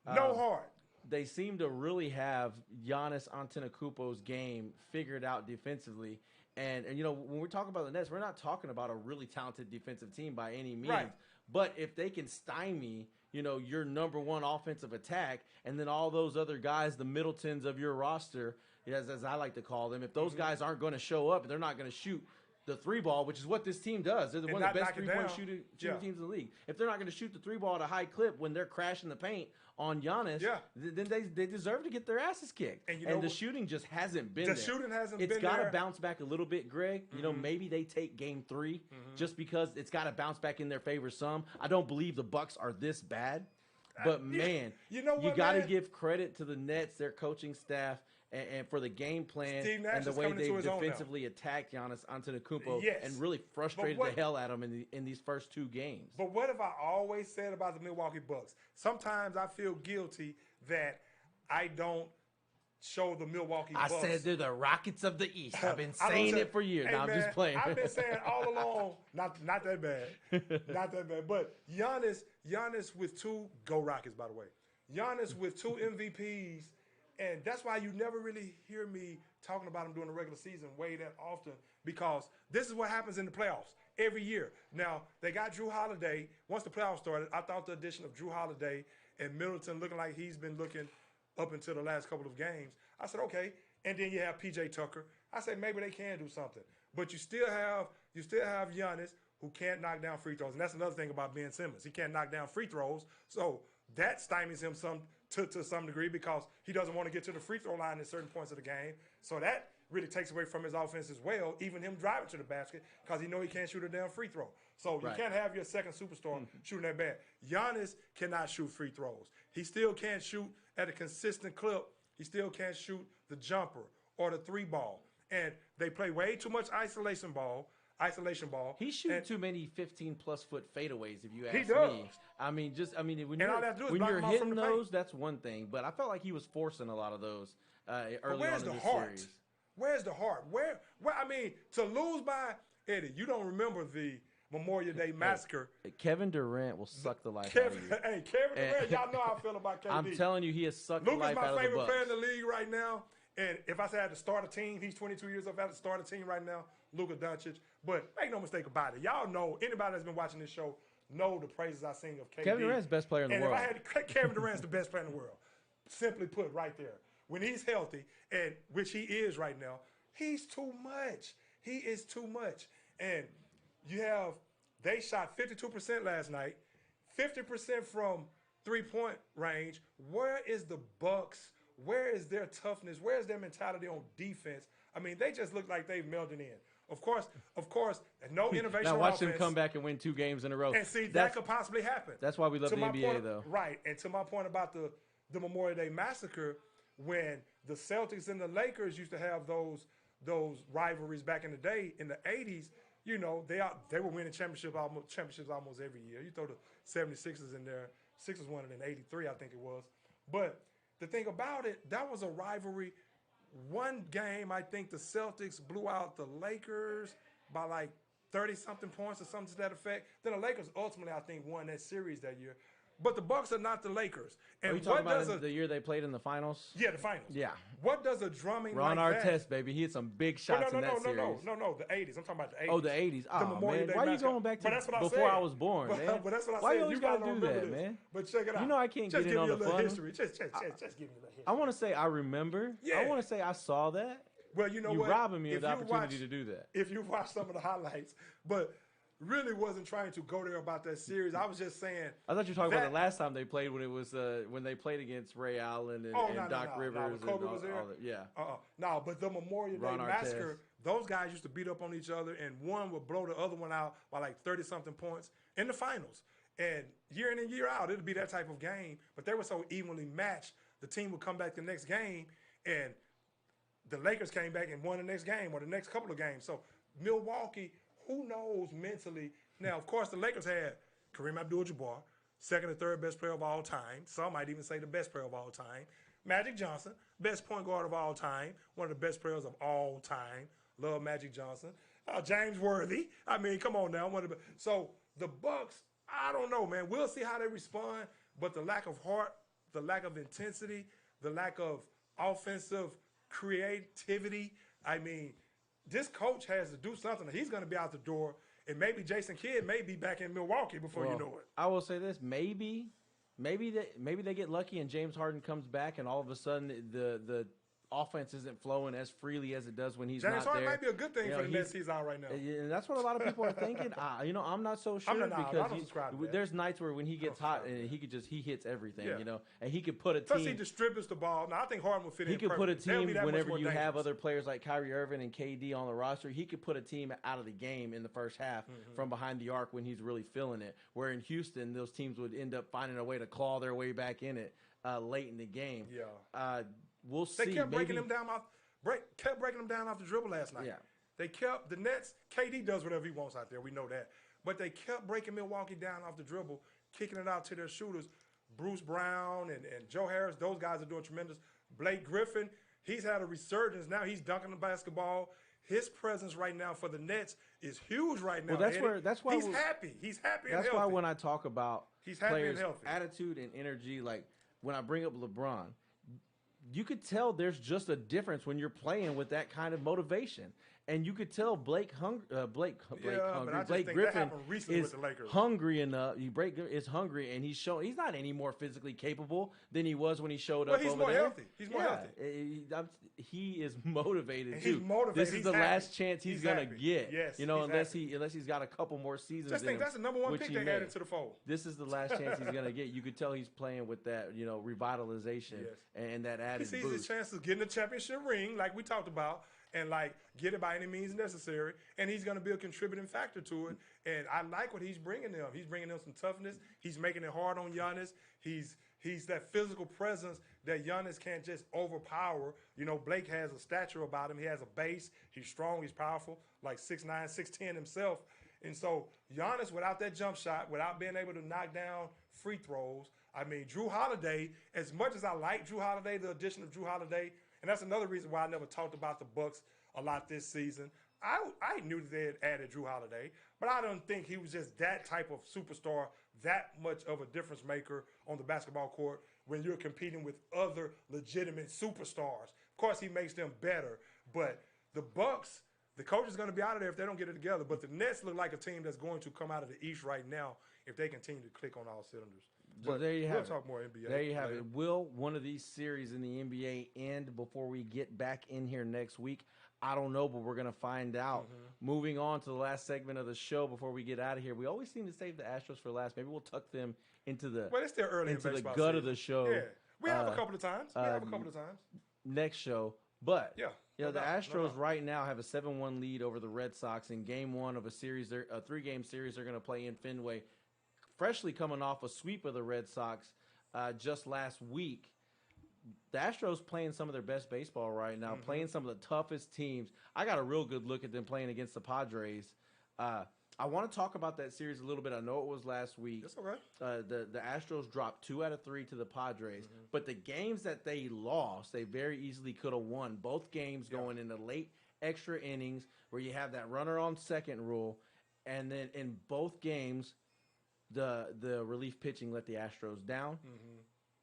No heart. They seem to really have Giannis Antetokounmpo's game figured out defensively. And when we're talking about the Nets, we're not talking about a really talented defensive team by any means. Right. But if they can stymie, your number one offensive attack, and then all those other guys, the Middletons of your roster, as I like to call them, if those guys aren't going to show up, they're not going to shoot the 3-ball, which is what this team does. They're one of the best 3-point shooting teams in the league. If they're not going to shoot the 3-ball at a high clip when they're crashing the paint on Giannis, then they deserve to get their asses kicked. And the shooting just hasn't been there. The shooting hasn't been there. It's got to bounce back a little bit, Greg. Maybe they take Game 3 just because it's got to bounce back in their favor some. I don't believe the Bucks are this bad. But, man, you got to give credit to the Nets, their coaching staff, and for the game plan and the way they defensively attacked Giannis Antetokounmpo and really frustrated the hell out of him in these first 2 games. But what have I always said about the Milwaukee Bucks? Sometimes I feel guilty that I don't show the Milwaukee Bucks. I said they're the Rockets of the East. I've been saying it for years. Now I'm just playing. I've been saying all along, not that bad. Not that bad. But Giannis with 2, go Rockets, by the way. Giannis with 2 MVPs. And that's why you never really hear me talking about him during the regular season way that often because this is what happens in the playoffs every year. Now, they got Drew Holiday. Once the playoffs started, I thought the addition of Drew Holiday and Middleton looking like he's been looking up until the last couple of games. I said, okay. And then you have P.J. Tucker. I said, maybe they can do something. But you still have Giannis who can't knock down free throws. And that's another thing about Ben Simmons. He can't knock down free throws. So that stymies him to some degree because he doesn't want to get to the free throw line at certain points of the game. So that really takes away from his offense as well, even him driving to the basket because he know he can't shoot a damn free throw. So you can't have your second superstar shooting that bad. Giannis cannot shoot free throws. He still can't shoot at a consistent clip. He still can't shoot the jumper or the three ball. And they play way too much isolation ball. He shoots too many 15-plus foot fadeaways, if you ask me. He does. When you're hitting those, that's one thing. But I felt like he was forcing a lot of those early on in the series. Where's the heart? Where? To lose by Eddie, you don't remember the Memorial Day massacre. Kevin Durant will suck the life out of you. Hey, Kevin Durant, y'all know how I feel about KD. I'm telling you, he has sucked the life out of the Bucks. Luka's my favorite player in the league right now. And if I said I had to start a team, he's 22 years old. If I had to start a team right now, Luka Doncic. But make no mistake about it. Y'all know, anybody that's been watching this show know the praises I sing of KD. Kevin Durant's the best player in the world. And if I had Kevin Durant's the best player in the world. Simply put, right there. When he's healthy, and which he is right now, he's too much. He is too much. And they shot 52% last night, 50% from three-point range. Where is the Bucks? Where is their toughness? Where is their mentality on defense? I mean, they just look like they've melded in. Of course, no innovation. Now watch them come back and win 2 games in a row. And see, that could possibly happen. That's why we love the NBA, though. Right. And to my point about the Memorial Day massacre, when the Celtics and the Lakers used to have those rivalries back in the day in the 80s, they were winning championships almost every year. You throw the 76ers in there. Sixers won it in 83, I think it was. But the thing about it, that was a rivalry. One game, I think the Celtics blew out the Lakers by like 30-something points or something to that effect. Then the Lakers ultimately, I think, won that series that year. But the Bucks are not the Lakers. And are you talking about the year they played in the finals? Yeah, the finals. Yeah. What does a drumming Ron like that? Artest, baby. He had some big shots in that series. No, the 80s. I'm talking about the 80s. Oh, the 80s. Oh, man. Why are you going back to before I was born, man? But that's what I said. Why you always got to do that, man? But check it out. You know I can't get in on the fun. History. Just give me a little history. I want to say I remember. Yeah. I want to say I saw that. Well, you know what? You're robbing me of the opportunity to do that. If you watch some of the highlights, but really wasn't trying to go there about that series. I was just saying. I thought you were talking about the last time they played when it was when they played against Ray Allen and Doc Rivers. Kobe was there. Yeah. No, but the Memorial Day massacre, those guys used to beat up on each other, and one would blow the other one out by like 30-something points in the finals. And year in and year out, it'd be that type of game. But they were so evenly matched. The team would come back the next game, and the Lakers came back and won the next game or the next couple of games. So Milwaukee, who knows mentally? Now, of course, the Lakers had Kareem Abdul-Jabbar, second or third best player of all time. Some might even say the best player of all time. Magic Johnson, best point guard of all time, one of the best players of all time. Love Magic Johnson. James Worthy. I mean, come on now. So the Bucks, I don't know, man. We'll see how they respond. But the lack of heart, the lack of intensity, the lack of offensive creativity. I mean, this coach has to do something. He's going to be out the door, and maybe Jason Kidd may be back in Milwaukee before you know it. I will say this: maybe they get lucky and James Harden comes back, and all of a sudden the offense isn't flowing as freely as it does when he's not there. James Harden might be a good thing for the Nets. He's out right now. And that's what a lot of people are thinking. I'm not so sure because there's nights where when he gets hot and he hits everything, and he could put a team. Plus he distributes the ball. Now I think Harden will fit in. He could put a team whenever you have other players like Kyrie Irving and KD on the roster. He could put a team out of the game in the first half from behind the arc when he's really feeling it. Where in Houston, those teams would end up finding a way to claw their way back in it late in the game. Yeah. We'll see. They kept breaking them down off the dribble last night. Yeah. They kept the Nets. KD does whatever he wants out there. We know that. But they kept breaking Milwaukee down off the dribble, kicking it out to their shooters. Bruce Brown and Joe Harris, those guys are doing tremendous. Blake Griffin, he's had a resurgence. Now he's dunking the basketball. His presence right now for the Nets is huge right now. Well, that's why he's happy. He's happy and healthy. That's why when I talk about he's happy players' and healthy. attitude and energy, like when I bring up LeBron, you could tell there's just a difference when you're playing with that kind of motivation. And you could tell Blake Griffin is hungry enough. Is hungry, and he's not any more physically capable than he was when he showed up over there. He's more healthy. He's more healthy. He is motivated and too. He's motivated. This is the last chance he's gonna get. Yes, unless he's got a couple more seasons. Just think that's the number one pick they added to the fold. This is the last chance he's gonna get. You could tell he's playing with that, revitalization and that added boost. He sees his chances of getting a championship ring, like we talked about. And get it by any means necessary, and he's going to be a contributing factor to it. And I like what he's bringing them. He's bringing them some toughness. He's making it hard on Giannis. He's that physical presence that Giannis can't just overpower. Blake has a stature about him. He has a base. He's strong. He's powerful, like 6'9", 6'10" himself. And so Giannis, without that jump shot, without being able to knock down free throws, Jrue Holiday. As much as I like Jrue Holiday, the addition of Jrue Holiday. And that's another reason why I never talked about the Bucks a lot this season. I knew that they had added Jrue Holiday, but I don't think he was just that type of superstar, that much of a difference maker on the basketball court when you're competing with other legitimate superstars. Of course, he makes them better, but the Bucks, the coach is going to be out of there if they don't get it together. But the Nets look like a team that's going to come out of the East right now if they continue to click on all cylinders. But there you have it. We'll talk more NBA. There you have it. Will one of these series in the NBA end before we get back in here next week? I don't know, but we're going to find out. Moving on to the last segment of the show before we get out of here. We always seem to save the Astros for last. Maybe we'll tuck them into the it's still early into in the gut season. Of the show. Yeah, we have a couple of times. Next show. But the Astros right now have a 7-1 lead over the Red Sox in Game 1 of a 3-game series they're going to play in Fenway. Freshly coming off a sweep of the Red Sox just last week. The Astros playing some of their best baseball right now, playing some of the toughest teams. I got a real good look at them playing against the Padres. I want to talk about that series a little bit. I know it was last week. That's okay. The Astros dropped 2 out of 3 to the Padres. But the games that they lost, they very easily could have won. Both games going into late extra innings where you have that runner on second rule. And then in both games, the relief pitching let the Astros down.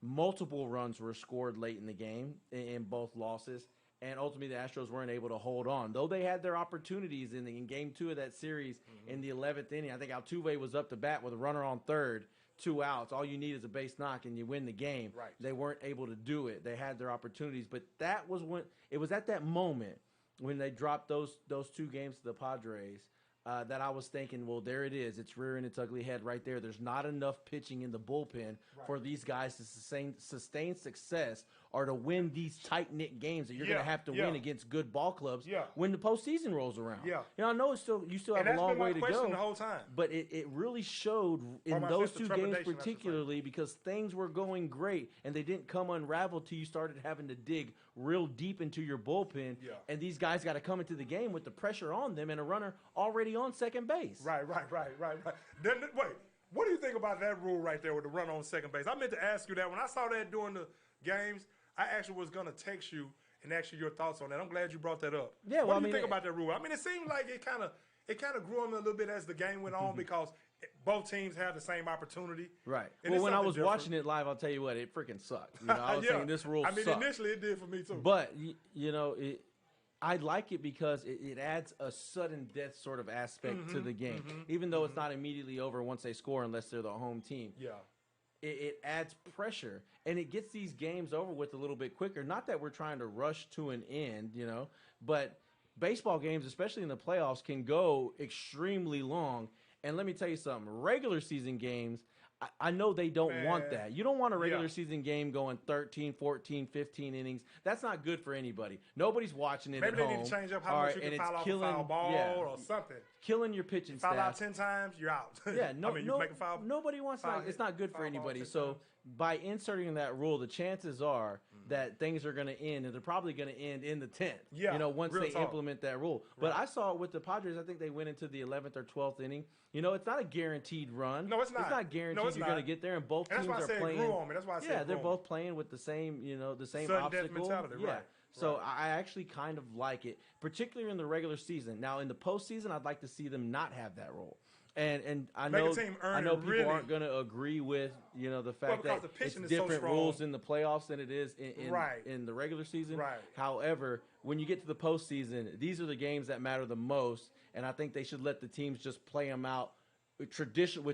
Multiple runs were scored late in the game in both losses, and ultimately the Astros weren't able to hold on. Though they had their opportunities in Game 2 of that series in the 11th inning. I think Altuve was up to bat with a runner on third, 2 outs. All you need is a base knock and you win the game. Right. They weren't able to do it. They had their opportunities, but that was when it was at that moment when they dropped those 2 games to the Padres. That I was thinking, well, there it is. It's rearing its ugly head right there. There's not enough pitching in the bullpen for these guys to sustain success or to win these tight-knit games that you're going to have to win against good ball clubs when the postseason rolls around. I know you still have a long way to go. The whole time. But it really showed in those 2 games particularly because things were going great and they didn't come unraveled till you started having to dig real deep into your bullpen. And these guys got to come into the game with the pressure on them and a runner already on second base. Right. Then, wait, what do you think about that rule right there with the runner on second base? I meant to ask you that. When I saw that during the games, I actually was going to text you and ask you your thoughts on that. I'm glad you brought that up. Yeah, what do you think about that rule? It seemed like it kind of grew on me a little bit as the game went on because both teams have the same opportunity. Right. And when I was watching it live, I'll tell you what, it freaking sucked. I was saying this rule sucked. Initially it did for me too. But, I like it because it adds a sudden death sort of aspect to the game, even though it's not immediately over once they score unless they're the home team. Yeah. It adds pressure, and it gets these games over with a little bit quicker. Not that we're trying to rush to an end, but baseball games, especially in the playoffs, can go extremely long. And let me tell you something, regular season games, I know they don't want that. You don't want a regular season game going 13, 14, 15 innings. That's not good for anybody. Nobody's watching it at home. Maybe they need to change up how much you can foul off a foul ball or something. Killing your pitching staff. Foul out 10 times, you're out. Yeah, you make a foul. Nobody wants that. It's not good for anybody. So by inserting that rule, the chances are that things are going to end, and they're probably going to end in the 10th. Yeah, once they implement that rule. But I saw it with the Padres. I think they went into the 11th or 12th inning. It's not a guaranteed run. No, it's not. It's not guaranteed you're going to get there, and both teams are playing. It grew on me. That's why I said they're both playing with the same, the same sudden obstacle. death mentality, yeah. Right. So I actually kind of like it, particularly in the regular season. Now, in the postseason, I'd like to see them not have that rule. And I Make know a team earn people really. aren't going to agree with the fact because that the it's pitching is so different strong. rules in the playoffs than it is Right. in the regular season. Right. However, when you get to the postseason, these are the games that matter the most, and I think they should let the teams just play them out with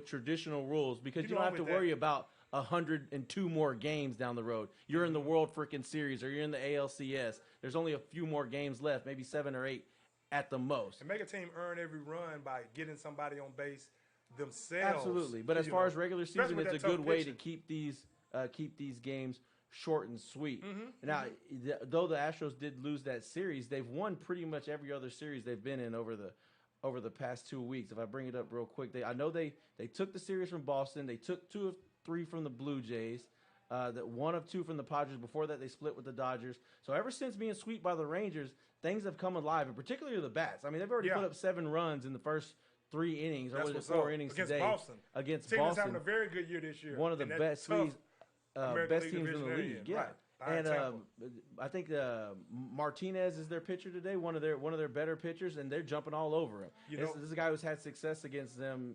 traditional rules because you don't have to worry about 102 more games down the road. You're in the World freaking Series or you're in the ALCS. There's only a few more games left, maybe 7 or 8 at the most. And make a team earn every run by getting somebody on base themselves. Absolutely. But as far as regular season, it's a good way to keep these games short and sweet. Now, though the Astros did lose that series, they've won pretty much every other series they've been in over the past 2 weeks. If I bring it up real quick, I know they took the series from Boston. They took 2 of 3 from the Blue Jays. That 1 of 2 from the Padres. Before that, they split with the Dodgers. So ever since being swept by the Rangers, things have come alive, and particularly the bats. I mean, they've already put up 7 runs in the first 3 innings, or was it 4 innings against today? Boston. Against team Boston. is having a very good year this year. One of the best teams in the league. Yeah. Right. And I think Martinez is their pitcher today, one of their better pitchers, and they're jumping all over him. This is a guy who's had success against them,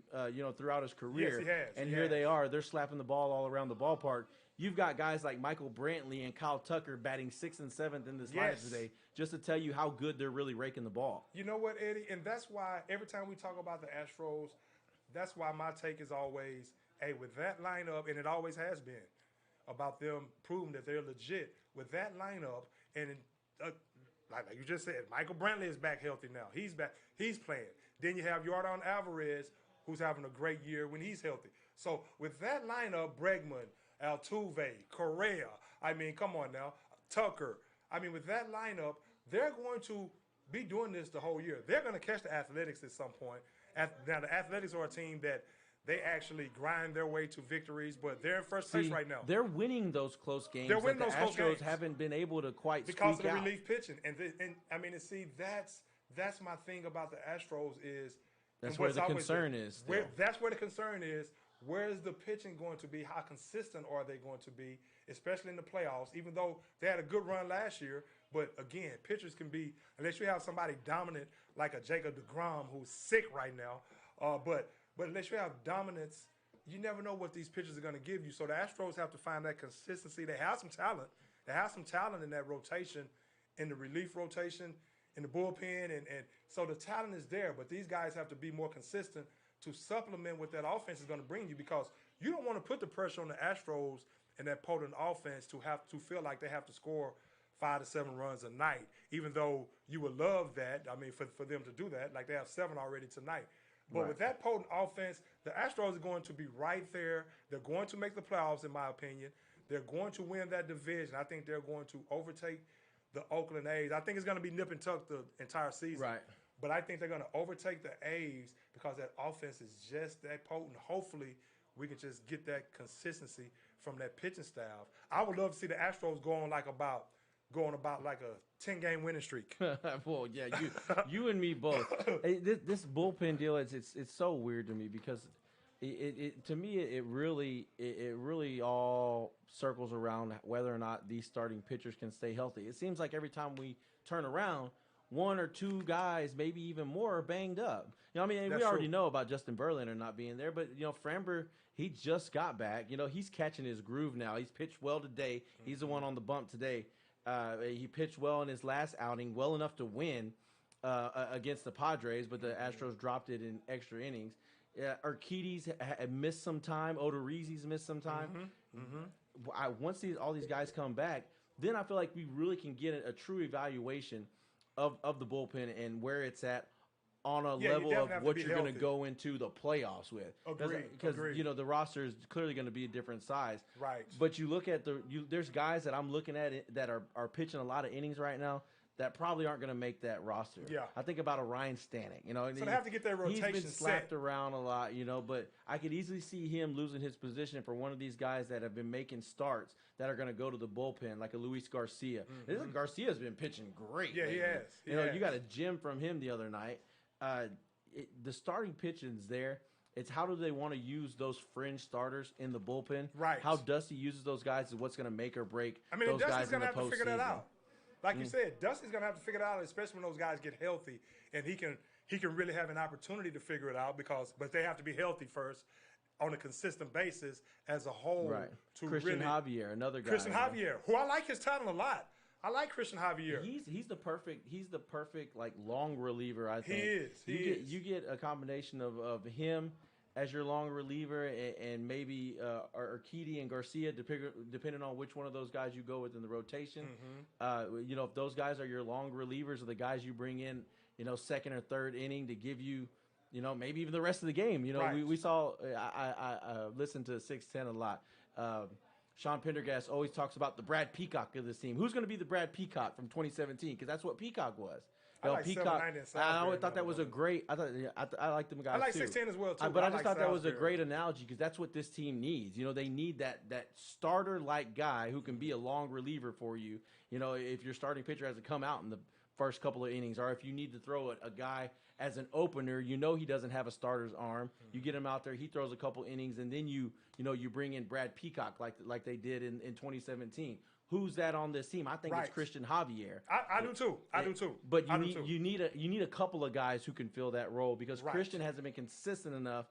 throughout his career. Yes, he has. And here they are. They're slapping the ball all around the ballpark. You've got guys like Michael Brantley and Kyle Tucker batting 6th and 7th in this lineup today, just to tell you how good they're really raking the ball. You know what, Eddie? And that's why every time we talk about the Astros, that's why my take is always, hey, with that lineup, and it always has been, about them proving that they're legit. With that lineup, and like you just said, Michael Brantley is back healthy now. He's back. He's playing. Then you have Yordan Alvarez, who's having a great year when he's healthy. So with that lineup, Bregman, Altuve, Correa, I mean, come on now, Tucker. I mean, with that lineup, they're going to be doing this the whole year. They're going to catch the Athletics at some point. Now, the Athletics are a team that they actually grind their way to victories, but they're in first place right now. They're winning those close games. They're winning those close games. The Astros haven't been able to quite because of the out. relief pitching. And I mean, see, that's my thing about the Astros is that's where the concern is. That's where the concern is. Where is the pitching going to be? How consistent are they going to be, especially in the playoffs? Even though they had a good run last year, but again, pitchers can be, unless you have somebody dominant like a Jacob deGrom who's sick right now, but unless you have dominance, you never know what these pitchers are going to give you. So the Astros have to find that consistency. They have some talent. They have some talent in that rotation, in the relief rotation, in the bullpen, and so the talent is there. But these guys have to be more consistent to supplement what that offense is going to bring you, because you don't want to put the pressure on the Astros and that potent offense to have to feel like they have to score 5 to 7 runs a night, even though you would love that. I mean, for them to do that, like they have 7 already tonight. But with that potent offense, the Astros are going to be right there. They're going to make the playoffs, in my opinion. They're going to win that division. I think they're going to overtake the Oakland A's. I think it's going to be nip and tuck the entire season. Right. But I think they're going to overtake the A's because that offense is just that potent. Hopefully, we can just get that consistency from that pitching staff. I would love to see the Astros going about like a 10-game winning streak. Well, yeah, you and me both. Hey, this bullpen deal it's so weird to me because it really all circles around whether or not these starting pitchers can stay healthy. It seems like every time we turn around, 1 or 2 guys, maybe even more, are banged up. You know, I mean, we already know about Justin Verlander not being there, but Framber, he just got back. He's catching his groove now. He's pitched well today. He's the one on the bump today. He pitched well in his last outing, well enough to win against the Padres, but the Astros dropped it in extra innings. Urquidy's missed some time. Odorizzi's missed some time. Once all these guys come back, then I feel like we really can get a true evaluation of the bullpen and where it's at on a level of what you're going to go into the playoffs with. Because the roster is clearly going to be a different size. Right. But you look at there's guys that I'm looking at that are pitching a lot of innings right now that probably aren't going to make that roster. Yeah. I think about a Ryan Stanek. So they have to get their rotation He's been slapped around a lot, but I could easily see him losing his position for one of these guys that have been making starts that are going to go to the bullpen, like a Luis Garcia. Garcia's been pitching great. Yeah, he has. You got a gem from him the other night. The starting pitching's there. It's how do they want to use those fringe starters in the bullpen? Right. How Dusty uses those guys is what's going to make or break those Dusty's guys in the postseason. Dusty's going to have to figure that out. Like you said, Dusty's going to have to figure it out, especially when those guys get healthy, and he can he can really have an opportunity to figure it out but they have to be healthy first on a consistent basis as a whole. Right. To Christian really, Javier, another guy. Christian Javier, who I like his talent a lot. I like Christian Javier. He's the perfect like long reliever. I think He is. You get a combination of him as your long reliever and maybe Urquidy and Garcia, depending on which one of those guys you go with in the rotation. If those guys are your long relievers or the guys you bring in, second or third inning to give you, maybe even the rest of the game. Right. We saw. I listened to 610 a lot. Sean Pendergast always talks about the Brad Peacock of this team. Who's going to be the Brad Peacock from 2017? Because that's what Peacock was. I like Peacock. I always thought that was a great. I like them guys. I like too. 610 as well too. But I just thought that was a Salisbury. great analogy because that's what this team needs. They need that starter like guy who can be a long reliever for you. If your starting pitcher has to come out in the first couple of innings, or if you need to throw a guy as an opener, he doesn't have a starter's arm. You get him out there, he throws a couple innings, and then you bring in Brad Peacock like they did in 2017. Who's that on this team? I think it's Christian Javier. I do too. I do too. But you need a couple of guys who can fill that role because Christian hasn't been consistent enough.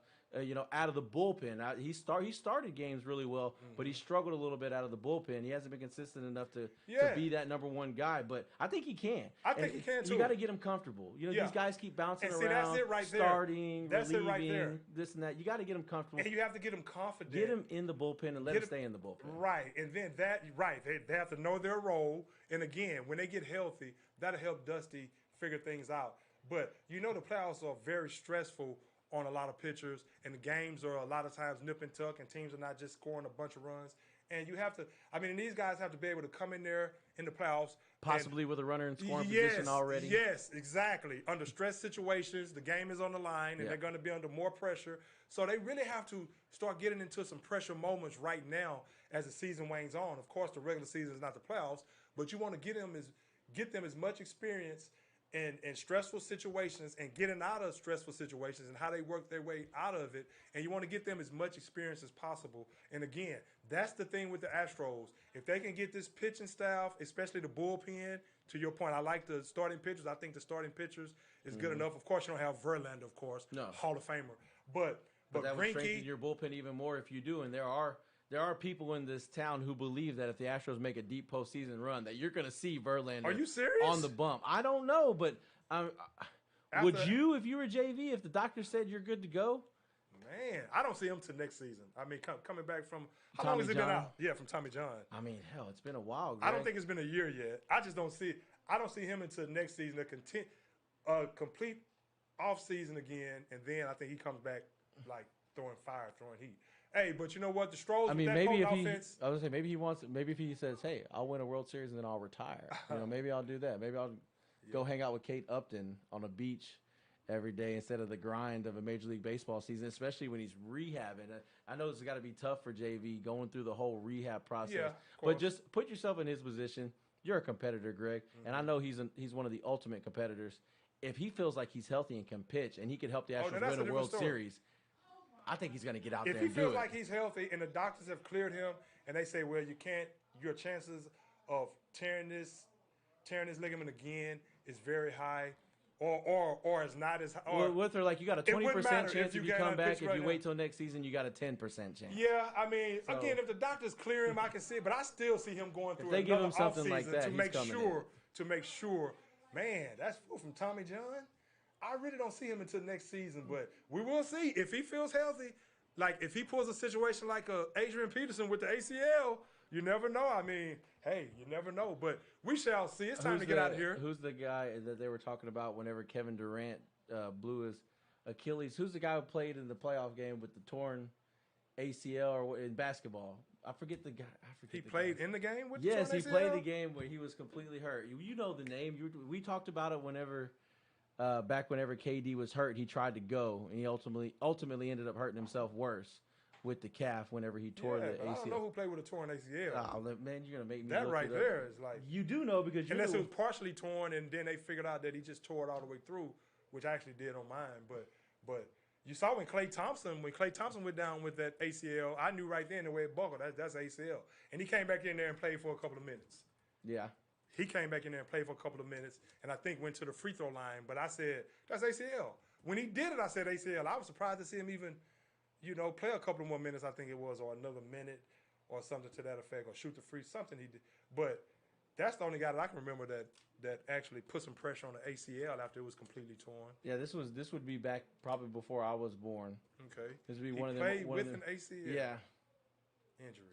Out of the bullpen, he started games really well, but he struggled a little bit out of the bullpen. He hasn't been consistent enough to be that number one guy. But I think he can. I think he can too. You got to get him comfortable. These guys keep bouncing around, that's it right there. starting, that's relieving, it right there. this and that. You got to get him comfortable. And you have to get him confident. Get him in the bullpen and let him stay in the bullpen. Right, and then they have to know their role. And again, when they get healthy, that'll help Dusty figure things out. But the playoffs are very stressful on a lot of pitchers, and the games are a lot of times nip and tuck, and teams are not just scoring a bunch of runs. And you have to, and these guys have to be able to come in there in the playoffs. Possibly with a runner in scoring position already. Yes, exactly. Under stress situations, the game is on the line, and they're going to be under more pressure. So they really have to start getting into some pressure moments right now as the season wanes on. Of course, the regular season is not the playoffs, but you want to get them as much experience in stressful situations and getting out of stressful situations and how they work their way out of it. And you want to get them as much experience as possible. And again, that's the thing with the Astros. If they can get this pitching staff, especially the bullpen, to your point, I like the starting pitchers. I think the starting pitchers is good enough. Of course, you don't have Verlander, of course, Hall of Famer. But that would Greinke, strengthen your bullpen even more if you do. And there are people in this town who believe that if the Astros make a deep postseason run, that you're going to see Verlander. Are you serious? On the bump? I don't know, but would you, if you were JV, if the doctor said you're good to go? Man, I don't see him till next season. Coming back from how Tommy long has it John? been out? Yeah, from Tommy John. Hell, it's been a while. Greg. I don't think it's been a year yet. I just don't see. I don't see him until next season. A complete off season again, and then I think he comes back like throwing fire, throwing heat. Hey, but you know what? The Stros. Maybe if offense, I was gonna say maybe he wants. Maybe if he says, "Hey, I'll win a World Series and then I'll retire." Maybe I'll do that. Maybe I'll go hang out with Kate Upton on a beach every day instead of the grind of a Major League Baseball season, especially when he's rehabbing. I know it's got to be tough for JV going through the whole rehab process. Yeah, but just put yourself in his position. You're a competitor, Greg, and I know he's one of the ultimate competitors. If he feels like he's healthy and can pitch, and he could help the Astros win a World Series, I think he's going to get out there and do it. If he feels like he's healthy and the doctors have cleared him and they say, well, you can't, your chances of tearing this ligament again is very high or is not as high. With her, like you got a 20% chance if you come back. If you wait till next season, you got a 10% chance. Yeah, again, if the doctors clear him, I can see it. But I still see him going through if they give him something like that, to make sure, man, that's from Tommy John. I really don't see him until next season, but we will see if he feels healthy. Like if he pulls a situation like Adrian Peterson with the ACL, you never know. Hey, you never know. But we shall see. It's time to get out of here. Who's the guy that they were talking about whenever Kevin Durant blew his Achilles? Who's the guy who played in the playoff game with the torn ACL or in basketball? I forget the guy. He played in the game with the Yes, torn he ACL? played the game where he was completely hurt. You know the name. We talked about it whenever. Back whenever KD was hurt, he tried to go, and he ultimately ended up hurting himself worse with the calf whenever he tore the ACL. I don't know who played with a torn ACL. Oh, man, you're gonna make me that look right it up. there is like you do know because you unless it was partially torn, and then they figured out that he just tore it all the way through, which I actually did on mine. But you saw when Klay Thompson went down with that ACL, I knew right then the way it buckled. That's ACL, and he came back in there and played for a couple of minutes. Yeah. he came back in there and played for a couple of minutes, and I think went to the free throw line. But I said, that's ACL. When he did it, I said ACL. I was surprised to see him even, play a couple of more minutes, I think it was, or another minute or something to that effect, or shoot the free, something he did. But that's the only guy that I can remember that actually put some pressure on the ACL after it was completely torn. Yeah, this would be back probably before I was born. Okay. This would be he one of them. Played with an ACL. Yeah. Injury.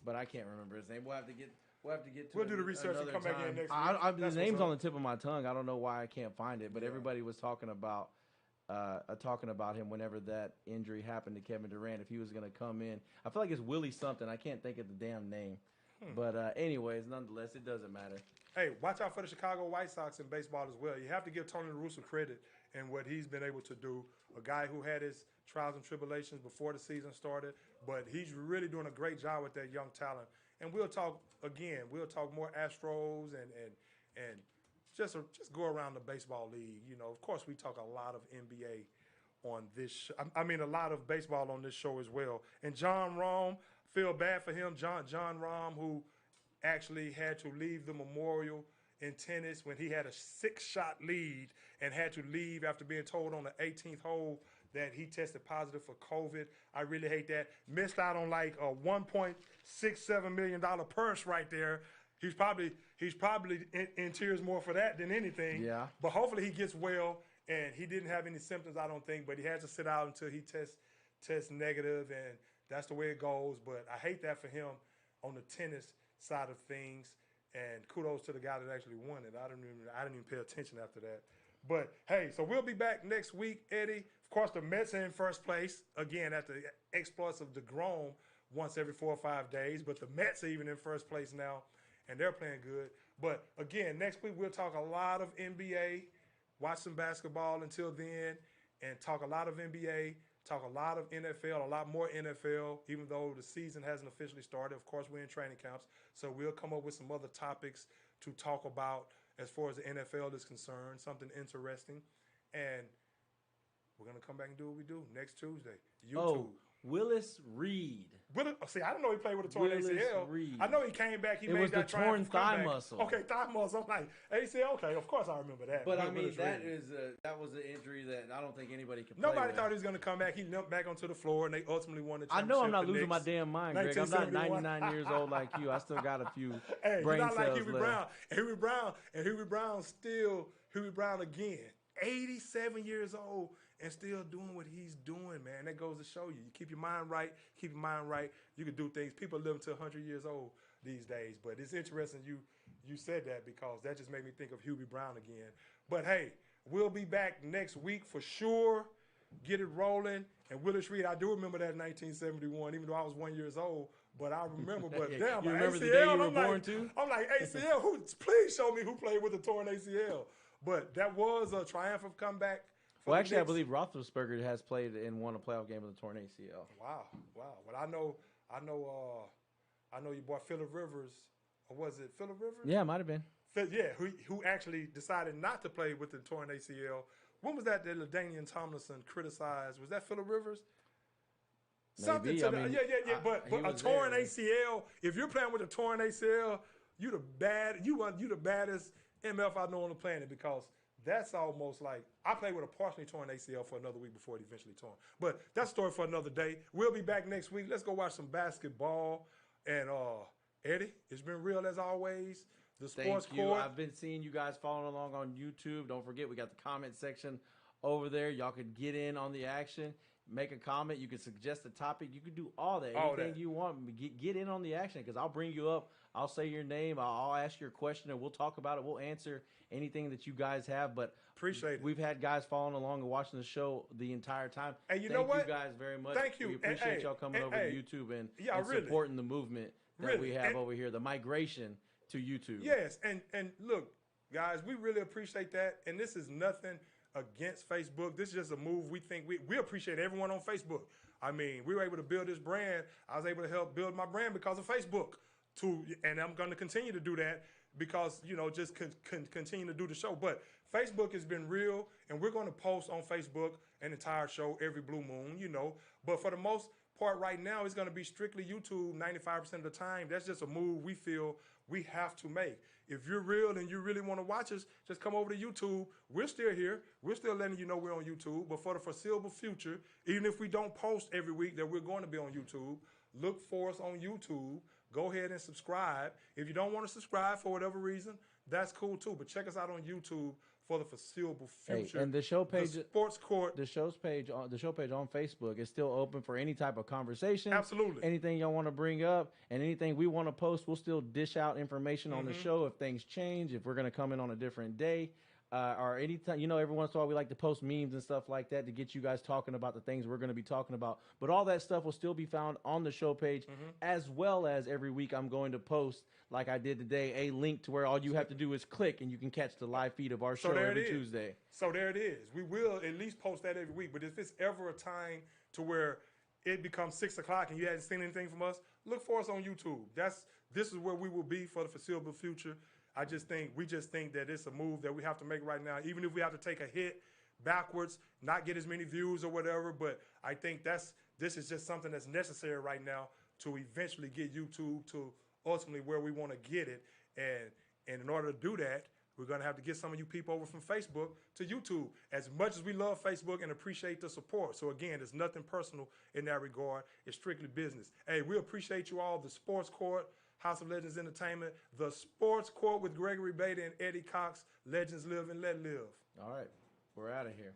But I can't remember his name. We'll have to get to We'll do the research and come back in next week. The name's on the tip of my tongue. I don't know why I can't find it, but everybody was talking about him whenever that injury happened to Kevin Durant. If he was going to come in, I feel like it's Willie something. I can't think of the damn name. But anyways, nonetheless, it doesn't matter. Hey, watch out for the Chicago White Sox in baseball as well. You have to give Tony La Russa credit in what he's been able to do. A guy who had his trials and tribulations before the season started, but he's really doing a great job with that young talent. And we'll talk again. We'll talk more Astros and just go around the baseball league. Of course, we talk a lot of NBA on this. A lot of baseball on this show as well. And John Rahm, feel bad for him. John Rahm, who actually had to leave the Memorial in tennis when he had a 6-shot lead and had to leave after being told on the 18th hole that he tested positive for COVID. I really hate that. Missed out on like a $1.67 million purse right there. He's probably in tears more for that than anything. Yeah. But hopefully he gets well, and he didn't have any symptoms, I don't think, but he has to sit out until he tests negative, and that's the way it goes. But I hate that for him on the tennis side of things. And kudos to the guy that actually won it. I didn't even pay attention after that. But, hey, so we'll be back next week, Eddie. Of course, the Mets are in first place, again, at the exploits of DeGrom once every 4 or 5 days. But the Mets are even in first place now, and they're playing good. But, again, next week we'll talk a lot of NBA, watch some basketball until then, and talk a lot of NBA, talk a lot of NFL, a lot more NFL, even though the season hasn't officially started. Of course, we're in training camps, so we'll come up with some other topics to talk about as far as the NFL is concerned, something interesting. And we're going to come back and do what we do next Tuesday. YouTube. Willis Reed. See, I didn't know he played with a torn ACL. Reed. I know he came back. He made that torn thigh muscle. Okay, thigh muscle. I'm like, ACL. Okay, of course I remember that. But that was an injury that I don't think anybody could. Nobody thought he was going to come back. He limped back onto the floor, and they ultimately won the championship. I know I'm not losing my damn mind, Greg. I'm not 99 years old like you. I still got a few brain cells like Huey left. Huey Brown again. 87 years old and still doing what he's doing, man. That goes to show you. You keep your mind right, you can do things. People live to 100 years old these days. But it's interesting you said that, because that just made me think of Huey Brown again. But, hey, we'll be back next week for sure. Get it rolling. And Willis Reed, I do remember that in 1971, even though I was 1 year old. But I remember, damn, you remember ACL, the day you were born too? I'm like, ACL, please show me who played with a torn ACL. But that was a triumphant comeback. Well, actually, I believe Roethlisberger has played and won a playoff game with a torn ACL. Wow. Well, I know your boy Phillip Rivers, or was it Phillip Rivers? Yeah, it might have been. Yeah, who actually decided not to play with the torn ACL. When was that LaDainian Tomlinson criticized? Was that Phillip Rivers? Maybe. But a torn ACL. If you're playing with a torn ACL, you the baddest MF I know on the planet, because that's almost like I played with a partially torn ACL for another week before it eventually torn. But that's a story for another day. We'll be back next week. Let's go watch some basketball. And Eddie, it's been real as always. The Sports Court. I've been seeing you guys following along on YouTube. Don't forget, we got the comment section over there. Y'all could get in on the action. Make a comment. You can suggest a topic. You can do all that. Anything you want. Get in on the action, because I'll bring you up. I'll say your name. I'll ask your question, and we'll talk about it. We'll answer anything that you guys have. But appreciate it. We've had guys following along and watching the show the entire time. And you know what? Thank you guys very much. Thank you. We appreciate y'all coming over to YouTube and supporting the movement that we have over here, the migration to YouTube. Yes, and look, guys, we really appreciate that. And this is nothing against Facebook. This is just a move. We think we appreciate everyone on Facebook. I mean, we were able to build this brand. I was able to help build my brand because of Facebook. And I'm going to continue to do that because, just continue to do the show. But Facebook has been real, and we're going to post on Facebook an entire show every blue moon, But for the most part right now is going to be strictly YouTube 95% of the time. That's just a move we feel we have to make. If you're real and you really want to watch us, just come over to YouTube. We're still here. We're still letting you know we're on YouTube. But for the foreseeable future, even if we don't post every week that we're going to be on YouTube, look for us on YouTube. Go ahead and subscribe. If you don't want to subscribe for whatever reason, that's cool too. But check us out on YouTube for the foreseeable future. Hey, and the show page, the Sports Court, the show page on Facebook is still open for any type of conversation. Absolutely. Anything y'all want to bring up and anything we want to post, we'll still dish out information on the show if things change, if we're going to come in on a different day. Or anytime, every once in a while we like to post memes and stuff like that to get you guys talking about the things we're going to be talking about. But all that stuff will still be found on the show page, as well as every week I'm going to post, like I did today, a link to where all you have to do is click and you can catch the live feed of our show every Tuesday. So there it is. We will at least post that every week. But if it's ever a time to where it becomes 6 o'clock and you haven't seen anything from us, look for us on YouTube. This is where we will be for the foreseeable future. We just think that it's a move that we have to make right now, even if we have to take a hit backwards, not get as many views or whatever. But I think this is just something that's necessary right now to eventually get YouTube to ultimately where we want to get it. And in order to do that, we're going to have to get some of you people over from Facebook to YouTube. As much as we love Facebook and appreciate the support. So again, there's nothing personal in that regard. It's strictly business. Hey, we appreciate you all. The Sports Court, House of Legends Entertainment, the Sports Court with Gregory Beatty and Eddie Cox. Legends live and let live. All right, we're out of here.